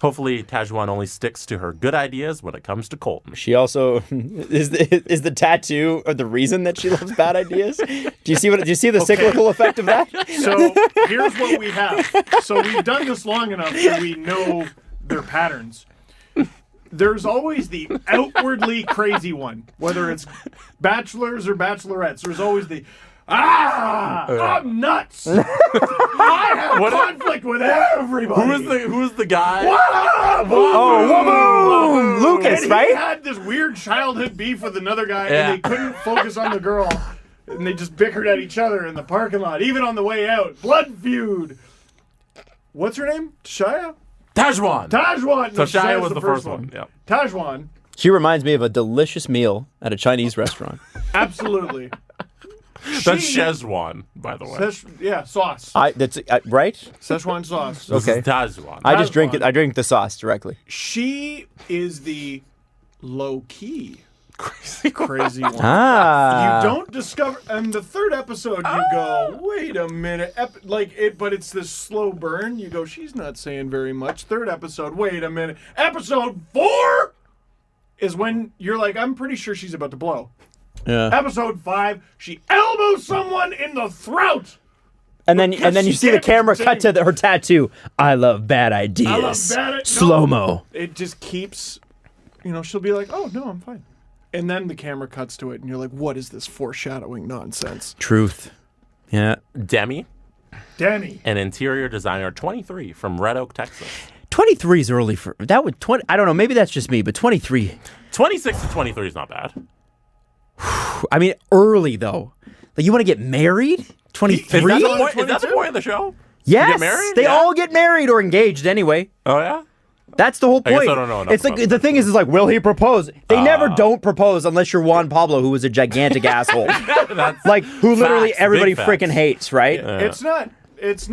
Hopefully, Tajwan only sticks to her good ideas when it comes to Colton. She also is the tattoo or the reason that she loves bad ideas. Do you see the cyclical effect of that? So here's what we have. So we've done this long enough that we know their patterns. There's always the outwardly crazy one, whether it's bachelors or bachelorettes. There's always the I'm nuts. I have conflict with everybody. Who is the guy? Oh, Lucas, And right? he had this weird childhood beef with another guy, Yeah. and they couldn't focus on the girl, and they just bickered at each other in the parking lot, even on the way out. Blood feud. What's her name? Shia? Tajwan. Tajwan. So No, Shia Shia's was the first one. Yep. Tajwan. She reminds me of a delicious meal at a Chinese restaurant. Absolutely. That's She- Szechuan, by the way. Sauce. That's right. Szechuan sauce. This Okay. is Tajwan. I just drink Tajwan. it. I drink the sauce directly. She is the low-key crazy one. Ah, You don't discover, and the third episode, you go, wait a minute, but it's this slow burn. You go, she's not saying very much. Third episode, wait a minute. Episode 4 is when you're like, I'm pretty sure she's about to blow. Yeah. Episode 5, she elbows someone in the throat. And then you she see the can't camera cut continue. to her tattoo. I love bad ideas. I love bad. Slow mo. It just keeps, she'll be like, oh, no, I'm fine. And then the camera cuts to it, and you're like, what is this foreshadowing nonsense? Truth. Yeah. Demi, Danny. an interior designer, 23, from Red Oak, Texas. 23 is early for that. Would 20? I don't know. Maybe that's just me, but 23. 26 to 23 is not bad. I mean, early though. Like you want to get married? 23? Is that the 23? point of the show? Yes. get married? They Yeah. all get married or engaged anyway. Oh, yeah? That's the whole point. I guess I don't know enough It's like about the thing is like, will he propose? They never don't propose unless you're Juan Pablo, who is a gigantic asshole, like who literally Facts, everybody big freaking facts. hates, right? It's not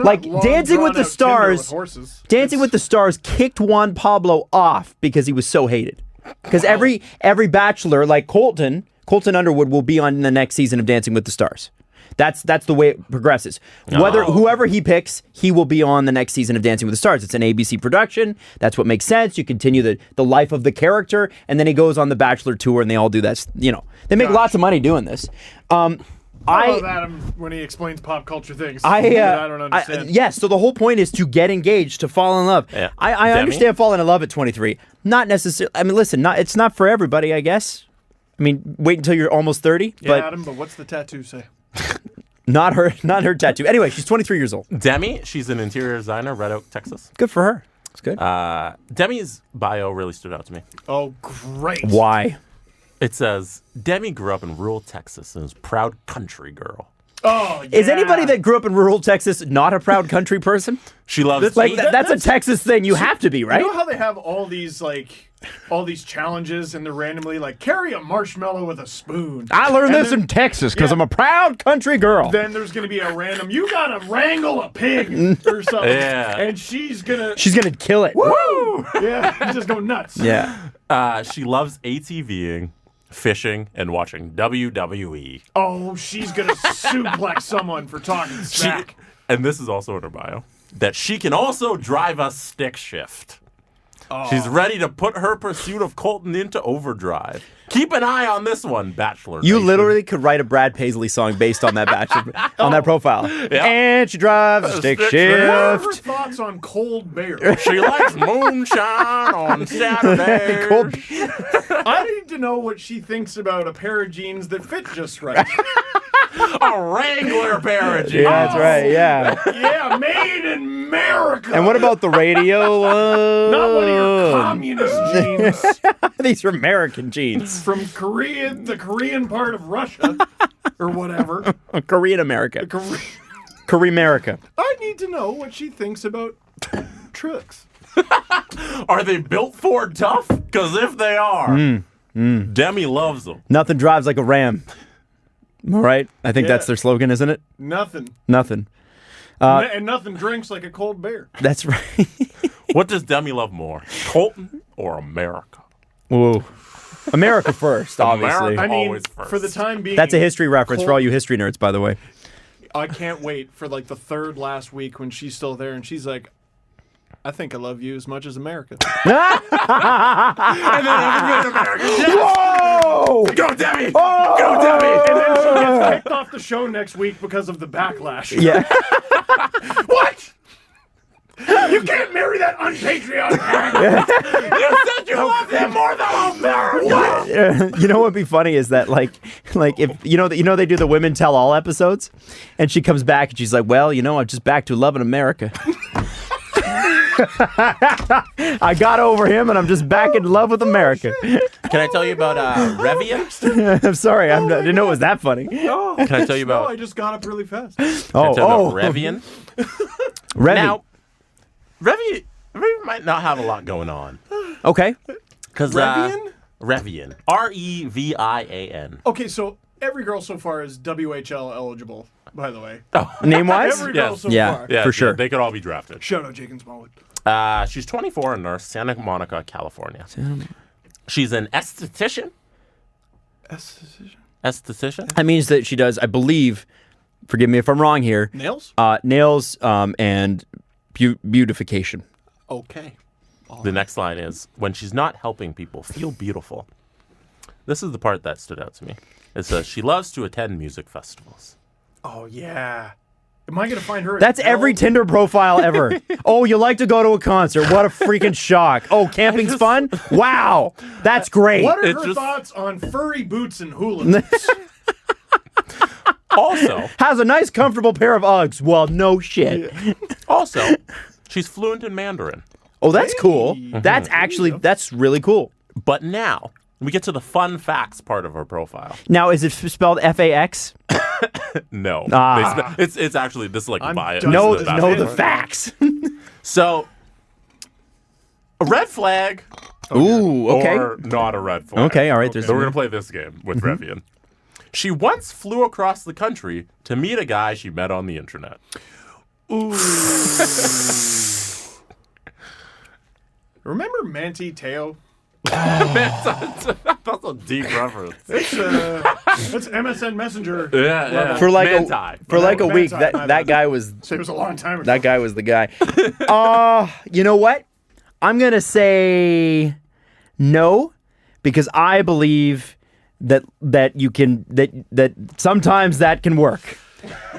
Like long, Dancing with the drawn-out Tinder Stars. with horses. Dancing with the Stars kicked Juan Pablo off because he was so hated. Because every Bachelor, like Colton Underwood, will be on the next season of Dancing with the Stars. That's the way it progresses. Whoever he picks, he will be on the next season of Dancing with the Stars. It's an ABC production. That's what makes sense. You continue the life of the character, and then he goes on the Bachelor tour, and they all do that. You know, they make lots of money doing this. I love Adam when he explains pop culture things. I don't understand. Yes, so the whole point is to get engaged, to fall in love. Yeah. I understand falling in love at 23. Not necessarily. I mean, listen, it's not for everybody, I guess. I mean, wait until you're almost 30. Yeah, Adam, but what's the tattoo say? Not her tattoo. Anyway, she's 23 years old. Demi, she's an interior designer, Red Oak, Texas. Good for her. It's good. Demi's bio really stood out to me. Oh, great. Why? It says, Demi grew up in rural Texas and is a proud country girl. Oh, yeah. Is anybody that grew up in rural Texas not a proud country person? She loves Like that's a Texas thing. You have to be, right? You know how they have all these challenges and they're randomly like carry a marshmallow with a spoon. I learned And this then- in Texas because I'm a proud country girl. Then there's gonna be a random. You gotta wrangle a pig or something. Yeah. And she's gonna kill it. woo. Yeah, just go nuts. Yeah. she loves ATVing, fishing, and watching WWE. Oh, she's gonna suplex someone for talking smack. And this is also in her bio, that she can also drive a stick shift. She's ready to put her pursuit of Colton into overdrive. Keep an eye on this one, Bachelor You Nation. literally could write a Brad Paisley song based on that Bachelor, on that profile. Yeah. And she drives a stick What are her shift. thoughts on cold bear? She likes moonshine on Saturdays. Cold- I need to know what she thinks about a pair of jeans that fit just right. A Wrangler pair of jeans. Yeah, that's right. Yeah. Yeah, made in America. And what about the radio? Not one of your communist jeans These are American jeans. from Korea, the Korean part of Russia, or whatever. Korean America. Korea. Korean America. I need to know what she thinks about trucks. Are they built Ford tough? Because if they are, Demi loves them. Nothing drives like a ram. All right. I think that's their slogan, isn't it? Nothing. Nothing. And nothing drinks like a cold bear. That's right. What does Demi love more, Colton or America? Whoa. America first, obviously. I mean, Always first. for the time being, That's a history reference for all you history nerds, by the way. I can't wait for like the third last week when she's still there and she's like, I think I love you as much as America. And then everybody in America, yes! Whoa! Go Demi! Oh! Go Demi! And then she gets kicked off the show next week because of the backlash. Yeah. What? You can't marry that unpatriotic man. You said you love him more than America! You know what'd be funny is that like if you know they do the Women Tell All episodes, and she comes back and she's like, well, I'm just back to loving America. I got over him and I'm just back in love with America. Can I tell you about Revian? I'm sorry, I didn't know it was that funny. No, Can I tell you no, about? I just got up really fast. Can I tell you about Revian? Revy. Now, Revian might not have a lot going on. Okay. Because Revian? Revian. Revian. Okay, so every girl so far is WHL eligible, by the way. Name wise? Every girl Yes. so Yeah. far. Yeah, For sure. They could all be drafted. Shout out Jake and Smallwood. She's 24 and nurse, Santa Monica, California. She's an esthetician. Esthetician? That means that she does, I believe, forgive me if I'm wrong here, Nails? nails and beautification. Okay. The next line is, when she's not helping people feel beautiful. This is the part that stood out to me. It says, she loves to attend music festivals. Oh, yeah. Am I going to find her? That's every Tinder profile ever. Oh, you like to go to a concert. What a freaking shock. Oh, camping's fun? Wow. That's great. What are It's her just- thoughts on furry boots and hula hoops? Also, Has a nice, comfortable pair of Uggs. Well, no shit. she's fluent in Mandarin. Oh, that's cool. That's that's really cool. But now, we get to the fun facts part of her profile. Now, is it spelled F-A-X? No. Ah. It's actually, this is like I'm bio. done No, with no, the Bachelor. facts. So, A red flag. Ooh, okay. Or not a red flag. Okay, all right. There's So we're going to play this game with Revian. She once flew across the country to meet a guy she met on the internet. Ooh. Remember Manti Teo? That's a deep reference. It's MSN Messenger. Yeah. For like Manti, a week, my that bad. guy was So it was a long time ago. that guy was the guy. You know what? I'm gonna say no, because I believe that sometimes that can work.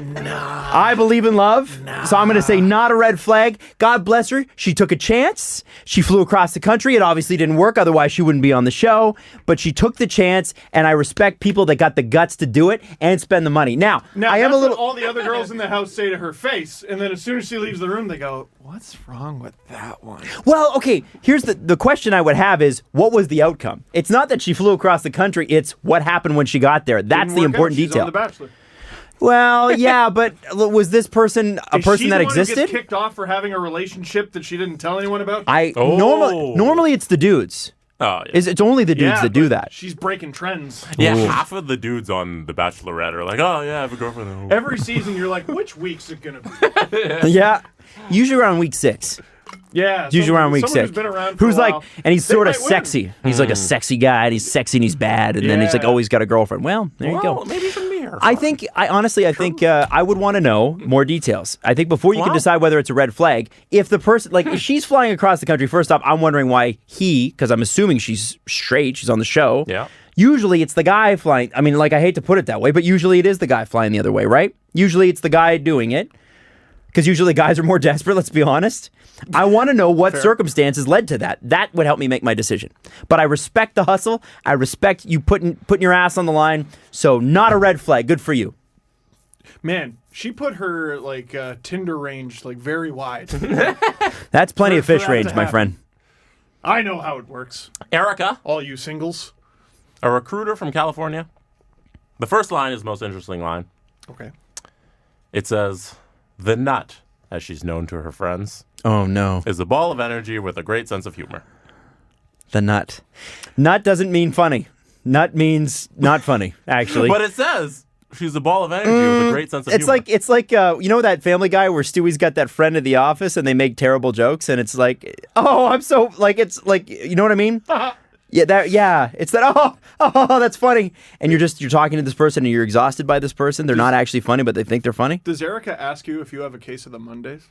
No. I believe in love, so I'm going to say not a red flag. God bless her. She took a chance. She flew across the country. It obviously didn't work. Otherwise, she wouldn't be on the show. But she took the chance, and I respect people that got the guts to do it and spend the money. Now I am that's a little. what all the other girls in the house say to her face, and then as soon as she leaves the room, they go, "What's wrong with that one?" Well, okay, here's the question I would have is, what was the outcome? It's not that she flew across the country. It's what happened when she got there. That's Didn't the work important out. She's detail. on The Bachelor. Well, yeah, but was this person a Is person she that the one who existed? gets kicked off for having a relationship that she didn't tell anyone about? Normally it's the dudes. Oh, yeah. It's only the dudes Yeah, that do but that. She's breaking trends. Yeah, half of the dudes on The Bachelorette are like, oh, yeah, I have a girlfriend. Every season, you're like, which week's it gonna be? Yeah, usually around week 6. Yeah, It's usually around week someone 6. Who's been around for Who's a like, while. and he's They sort of might win. sexy. He's like a sexy guy, and he's sexy and he's bad, and then he's like, Yeah. oh, he's got a girlfriend. Well, there you go. Maybe even me. I think I would want to know more details. I think before you can decide whether it's a red flag, if the person, like, if she's flying across the country, first off, I'm wondering why because I'm assuming she's straight, she's on the show. Yeah. Usually it's the guy flying. I mean, like, I hate to put it that way, but usually it is the guy flying the other way, right? Usually it's the guy doing it, because usually guys are more desperate, let's be honest. I want to know what circumstances led to that. That would help me make my decision. But I respect the hustle. I respect you putting your ass on the line. So not a red flag. Good for you. Man, she put her Tinder range very wide. That's plenty of For fish that range, to my happen. friend. I know how it works. Erica, All you singles. a recruiter from California. The first line is the most interesting line. Okay. It says, the nut, as she's known to her friends, Oh, no. is a ball of energy with a great sense of humor. The nut. Nut doesn't mean funny. Nut means not funny, actually. But it says she's a ball of energy with a great sense of humor. It's like you know that Family Guy where Stewie's got that friend at the office and they make terrible jokes and it's like, oh, I'm so, like, it's like, you know what I mean? It's that, oh, that's funny. And you're talking to this person and you're exhausted by this person. They're not actually funny, but they think they're funny. Does Erica ask you if you have a case of the Mondays?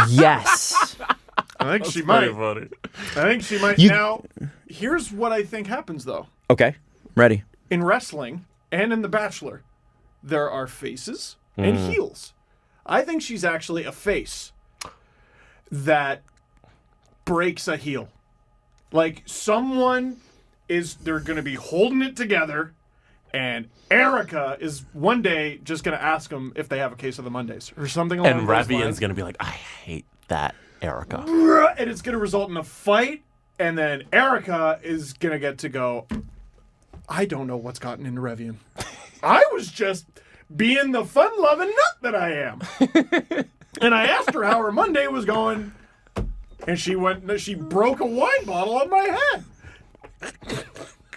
Yes. I think she Very might. funny. I think she might. Now, here's what I think happens, though. Okay. Ready. In wrestling and in The Bachelor, there are faces and heels. I think she's actually a face that breaks a heel. Like, someone they're going to be holding it together, and Erica is one day just going to ask them if they have a case of the Mondays or something along And those Revian's lines. going to be like, I hate that, Erica. And it's going to result in a fight, and then Erica is going to get to go, I don't know what's gotten into Revian. I was just being the fun-loving nut that I am. And I asked her how her Monday was going, and she broke a wine bottle on my head.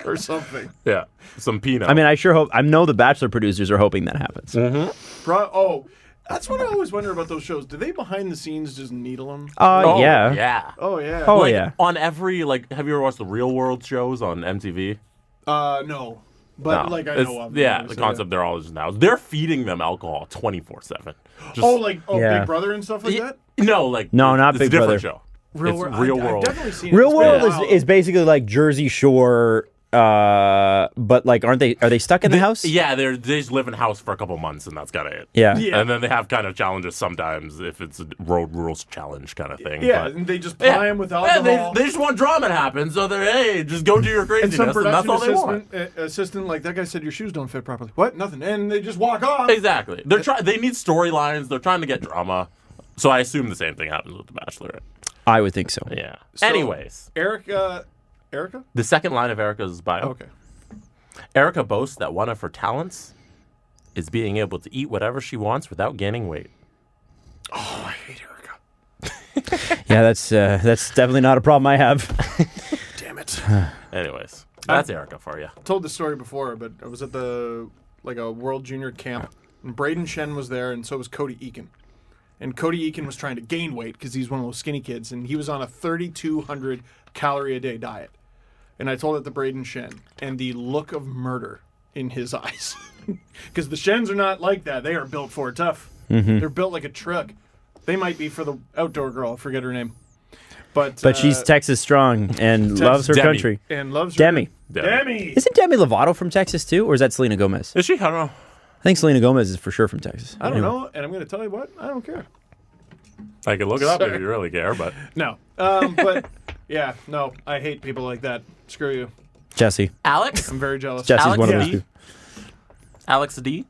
Or something. Yeah. Some peanut. I mean, I know the Bachelor producers are hoping that happens. That's what I always wonder about those shows. Do they behind the scenes just needle them? Oh, yeah. Yeah. Oh, yeah. Oh, Like, yeah. On every, have you ever watched the Real World shows on MTV? No. But, No. I It's- know of them. Yeah, the obviously, concept they're all just now. They're feeding them alcohol 24/7. Yeah. Big Brother and stuff like that? No, No, not it's Big a different Brother. show. Real It's World. Real I've World. definitely seen it. Real It's been a World while. is basically like Jersey Shore, but like, are they stuck in the house? Yeah, they just live in a house for a couple months, and that's kind of it. Yeah. Yeah. And then they have kind of challenges sometimes if it's a road rules challenge kind of thing. Yeah, but, and they just ply them with alcohol. they just want drama to happen, so they're, hey, just go do your and craziness, some and that's production all they want. assistant, like, that guy said your shoes don't fit properly. What? Nothing. And they just walk off. Exactly. They need storylines. They're trying to get drama. So I assume the same thing happens with The Bachelor. I would think so. Yeah. So, Anyways, Erica? the second line of Erica's bio. Okay. Erica boasts that one of her talents is being able to eat whatever she wants without gaining weight. Oh, I hate Erica. Yeah, that's definitely not a problem I have. Damn it. Anyways, that's Erica for you. I told this story before, but I was at a World Junior camp, and Braden Shen was there, and so was Cody Eakin. And Cody Eakin was trying to gain weight because he's one of those skinny kids, and he was on a 3,200 calorie a day diet. And I told it to Braden Shen, and the look of murder in his eyes. Because the Shens are not like that. They are built for it tough. Mm-hmm. They're built like a truck. They might be for the outdoor girl. I forget her name. But she's Texas strong and loves her Demi. country. And loves her. Demi. Demi. Isn't Demi Lovato from Texas too, or is that Selena Gomez? Is she? I don't know. I think Selena Gomez is for sure from Texas. I don't know, and I'm going to tell you what, I don't care. I could look it up if you really care, but No. But, yeah, no, I hate people like that. Screw you. Jesse. Alex? I'm very jealous. Jesse's Alex one of D? those two. Alex D?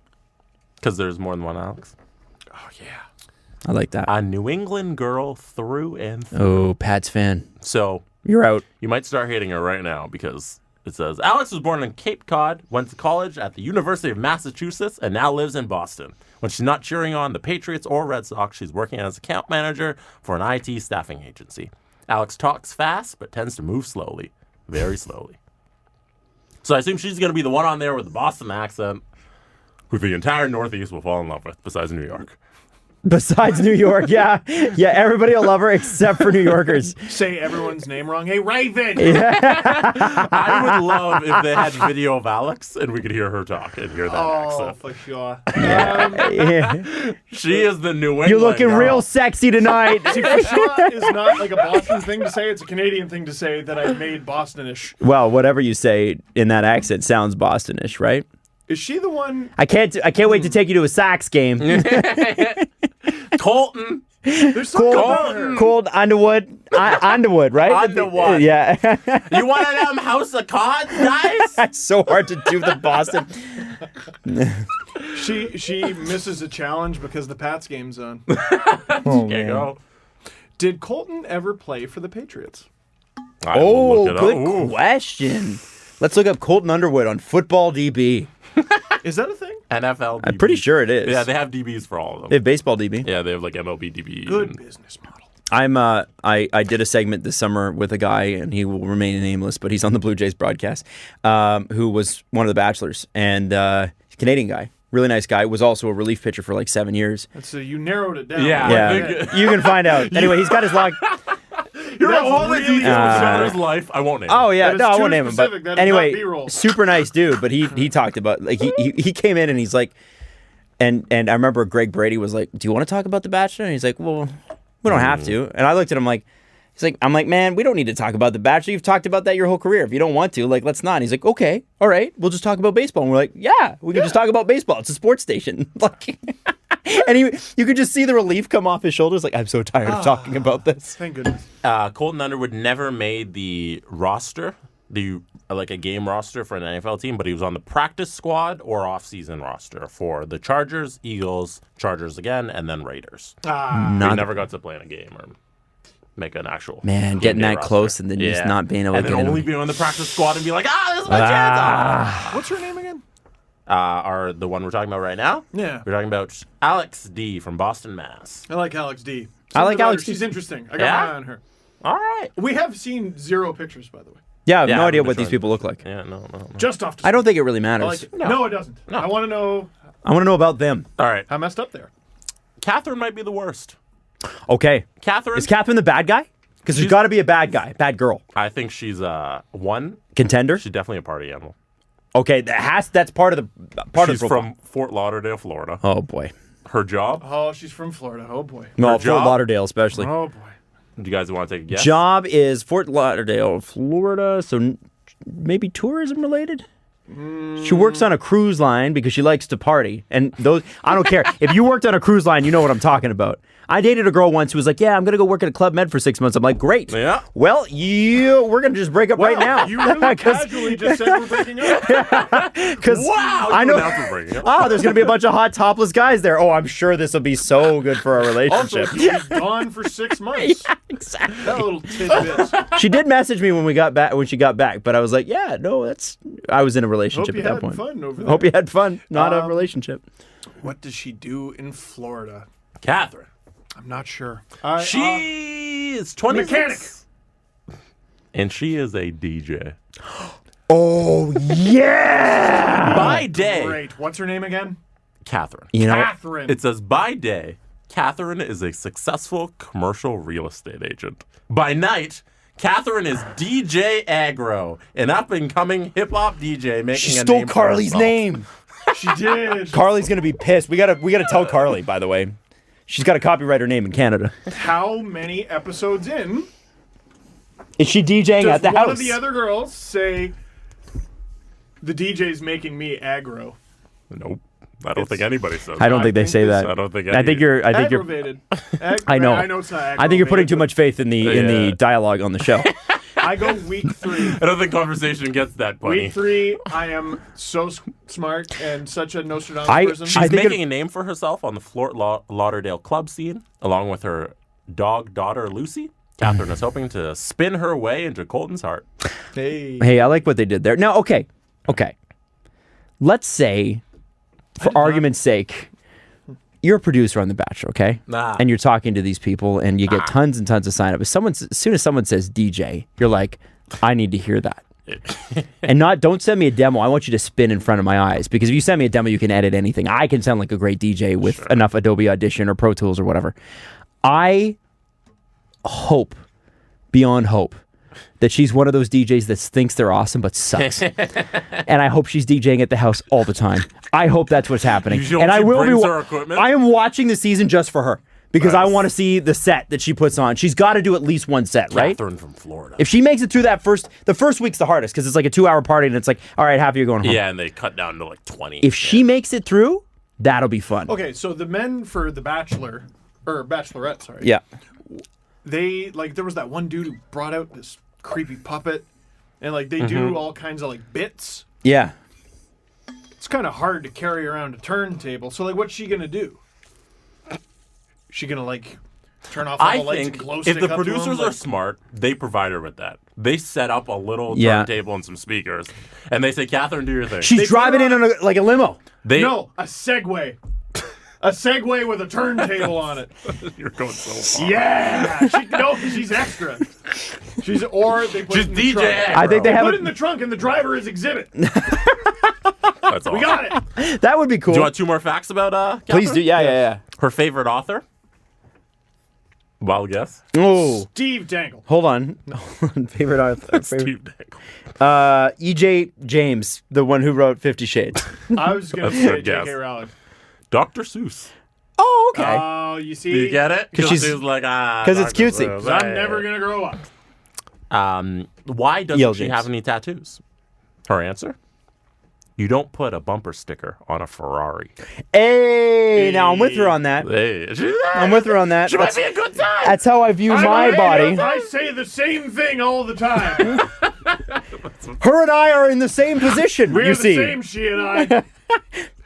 Because there's more than one Alex. Oh, yeah. I like that. A New England girl through and through. Oh, Pat's fan. So You're out. you might start hating her right now because it says Alex was born in Cape Cod, went to college at the University of Massachusetts, and now lives in Boston. When she's not cheering on the Patriots or Red Sox, she's working as account manager for an IT staffing agency. Alex talks fast, but tends to move slowly. Very slowly. So I assume she's going to be the one on there with the Boston accent who the entire Northeast will fall in love with, besides New York. Besides New York, yeah. Yeah, everybody will love her except for New Yorkers. Say everyone's name wrong. Hey, Raven! I would love if they had video of Alex and we could hear her talk and hear that Oh, accent. for sure. Yeah. She is the New England You're looking girl. real sexy tonight. See, for sure is not like a Boston thing to say. It's a Canadian thing to say that I made Bostonish. Well, whatever you say in that accent sounds Bostonish, right? Is she the one? I can't wait to take you to a Sox game. Colton. There's something about her. Cold Underwood, Underwood, right? Underwood. Yeah. You want to them House of Cards, guys? It's so hard to do the Boston. She misses a challenge because the Pats game's on. Oh, Can't man. go. Did Colton ever play for the Patriots? I will Oh, look it good up. Ooh. question. Let's look up Colton Underwood on Football DB. Is that a thing? NFL DB. I'm pretty sure it is. Yeah, they have DBs for all of them. They have baseball DB. Yeah, they have like MLB DB. Good and- business model. I did a segment this summer with a guy, and he will remain nameless, but he's on the Blue Jays broadcast, who was one of the Bachelors, and Canadian guy, really nice guy, was also a relief pitcher for like 7 years. So you narrowed it down. Yeah. Yeah, you can find out. Anyway, he's got his log. You're That's all the really details about his life. I won't name Oh him. yeah, That is no, I too won't name him. specific. But That is not anyway, B-roll. super nice dude. But he talked about like he came in and he's like, and I remember Greg Brady was like, "Do you want to talk about The Bachelor?" And he's like, "Well, we don't have to." And I looked at him like, I'm like, "Man, we don't need to talk about The Bachelor. You've talked about that your whole career. If you don't want to, like, let's not." And he's like, "Okay, all right, we'll just talk about baseball." And we're like, "Yeah, we can just talk about baseball. It's a sports station." Like, and you could just see the relief come off his shoulders. Like, I'm so tired of talking about this. Thank goodness. Colton Underwood never made the roster, like a game roster for an NFL team, but he was on the practice squad or off-season roster for the Chargers, Eagles, Chargers again, and then Raiders. He never got to play in a game or make an actual Man, getting game that roster. close and then just not being able to and get then in. only being on the practice squad and be like, this is my chance. What's her name again? Are the one we're talking about right now? Yeah. We're talking about Alex D from Boston, Mass. I like Alex D. I like Something about Alex her. D. She's interesting. I got Yeah? my eye on her. All right. We have seen 0 pictures, by the way. Yeah, I have Yeah, no idea I'm what these sure. people look like. Yeah, no. Just off to I don't think it really I matters. like it. No. No, it doesn't. No. I want to know I want to know about them. All right. how messed up they are. Catherine might be the worst. Okay. Catherine? Is Catherine the bad guy? Because there's She's- got to be a bad guy, bad girl. I think she's one. Contender? She's definitely a party animal. Okay, that's part of the She's profile. from Fort Lauderdale, Florida. Oh boy. Her job? Oh, she's from Florida. Oh, boy. No, Her Fort job? Lauderdale especially. Oh, boy. Do you guys want to take a guess? Job is Fort Lauderdale, Florida, so maybe tourism related? She works on a cruise line because she likes to party. And those, I don't care. If you worked on a cruise line, you know what I'm talking about. I dated a girl once who was like, "Yeah, I'm going to go work at a Club Med for 6 months." I'm like, "Great. Yeah. Well, we're going to just break up right now." You really casually just said we're breaking up. Because Wow. I you know. announced we're breaking up. Oh, there's going to be a bunch of hot topless guys there. Oh, I'm sure this will be so good for our Also, relationship. she's gone for 6 months. Exactly. That little tidbit. She did message me when she got back, but I was like, "Yeah, no, I was in a relationship Hope at you that had point." fun over there. Hope you had fun, not a relationship. What does she do in Florida? Catherine. I'm not sure. She is 26. Mechanic. And she is a DJ. Oh, yeah! By day, Great. What's her name again? Catherine. You know, Catherine. It says by day, Catherine is a successful commercial real estate agent. By night, Catherine is DJ Aggro, an up-and-coming hip-hop DJ making she a stole name for Carly's herself. name. She did. Carly's going to be pissed. We gotta tell Carly, by the way. She's got to copyright her name in Canada. How many episodes in Is she DJing does at the one house? of the other girls say, the DJ's making me aggro? Nope. I don't think anybody says I don't that. think they say this- that. I don't think I think you're. Aggravated. I know. I know it's not aggravated. I think you're putting too much faith in the Yeah. dialogue on the show. I go week 3. I don't think conversation gets that funny. Week 3, I am so smart and such a Nostradamus I- person. She's I think making a name for herself on the Fort Lauderdale club scene, along with her dog daughter Lucy. Catherine is hoping to spin her way into Colton's heart. Hey. Hey, I like what they did there. Now, okay. Let's say, for argument's sake, you're a producer on The Bachelor, okay? Nah. And you're talking to these people, and you get tons and tons of sign-up. As soon as someone says DJ, you're like, I need to hear that. And don't send me a demo. I want you to spin in front of my eyes, because if you send me a demo, you can edit anything. I can sound like a great DJ with enough Adobe Audition or Pro Tools or whatever. I hope, beyond hope, that she's one of those DJs that thinks they're awesome but sucks. And I hope she's DJing at the house all the time. I hope that's what's happening. You hope And I she will brings be. her equipment? I am watching the season just for her, because I Nice. want to see the set that she puts on. She's got to do at least one set, right? Catherine from Florida. If she makes it through the first week's the hardest, because it's like a 2-hour party and it's like, all right, half of you are going home. Yeah, and they cut down to like 20. If she makes it through, that'll be fun. Okay, so the men for The Bachelor, or Bachelorette, sorry. Yeah. They, like, there was that one dude who brought out this creepy puppet, and, like, they do all kinds of, like, bits. Yeah. It's kind of hard to carry around a turntable. So, like, what's she going to do? She going to, like, turn off all I the lights and think glow if stick the up to producers them? are smart, they provide her with that. They set up a little Yeah. turntable and some speakers, and they say, Catherine, do your thing. She's driving in on a limo. They, No, a Segway. A Segway with a turntable on it. You're going so far. Yeah! She's extra. Or they put She's it in the DJ trunk. Aggro. I think they They have put it. it in the trunk and the driver is exhibit. That's awesome. We got it. That would be cool. Do you want 2 more facts about Catherine? Please do. Yeah. Her favorite author? Wild guess? Oh, Steve Dangle. hold on. Favorite author. Steve Dangle. E.J. James, the one who wrote 50 Shades. I was going to That's a say good guess. J.K. Rowling. Dr. Seuss. Oh, okay. Oh, you see? Do you get it? 'Cause she's- Seuss like, 'cause it's Dr. cutesy. Seuss. 'Cause I'm never going to grow up. Why doesn't E.L. she James. have any tattoos? Her answer? You don't put a bumper sticker on a Ferrari. Hey, now I'm with her on that. Hey, I'm with her on that. She might be a good time. That's how I view my body. I say the same thing all the time. Her and I are in the same position, We're you the see. same, she and I.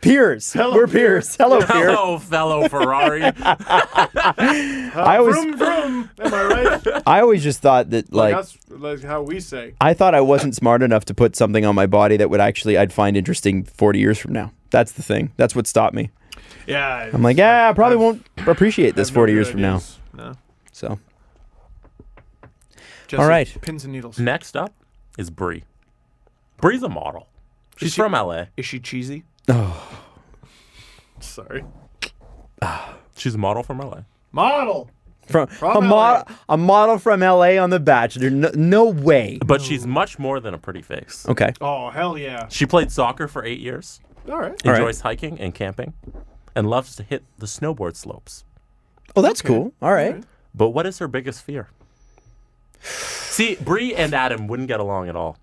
Peers. Hello, We're Pierre. peers. Hello, Pierre. Hello, fellow Ferrari. I always, Vroom, vroom. Am I right? I always just thought that, like, That's like how we say. I thought I wasn't smart enough to put something on my body that would actually I'd find interesting 40 years from now. That's the thing. That's what stopped me. Yeah. I'm like, yeah, I probably won't appreciate this 40 years from now. No. So, Jesse, All right. Pins and needles. Next up is Brie. Brie's a model. She's she- from LA. Is she cheesy? oh, Sorry. She's a model from LA. Model. from LA. a model from LA on The Bachelor. No way. But she's much more than a pretty face. Okay. Oh, hell yeah. She played soccer for 8 years, All right. All right. enjoys hiking and camping, and loves to hit the snowboard slopes. Oh, that's cool. All right. But what is her biggest fear? See, Brie and Adam wouldn't get along at all.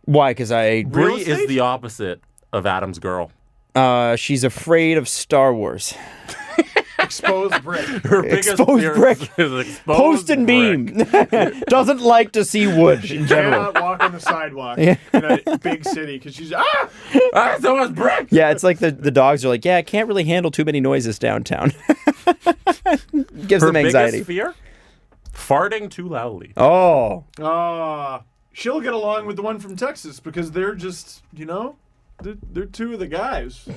Why? Because Brie estate? is the opposite of Adam's girl. she's afraid of Star Wars. Exposed brick. Her biggest Exposed fear brick. is exposed Post and brick. beam. Doesn't like to see wood in general. Cannot walk on the sidewalk in a big city because she's Ah, so much brick. Yeah, it's like the dogs are like, yeah, I can't really handle too many noises downtown. Gives Her them anxiety. biggest fear? Farting too loudly. Oh, she'll get along with the one from Texas because they're just they're two of the guys.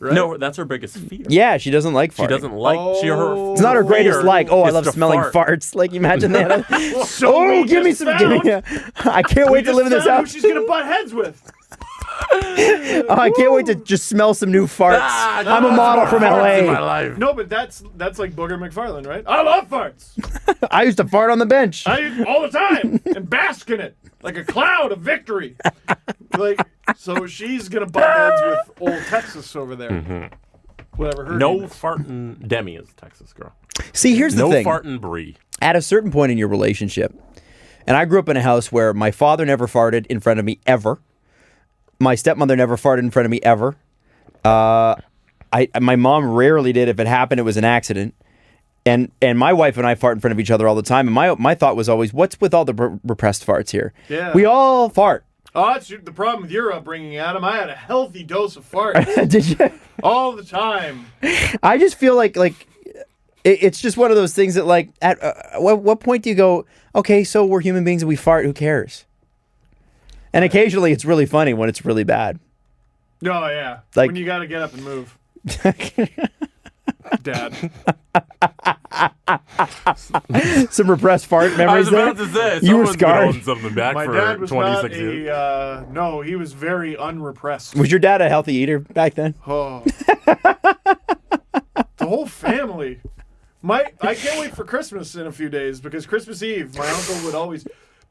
right? No, that's her biggest fear. Yeah, she doesn't like farting. She doesn't like. It's not her greatest like. Oh, I is love to smelling fart. farts. Like, imagine that. So we give me just some. found- I can't wait to live in this Who house. she's gonna butt heads with. Oh, I can't wait to just smell some new farts. I'm a model from Farts in my LA. life. No, but that's like Booger McFarland, right? I love farts. I used to fart on the bench. All the time and bask in it like a cloud of victory. So she's gonna butt heads with old Texas over there. Whatever her No name is. fartin' Demi is a Texas girl. See, here's the No thing. fartin' Brie. At a certain point in your relationship, and I grew up in a house where my father never farted in front of me ever. My stepmother never farted in front of me ever. My mom rarely did. If it happened, it was an accident. And my wife and I fart in front of each other all the time. And my thought was always, what's with all the repressed farts here? Yeah. We all fart. Oh, that's the problem with your upbringing, Adam. I had a healthy dose of farts Did you? all the time. I just feel like it's just one of those things that like at what point do you go, okay, so we're human beings and we fart, who cares? And occasionally it's really funny when it's really bad. Oh, yeah. Like- when you got to get up and move. Dad. Some repressed fart I memories was there. about to say, You were someone's been scarred. holding something back My for dad was not 26 years. no, he was very unrepressed. Was your dad a healthy eater back then? Oh. The whole family. I can't wait for Christmas in a few days because Christmas Eve, my uncle would always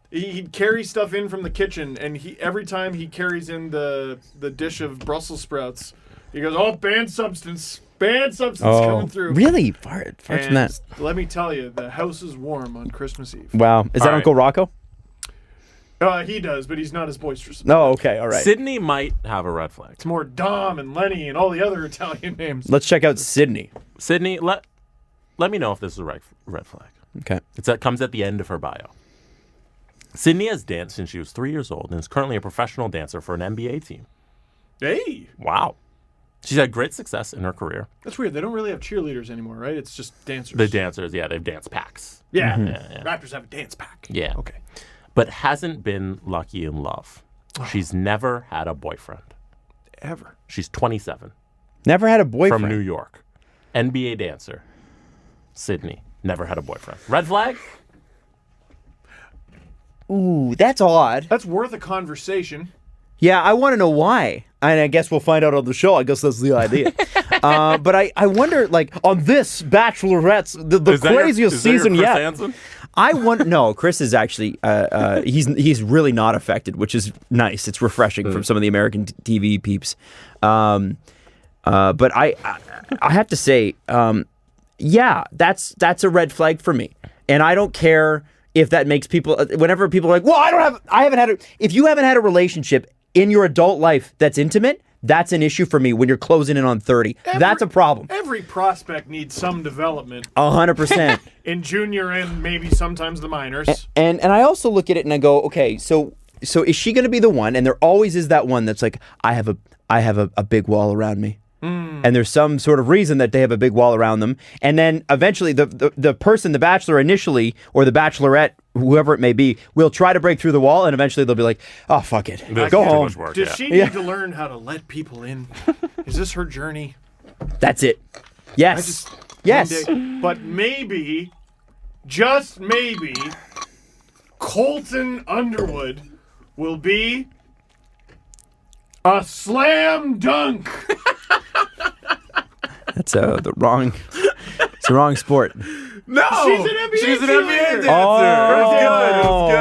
he'd carry stuff in from the kitchen, and every time he carries in the dish of Brussels sprouts, he goes, "Oh, banned substance coming through." Really? Farts from And that. let me tell you, the house is warm on Christmas Eve. Wow. Is that right. Uncle Rocco? He does, but he's not as boisterous. No, okay, all right. Sydney might have a red flag. It's more Dom and Lenny and all the other Italian names. Let's check out Sydney. Sydney, let me know if this is a red flag. Okay. Comes at the end of her bio. Sydney has danced since she was 3 years old and is currently a professional dancer for an NBA team. Hey, Wow. She's had great success in her career. that's weird. They don't really have cheerleaders anymore, right? It's just dancers. The dancers, yeah, they've danced packs. Yeah. Yeah. Raptors have a dance pack. Yeah. Okay. But hasn't been lucky in love. She's never had a boyfriend. Ever. She's 27. Never had a boyfriend. From New York. NBA dancer. Sydney. Never had a boyfriend. Red flag? Ooh, that's odd. That's worth a conversation. Yeah, I want to know why. And I guess we'll find out on the show. I guess that's the idea. But I wonder, like, on this Bachelorette's, the Is that your- craziest is that your season Chris yet. Hansen? I want no. Chris is actually he's really not affected, which is nice. It's refreshing from some of the American TV peeps. But I have to say, yeah, that's a red flag for me, and I don't care if that makes people. Whenever people are like, well, I haven't had a. If you haven't had a relationship in your adult life that's intimate, that's an issue for me when you're closing in on 30. That's a problem. Every prospect needs some development 100%. in junior and maybe sometimes the minors. And I also look at it and I go, okay, so is she going to be the one? And there always is that one that's like, I have a big wall around me. And there's some sort of reason that they have a big wall around them. And then eventually the person, the bachelor initially, or the bachelorette, whoever it may be, will try to break through the wall, and eventually they'll be like, oh, fuck it. This Go is too home. much work, Does yeah. she need to learn how to let people in? Is this her journey? That's it. Yes. Yes. One day- but maybe, just maybe, Colton Underwood will be a slam dunk. That's the wrong sport. No! She's an NBA She's an cheerleader. NBA dancer. It was good. It was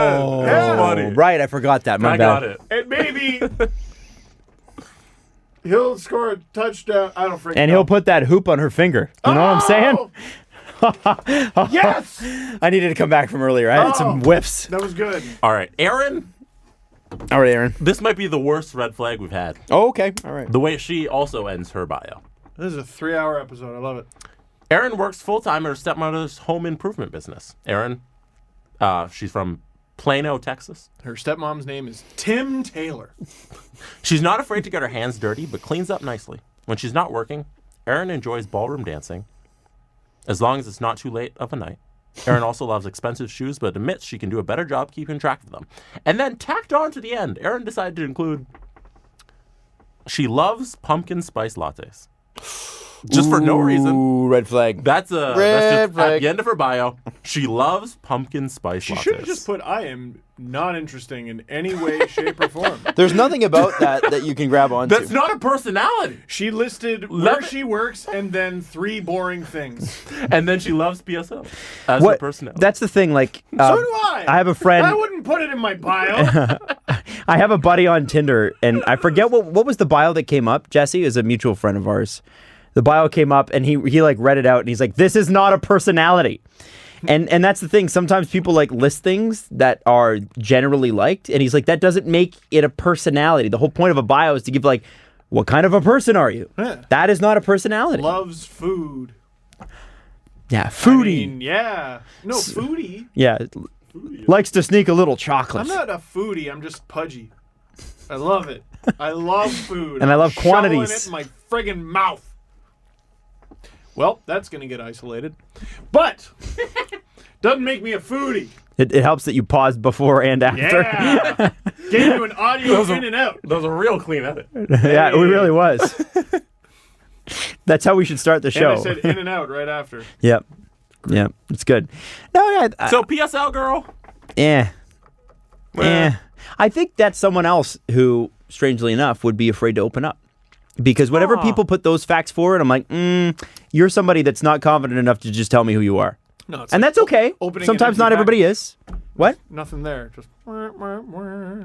good. It was funny. Right, I forgot that. My I bad. got it. And maybe he'll score a touchdown. I don't freaking And know. he'll put that hoop on her finger. You know what I'm saying? Yes! I needed to come back from earlier. I had some whiffs. That was good. All right. Aaron, All right, Aaron. this might be the worst red flag we've had. Oh, okay. All right. The way she also ends her bio. This is a 3-hour episode. I love it. Erin works full-time at her stepmother's home improvement business. Erin, she's from Plano, Texas. Her stepmom's name is Tim Taylor. She's not afraid to get her hands dirty, but cleans up nicely. When she's not working, Erin enjoys ballroom dancing, as long as it's not too late of a night. Erin also loves expensive shoes, but admits she can do a better job keeping track of them. And then tacked on to the end, Erin decided to include She loves pumpkin spice lattes. Just for no reason. Ooh, red flag. That's just at the end of her bio. She loves pumpkin spice lattes. She should have just put, I am not interesting in any way, shape, or form. There's nothing about that you can grab onto. That's not a personality. She listed where she works and then 3 boring things. And then she loves PSL as a personality. That's the thing. Like, So do I. I have a friend. I wouldn't put it in my bio. I have a buddy on Tinder, and I forget what was the bio that came up. Jesse is a mutual friend of ours. The bio came up, and he like read it out, and he's like, "This is not a personality." And that's the thing. Sometimes people like list things that are generally liked, and he's like, "That doesn't make it a personality. The whole point of a bio is to give like, what kind of a person are you? Yeah. That is not a personality." Loves food. Yeah, foodie. I mean, yeah. No, foodie. Yeah, likes to sneak a little chocolate. I'm not a foodie. I'm just pudgy. I love it. I love food. And I love I'm shoveling quantities. it in my friggin' mouth. Well, that's going to get isolated. But doesn't make me a foodie. It helps that you paused before and after. Yeah. Gave you an audio in and out. That was a real clean edit. Yeah, it really was. That's how we should start the show. And I said in and out right after. Yep. Yeah, it's good. No, yeah. So PSL girl. Yeah. I think that's someone else who, strangely enough, would be afraid to open up. Because whenever people put those facts forward, I'm like, you're somebody that's not confident enough to just tell me who you are. No, it's and like that's okay. Sometimes not everybody is. What? Nothing there. Just.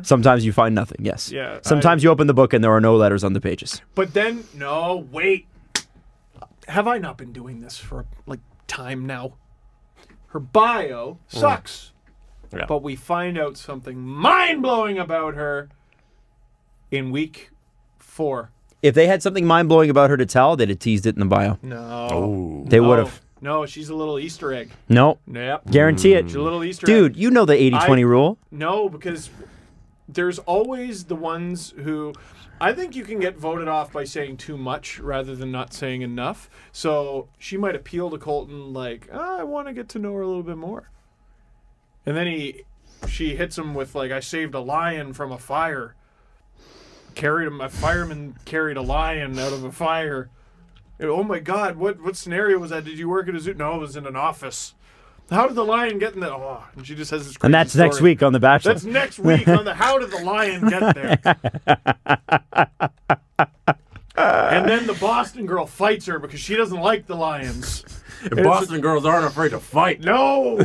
Sometimes you find nothing, yes. Yeah. Sometimes you open the book and there are no letters on the pages. But then, no, wait. Have I not been doing this for, like, time now? Her bio sucks. Yeah. But we find out something mind-blowing about her in week 4. If they had something mind-blowing about her to tell, they'd have teased it in the bio. No. They would have. No, she's a little Easter egg. No. Yep. Guarantee it. She's a little Easter egg. Dude, you know the 80-20 rule. No, because there's always the ones who... I think you can get voted off by saying too much rather than not saying enough. So she might appeal to Colton like, I want to get to know her a little bit more. And then she hits him with like, I saved a lion from a fire. A fireman carried a lion out of a fire. Oh my God, what scenario was that? Did you work at a zoo? No, it was in an office. How did the lion get in there? Oh, and she just has this crazy And that's story. next week on The Bachelor. That's next week on the How Did the Lion Get There? And then the Boston girl fights her because she doesn't like the lions. And Boston girls aren't afraid to fight. No!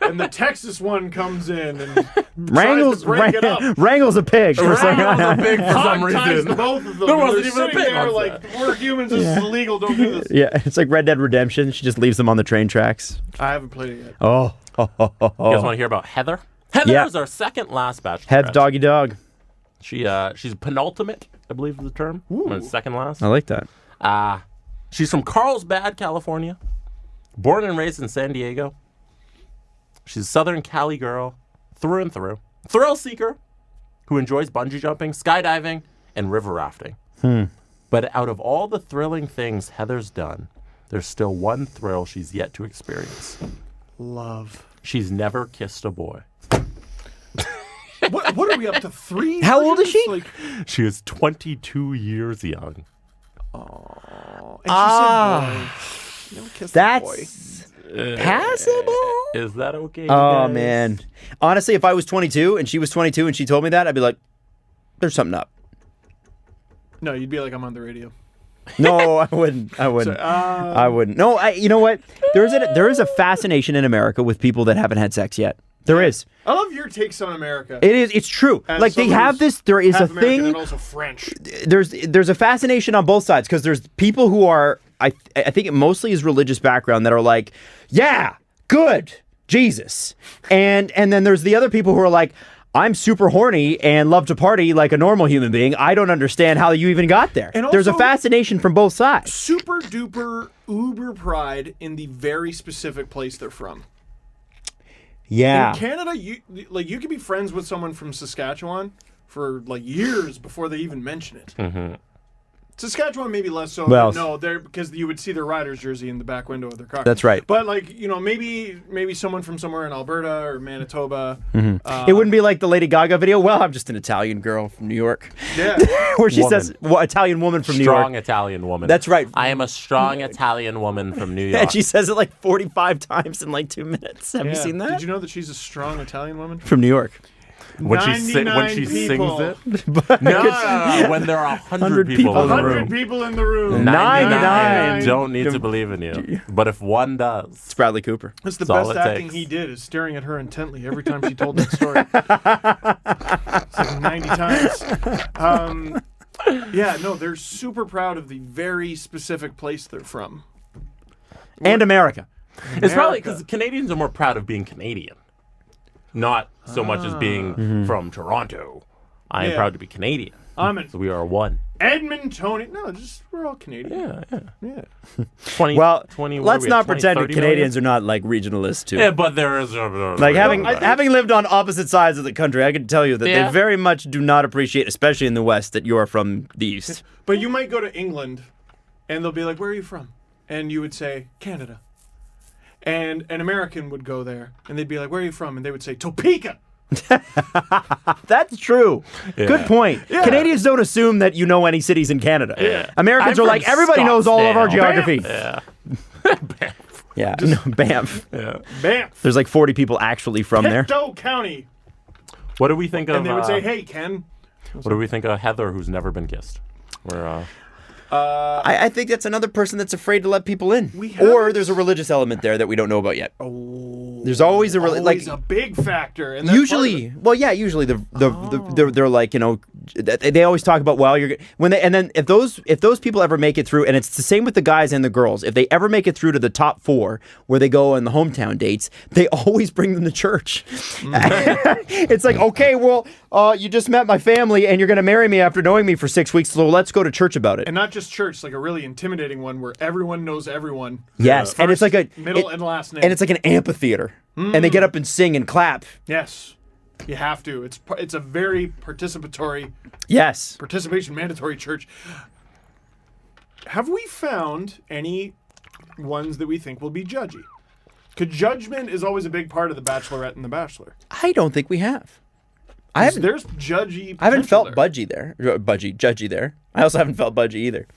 And the Texas one comes in and Wrangles, tries to break it up. Wrangles a pig. Wrangles a pig for some Hog ties reason. to both of them. There wasn't They're even a sitting pig there on like, set. we're humans, this is illegal, don't do this. Yeah, it's like Red Dead Redemption. She just leaves them on the train tracks. I haven't played it yet. Oh. You guys want to hear about Heather? Heather Yeah. is our second last bachelor. Heads doggy dog. She's penultimate, I believe is the term. Second last. I like that. She's from Carlsbad, California. Born and raised in San Diego. She's a Southern Cali girl, through and through. Thrill seeker who enjoys bungee jumping, skydiving, and river rafting. But out of all the thrilling things Heather's done, there's still one thrill she's yet to experience. Love. She's never kissed a boy. What are we up to? 3? How old is she? Like, She is 22 years young. and she said, boy. Never kissed a boy. That's passable. Is that okay? Oh, guys? man. Honestly, if I was 22 and she was 22 and she told me that, I'd be like, there's something up. No, you'd be like, I'm on the radio. No, I wouldn't. I wouldn't. No, you know what? There is a fascination in America with people that haven't had sex yet. There is. I love your takes on America. It is. It's true. As Like they someone have who's this. There is a half American thing. and also French. There's a fascination on both sides because there's people who are. I think it mostly is religious background that are like, yeah, good, Jesus, and then there's the other people who are like, I'm super horny and love to party like a normal human being. I don't understand how you even got there. And There's a also- fascination from both sides. Super duper uber pride in the very specific place they're from. Yeah. In Canada, you can be friends with someone from Saskatchewan for like years before they even mention it. Saskatchewan maybe less so. Well, no, because you would see their rider's jersey in the back window of their car. That's right. But maybe someone from somewhere in Alberta or Manitoba. It wouldn't be like the Lady Gaga video. Well, I'm just an Italian girl from New York. Yeah. Where she Woman. says, Italian woman from New York. Strong Italian woman. That's right. I am a strong Italian woman from New York. And she says it like 45 times in like 2 minutes. Have you seen that? Did you know that she's a strong Italian woman? From New York. when she 99 sings people. it. No, when there are 100 people in the 100 room. people in the room. 99 don't need to believe in you. But if one does, It's Bradley Cooper. That's the That's all best it acting takes. he did, is staring at her intently every time she told that story. It's like 90 times. They're super proud of the very specific place they're from. And America. it's probably America. because Canadians are more proud of being Canadian, not so much as being from Toronto. I am Yeah. proud to be Canadian. I'm an So we are one. Edmontonian. No, we're all Canadian. Yeah. Yeah. 20, Well, 20, what are let's we not at, 20, pretend that 30 Canadians million? are not like regionalists too. Yeah, but there is Like having lived on opposite sides of the country, I can tell you that Yeah. they very much do not appreciate, especially in the West, that you are from the East. But you might go to England, and they'll be like, "Where are you from?" And you would say, "Canada." And an American would go there, and they'd be like, "Where are you from?" And they would say, "Topeka." That's true. Yeah. Good point. Yeah. Canadians don't assume that you know any cities in Canada. Yeah. Americans I'm are from like, everybody knows all of our Scottsdale. geography. Yeah. Yeah. No, Banff. Yeah. Banff. There's like 40 people actually from there. Pictou County. What do we think of? And they would say, "Hey, Ken." What do we think of Heather, who's never been kissed? We're I think that's another person that's afraid to let people in. We Or haven't- there's a religious element there that we don't know about yet. Oh, There's always a always a big factor. And that's usually, well, yeah, usually they're like, you know, they always talk about, well, you're when they, and then if those people ever make it through, and it's the same with the guys and the girls, if they ever make it through to the top 4 where they go on the hometown dates, they always bring them to church. It's like, okay, well, you just met my family and you're going to marry me after knowing me for 6 weeks, so let's go to church about it. And not just church, like a really intimidating one where everyone knows everyone. Yes, and it's like a middle and last name. and it's like an amphitheater, and they get up and sing and clap. Yes, you have to. It's a very participatory, Yes. participation mandatory church. Have we found any ones that we think will be judgy? Because judgment is always a big part of the Bachelorette and the Bachelor. I don't think we have. I haven't. There's judgy. I haven't felt potential judgy there. I also haven't felt budgy either.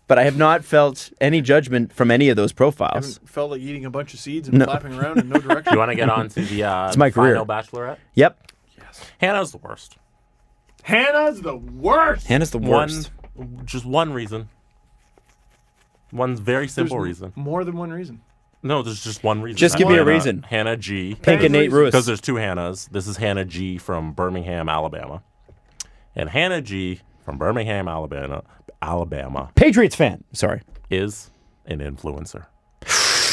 But I have not felt any judgment from any of those profiles. Haven't felt like eating a bunch of seeds and flapping around in no direction. you want to get on to the my career. final Bachelorette? Yep. Hannah's the worst. Hannah's the worst. Hannah's the worst. Just one reason. One very There's simple reason. More than one reason. No, there's just one reason. Just give me a Hannah- reason. Hannah G. Pink and Nate Ruiz. Because there's 2 Hannahs. This is Hannah G from Birmingham, Alabama. And Hannah G from Birmingham, Alabama Patriots fan. Sorry. is an influencer.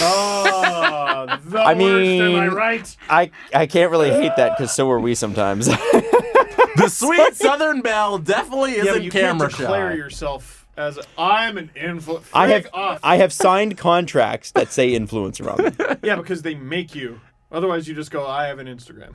Oh, the I worst. mean- Am I right? I can't really hate that because so are we sometimes. The sweet Southern Belle definitely Yeah, but isn't you can't camera declare shy. yourself as I'm an influencer. I have signed contracts that say influencer on them. Yeah, because they make you. Otherwise, you just go, I have an Instagram.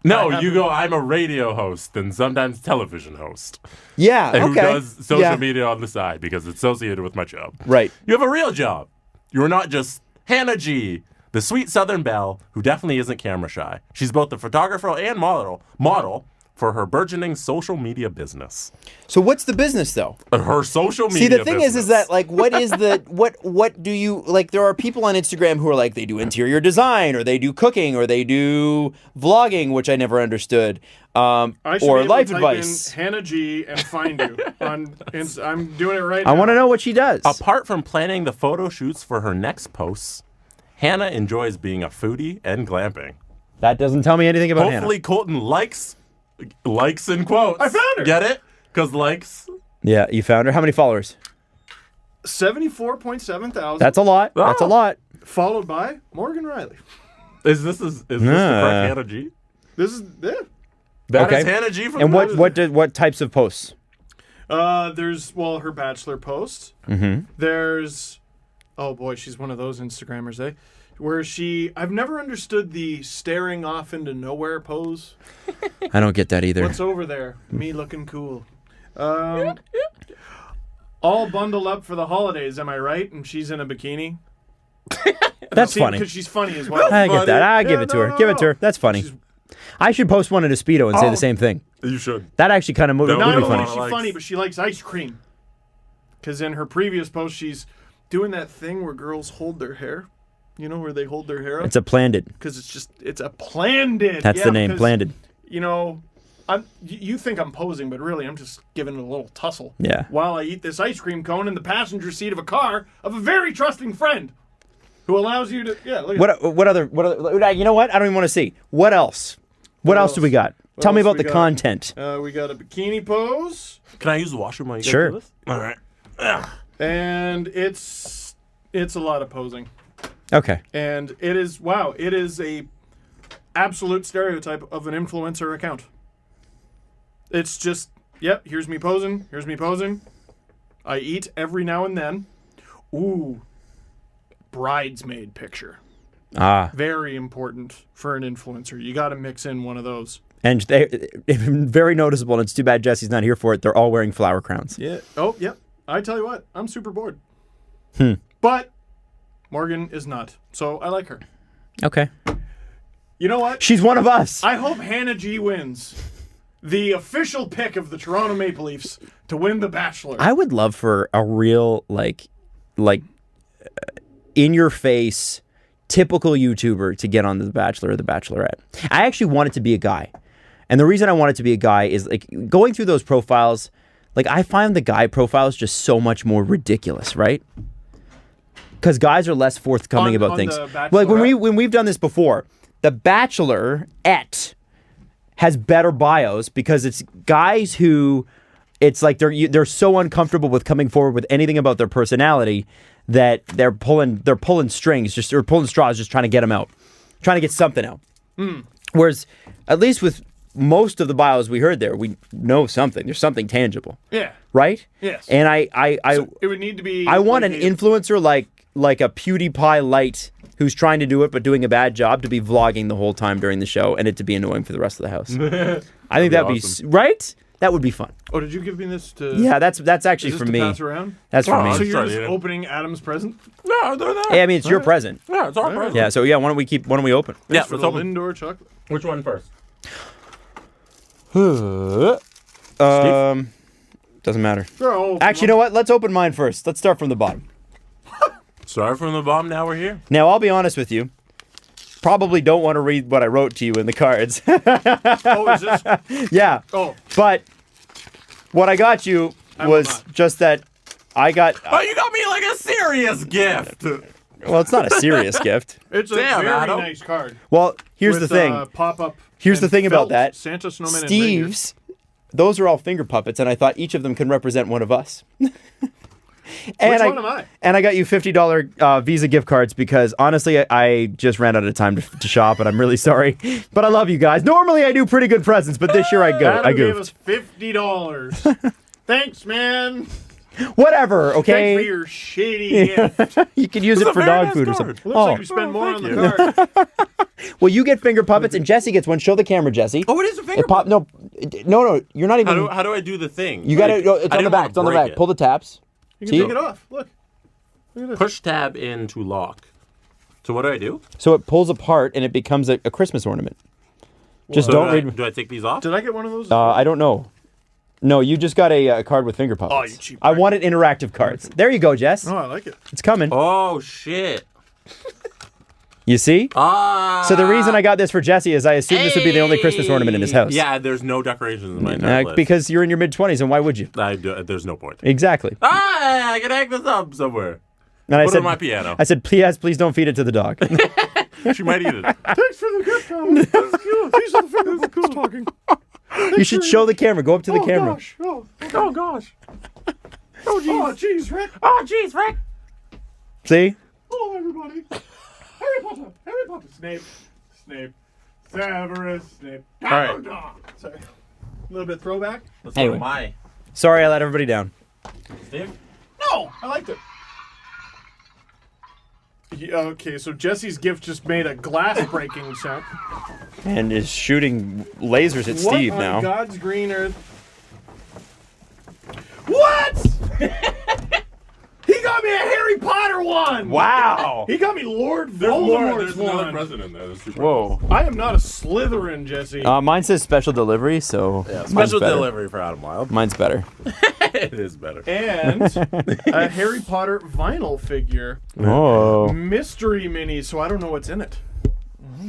No, I you haven't- go, I'm a radio host and sometimes television host. Yeah. And Okay. who does social Yeah. media on the side because it's associated with my job. Right. You have a real job. You're not just Hannah G, the sweet Southern belle who definitely isn't camera shy. She's both the photographer and model for her burgeoning social media business. So what's the business though? Her social media See, the thing business. is that like, what is the what do you like? There are people on Instagram who are like, they do interior design, or they do cooking, or they do vlogging, which I never understood, I should or be able life to type advice. in Hannah G and find you. I'm doing it right I now. want to know what she does. Apart from planning the photo shoots for her next posts, Hannah enjoys being a foodie and glamping. That doesn't tell me anything about Hopefully Colton likes in quotes. I found her. Get it? Because likes. Hannah. Yeah, you found her. How many followers? 74.7 thousand. That's a lot. That's a Oh. lot. Followed by Morgan Riley. Is this the correct Hannah G? This is That is Okay. Hannah G from And the- what types of posts? There's her Bachelor post. Mm-hmm. There's, oh boy, she's one of those Instagrammers, eh? Where I've never understood the staring off into nowhere pose. I don't get that either. What's over there? Me looking cool. all bundled up for the holidays, am I right? And she's in a bikini. That's funny. Because she's funny as well. I get that. I give it to her. Give it to her. That's funny. I should post one in a Speedo and say the same thing. You should. That actually kind of would Not be only funny. is she funny, but she likes ice cream. Because in her previous post, she's doing that thing where girls hold their hair. You know, where they hold their hair up? It's a planded. Because it's a planded. That's the name, planded. You know, you think I'm posing, but really I'm just giving it a little tussle. Yeah. While I eat this ice cream cone in the passenger seat of a car of a very trusting friend who allows you to, look at What other, you know what? I don't even want to see. What else? What else do we got? Tell me else about we the got? content. We got a bikini pose. Can I use the washroom while you guys Sure. do this? All right. And it's a lot of posing. Okay. And it is a absolute stereotype of an influencer account. It's just, here's me posing, I eat every now and then. Ooh, bridesmaid picture. Very important for an influencer. You got to mix in one of those. And they very noticeable, and it's too bad Jesse's not here for it. They're all wearing flower crowns. Yeah. Oh, yep. I tell you what, I'm super bored. But Morgan is not, so I like her. Okay. You know what? She's one of us. I hope Hannah G wins. The official pick of the Toronto Maple Leafs to win the Bachelor. I would love for a real, in-your-face, typical YouTuber to get on The Bachelor or The Bachelorette. I actually want it to be a guy. And the reason I want it to be a guy is, going through those profiles, I find the guy profiles just so much more ridiculous, right? Because guys are less forthcoming about things. When we've done this before, The Bachelorette has better bios because it's guys who, it's like they're so uncomfortable with coming forward with anything about their personality that they're pulling strings, or pulling straws, just trying to get them out, trying to get something out. Whereas, at least with most of the bios we heard there, we know something. There's something tangible. Yeah. Right? Yes. And so it would need to be. I want an influencer like a PewDiePie light who's trying to do it but doing a bad job to be vlogging the whole time during the show and it to be annoying for the rest of the house. I think that'd be awesome. right. That would be fun. Oh, did you give me this to? Yeah, that's actually is this from to me. Pass around? That's from me. So you're Sorry, just yeah. opening Adam's present? No, they're there. Hey, I mean, it's your present. Yeah, it's our present. Yeah. So yeah, why don't we open? Yeah, For let's the open. Lindor chocolate. Which one first? Doesn't matter. Sure, Actually, you know what? Let's open mine first. Let's start from the bottom. Start from the bottom, now we're here. Now, I'll be honest with you. Probably don't want to read what I wrote to you in the cards. Oh, is this? Yeah. Oh, But what I got you I will was not. just that I got. Oh, you got me like a serious gift. Well, it's not a serious gift. it's a Damn, very Adam. nice card. Well, here's With, the thing. Pop-up. Here's the and thing about felt that. Santa, snowman, and reindeer. Steve's, those are all finger puppets, and I thought each of them can represent one of us. And Which one am I? And I got you $50 Visa gift cards because, honestly, I just ran out of time to shop, and I'm really sorry. But I love you guys. Normally, I do pretty good presents, but this year I Adam gave us goofed. $50. Thanks, man. Whatever, okay? Thanks for your shitty gift. You can use It's it a for very dog nice food or card. something. Looks like we spend more on thank the card. Well, you get finger puppets, and Jesse gets one. Show the camera, Jesse. Oh, it is a finger It pop. No, you're not even. How do I do the thing? You got to. Like, No, it's I on the didn't back. wanna It's on the break back. it. Pull the tabs. You See? can take it off. Look. Look at this. Push tab in to lock. So what do I do? So it pulls apart, and it becomes a Christmas ornament. Just So don't do I, read. do I take these off? Did I get one of those? I don't know. No, you just got a card with finger puppets. Oh, you cheap I prick. wanted interactive cards. There you go, Jess. Oh, I like it. It's coming. Oh shit. You see? Ah. So the reason I got this for Jesse is I assumed this would be the only Christmas ornament in his house. Yeah, there's no decorations in my entire list. Because you're in your mid-20s, and why would you? There's no point. Exactly. I can hang this up somewhere. And I Put it said, on my piano. I said, please don't feed it to the dog. She might eat it. Thanks for the gift, Adam. That's cute. These are the finger puppets talking. You should show the camera. Go up to the camera. Gosh. Oh gosh. Oh, jeez, Rick. Oh jeez, Rick. See? Hello, everybody. Harry Potter. Snape. Severus Snape. All right. Sorry. A little bit throwback. Let's Anyway. go to my Sorry I let everybody down. Steve. No, I liked it. Okay, so Jesse's gift just made a glass breaking sound. And is shooting lasers at Steve What now. on God's green earth? What? one. Wow. He got me Lord There's Voldemort's another one. president there. There's 2 Whoa. I am not a Slytherin, Jesse. Mine says special delivery, so mine's Special better. delivery for Adam Wild. Mine's better. It is better. And a Harry Potter vinyl figure. Oh. Mystery mini, so I don't know what's in it.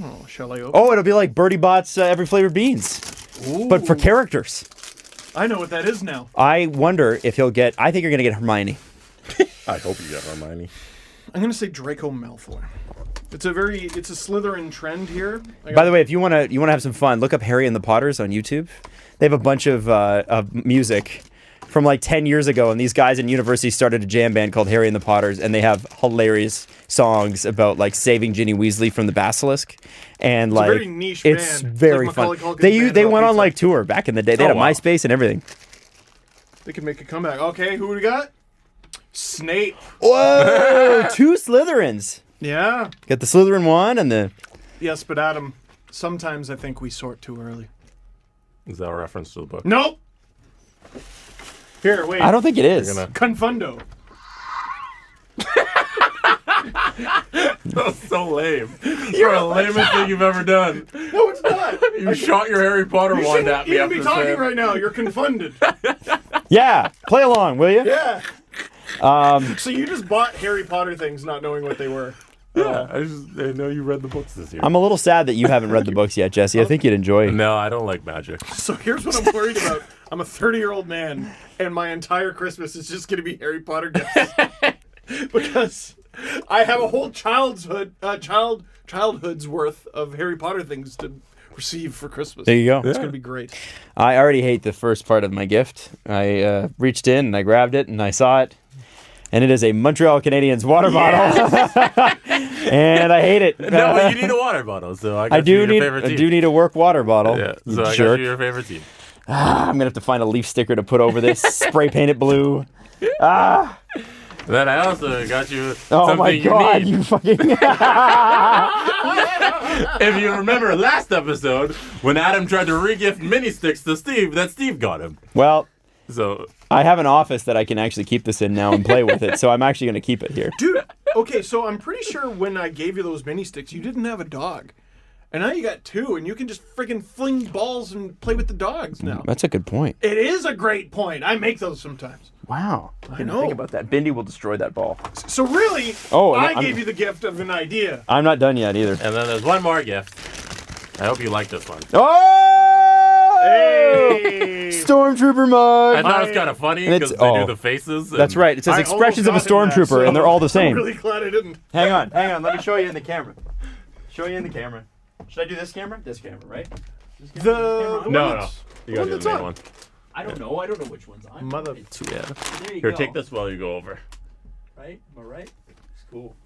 Oh, shall I open? Oh, it'll be like Birdie Bot's Every Flavor Beans, but for characters. I know what that is now. I wonder if he'll get. I think you're gonna get Hermione. I hope you get Hermione. I'm gonna say Draco Malfoy. It's a Slytherin trend here. By the way, if you wanna have some fun, look up Harry and the Potters on YouTube. They have a bunch of music from like 10 years ago, and these guys in university started a jam band called Harry and the Potters, and they have hilarious songs about like saving Ginny Weasley from the basilisk, and It's like a very niche it's band. It's very like fun. Macaulay Culkin's They band they about went on pizza. like tour back in the day. They had a wow. MySpace and everything. They could make a comeback. Okay, who we got? Snape. Whoa, 2 Slytherins. Yeah. Got the Slytherin one and the. Yes, but Adam, sometimes I think we sort too early. Is that a reference to the book? Nope. Here, wait. I don't think it is. Confundo. That's so lame. You're the lamest thing you've ever done. No, it's not. You shot your Harry Potter You wand at shouldn't me even after be talking saying- right now. You're confunded. Yeah, play along, will you? Yeah. So you just bought Harry Potter things not knowing what they were. Yeah, I know you read the books this year. I'm a little sad that you haven't read the books yet, Jesse. I think you'd enjoy. No, I don't like magic. So here's what I'm worried about. I'm a 30-year-old man, and my entire Christmas is just going to be Harry Potter gifts. Because I have a whole childhood's worth of Harry Potter things to receive for Christmas. There you go. It's going to be great. I already hate the first part of my gift. I reached in and I grabbed it and I saw it. And it is a Montreal Canadiens water bottle. And I hate it. No, but you need a water bottle, so I got you your favorite team. I do need a work water bottle. Yeah, You so I got jerk. you your favorite team. I'm going to have to find a Leaf sticker to put over this. Spray paint it blue. Then I also got you Oh something my God, you need. you fucking... If you remember last episode, when Adam tried to re-gift mini sticks to Steve, that Steve got him. Well, So I have an office that I can actually keep this in now and play with it, so I'm actually going to keep it here. Dude, okay, so I'm pretty sure when I gave you those mini sticks, you didn't have a dog. And now you got 2, and you can just friggin' fling balls and play with the dogs now. That's a good point. It is a great point. I make those sometimes. Wow. I didn't know. think about that. Bindi will destroy that ball. So really, Oh, I I'm- gave you the gift of an idea. I'm not done yet either. and then there's one more gift. I hope you like this one. Oh! Hey! Stormtrooper mug. I thought it's kind of funny And because it's- they oh. do the faces. and- That's right. It says I expressions of a almost got him that, stormtrooper, and they're all the same. I'm really glad I didn't. Hang on. Let me show you in the camera. Show you in the camera. Should I do this camera? This camera, right? The one No, no. that's- You gotta do that's the main on. one. I don't know. I don't know which one's on. Mother. Yeah. There you Here, go. take this while you go over. Right? Am I right? It's cool.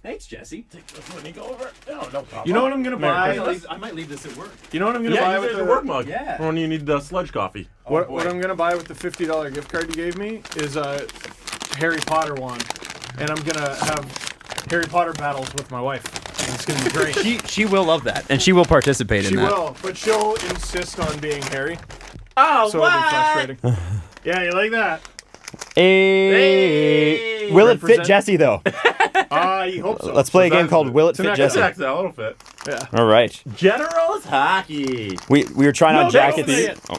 Thanks, Jesse. Take this when you go over. No, no problem. You know what I'm gonna buy? I might leave this at work. You know what I'm gonna Yeah, buy you with guys the a work mug. Yeah. For when you need sludge coffee. What boy. I'm gonna buy with the $50 gift card you gave me is a Harry Potter wand, and I'm gonna have Harry Potter battles with my wife. And it's gonna be great. She will love that, and she will participate She in that. will, but she'll insist on being Harry. Oh, So it'll be frustrating. Yeah, you like that? Hey. Will it fit Represent- Jesse though? I hope so. Let's play a game That's called it. Will It It's an Fit extra Jesse? XL, it'll fit. Yeah. All right. Generals hockey. We were trying No, on don't jackets. open it. Oh,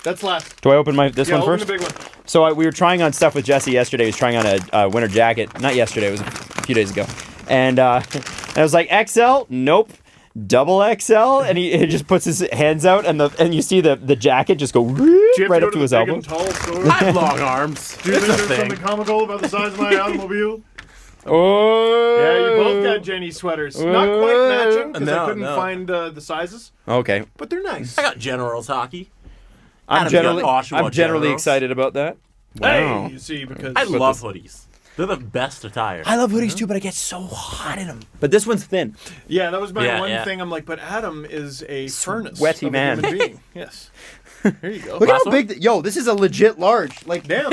That's last. do I open this Yeah, one open first? the big one. So we were trying on stuff with Jesse yesterday. He was trying on a winter jacket. Not yesterday. It was a few days ago. And I was like, XL? Nope. Double XL? And he just puts his hands out, and you see the jacket just go Do you have right to up to go his the big elbow. and tall store? I have long arms. Do you It's think a there's thing. something comical about the size of my automobile? Oh. Yeah, you both got Jenny sweaters. Not quite matching because I No, couldn't no. find the sizes, Okay. but they're nice. I got Generals hockey. I'm Adam's got generally Oshawa Generals. excited about that. Hey, Wow. you see, because I love hoodies. They're the best attire. I love hoodies too, but I get so hot in them. But this one's thin. yeah, that was my Yeah, one yeah. thing. I'm like, but Adam is a furnace, Sweaty of a man. human being. Yes. There you go. Look Last how big. Yo, this is a legit large. Like, Damn.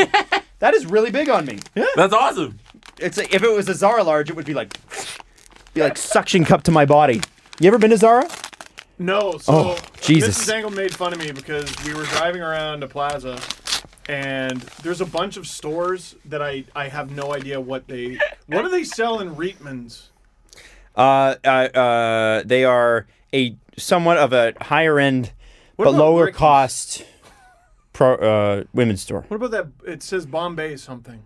that is really big on me. That's awesome. It's like, if it was a Zara large, it would be like suction cup to my body. You ever been to Zara? No, so Oh, Jesus. Mrs. Dangle made fun of me because we were driving around a plaza and there's a bunch of stores that I have no idea what do they sell in Reitman's? They are a somewhat of a higher end, What but about lower Ricky's? cost women's store. What about that? It says Bombay something.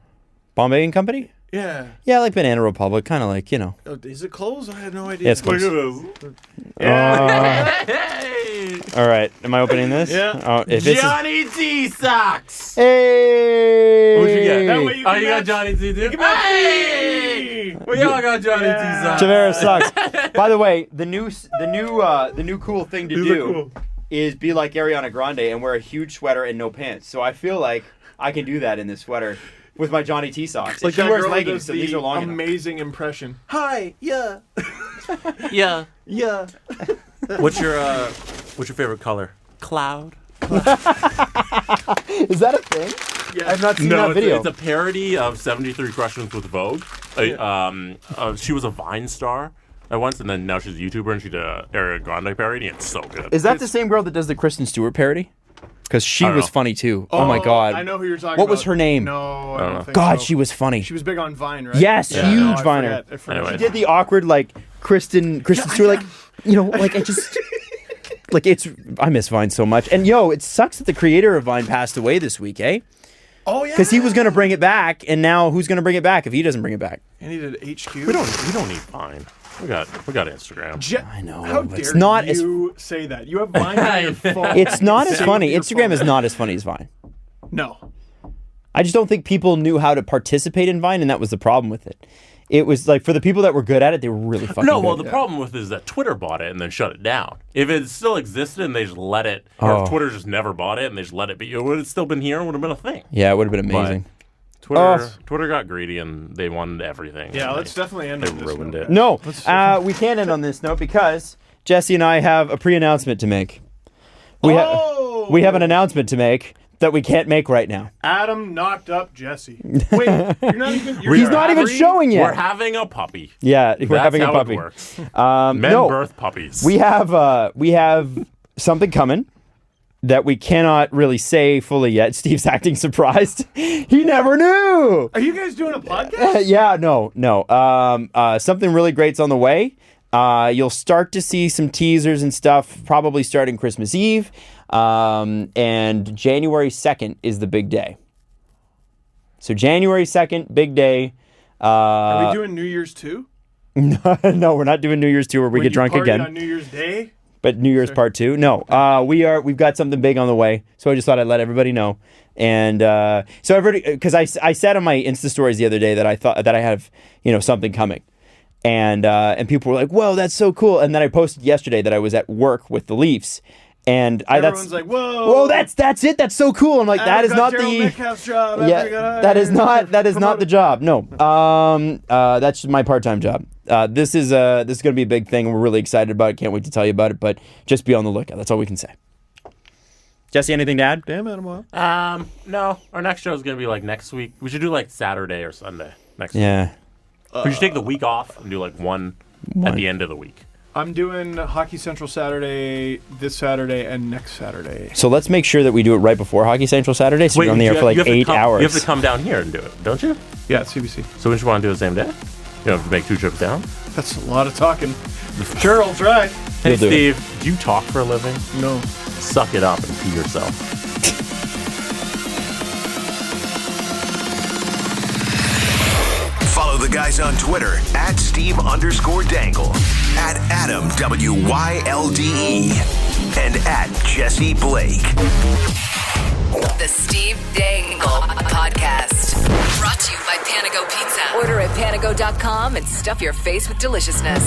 Bombay and Company? Yeah. Yeah, like Banana Republic, kind of like, Oh, is it closed? I had no idea. Yeah, it's closed. Look at Hey! All right, am I opening this? Yeah. Oh, if this. this is... Johnny T socks. Hey! What'd you get? That way you Oh, can you got match- Johnny T too? can match Hey! me. We all got Johnny T socks. Tavares sucks. By the way, the new cool thing to These do are cool. is be like Ariana Grande and wear a huge sweater and no pants. So I feel like I can do that in this sweater with my Johnny T socks. Like She that wears girl leggings, does so the these are long enough. amazing impression. Hi, yeah, Yeah. yeah. What's your favorite color? Cloud. Is that a thing? Yeah. I've not seen No, that video. it's a parody of 73 Questions with Vogue. She was a Vine star at once, and then now she's a YouTuber, and she did a Ariana Grande parody, and it's so good. Is that the same girl that does the Kristen Stewart parody? Because she I don't was know. funny too. Oh my god. I know who you're talking about. What was her name? No, I don't don't know. think God, so. she was funny. She was big on Vine, right? Yes, Yeah. huge No, I Viner. forget. Anyway. She did the awkward like Kristen Stewart, like, you know, like I just like I miss Vine so much. And it sucks that the creator of Vine passed away this week, eh? Oh yeah. Because he was gonna bring it back, and now who's gonna bring it back if he doesn't bring it back? And he did HQ. We don't need Vine. We got Instagram. I know, How but dare it's not as- you say that? You have Vine on your phone. It's not as Save funny. your Instagram phone. is not as funny as Vine. No. I just don't think people knew how to participate in Vine, and that was the problem with it. It was like for the people that were good at it, they were really fucking No, good. well, the problem with it is that Twitter bought it and then shut it down. If it still existed and they just let it, or Oh. if Twitter just never bought it and they just let it be, it would have still been here and would have been a thing. Yeah, it would have been amazing. Twitter got greedy and they wanted everything. Yeah, and let's definitely end they on this ruined note. it. No, we can't end on this note because Jesse and I have a pre-announcement to make. We have an announcement to make that we can't make right now. Adam knocked up Jesse. Wait, you're not even. He's not even showing yet. We're having a puppy. Yeah, we're That's having a how puppy. It works. Men No, birth puppies. we have something coming that we cannot really say fully yet. Steve's acting surprised. He never knew. Are you guys doing a podcast? Yeah, no. Something really great's on the way. You'll start to see some teasers and stuff probably starting Christmas Eve. And January 2nd is the big day. So January 2nd, big day. Are we doing New Year's too? No, we're not doing New Year's 2 where we When get you drunk party again. on New Year's Day? But New Year's part 2? No. We've got something big on the way. So I just thought I'd let everybody know. And so everybody, because I said on my Insta stories the other day that I thought that I have, something coming. And people were like, "Whoa, that's so cool!" And then I posted yesterday that I was at work with the Leafs, and Everyone's like, "Whoa, that's it, that's so cool." I'm like, that is not Darryl the Metcalf's job. yeah, that is not the job. No, that's my part-time job. This is going to be a big thing, and we're really excited about it. Can't wait to tell you about it. But just be on the lookout. That's all we can say. Jesse, anything to add? Damn, Adam. Well. No. Our next show is going to be like next week. We should do like Saturday or Sunday next week. Yeah. We should take the week off and do like one at the end of the week. I'm doing Hockey Central Saturday, this Saturday, and next Saturday. So let's make sure that we do it right before Hockey Central Saturday. So we're on the air for like 8 hours. You have to come down here and do it, don't you? Yeah, CBC. So we just want to do it the same day? You don't have to make 2 trips down? That's a lot of talking. Sure, I'll try. Hey, You'll do it. Steve, do you talk for a living? No. Suck it up and pee yourself. Follow the guys on Twitter at Steve_Dangle, at Adam WYLDE, and at Jesse Blake. The Steve Dangle Podcast. Brought to you by Panago Pizza. Order at panago.com and stuff your face with deliciousness.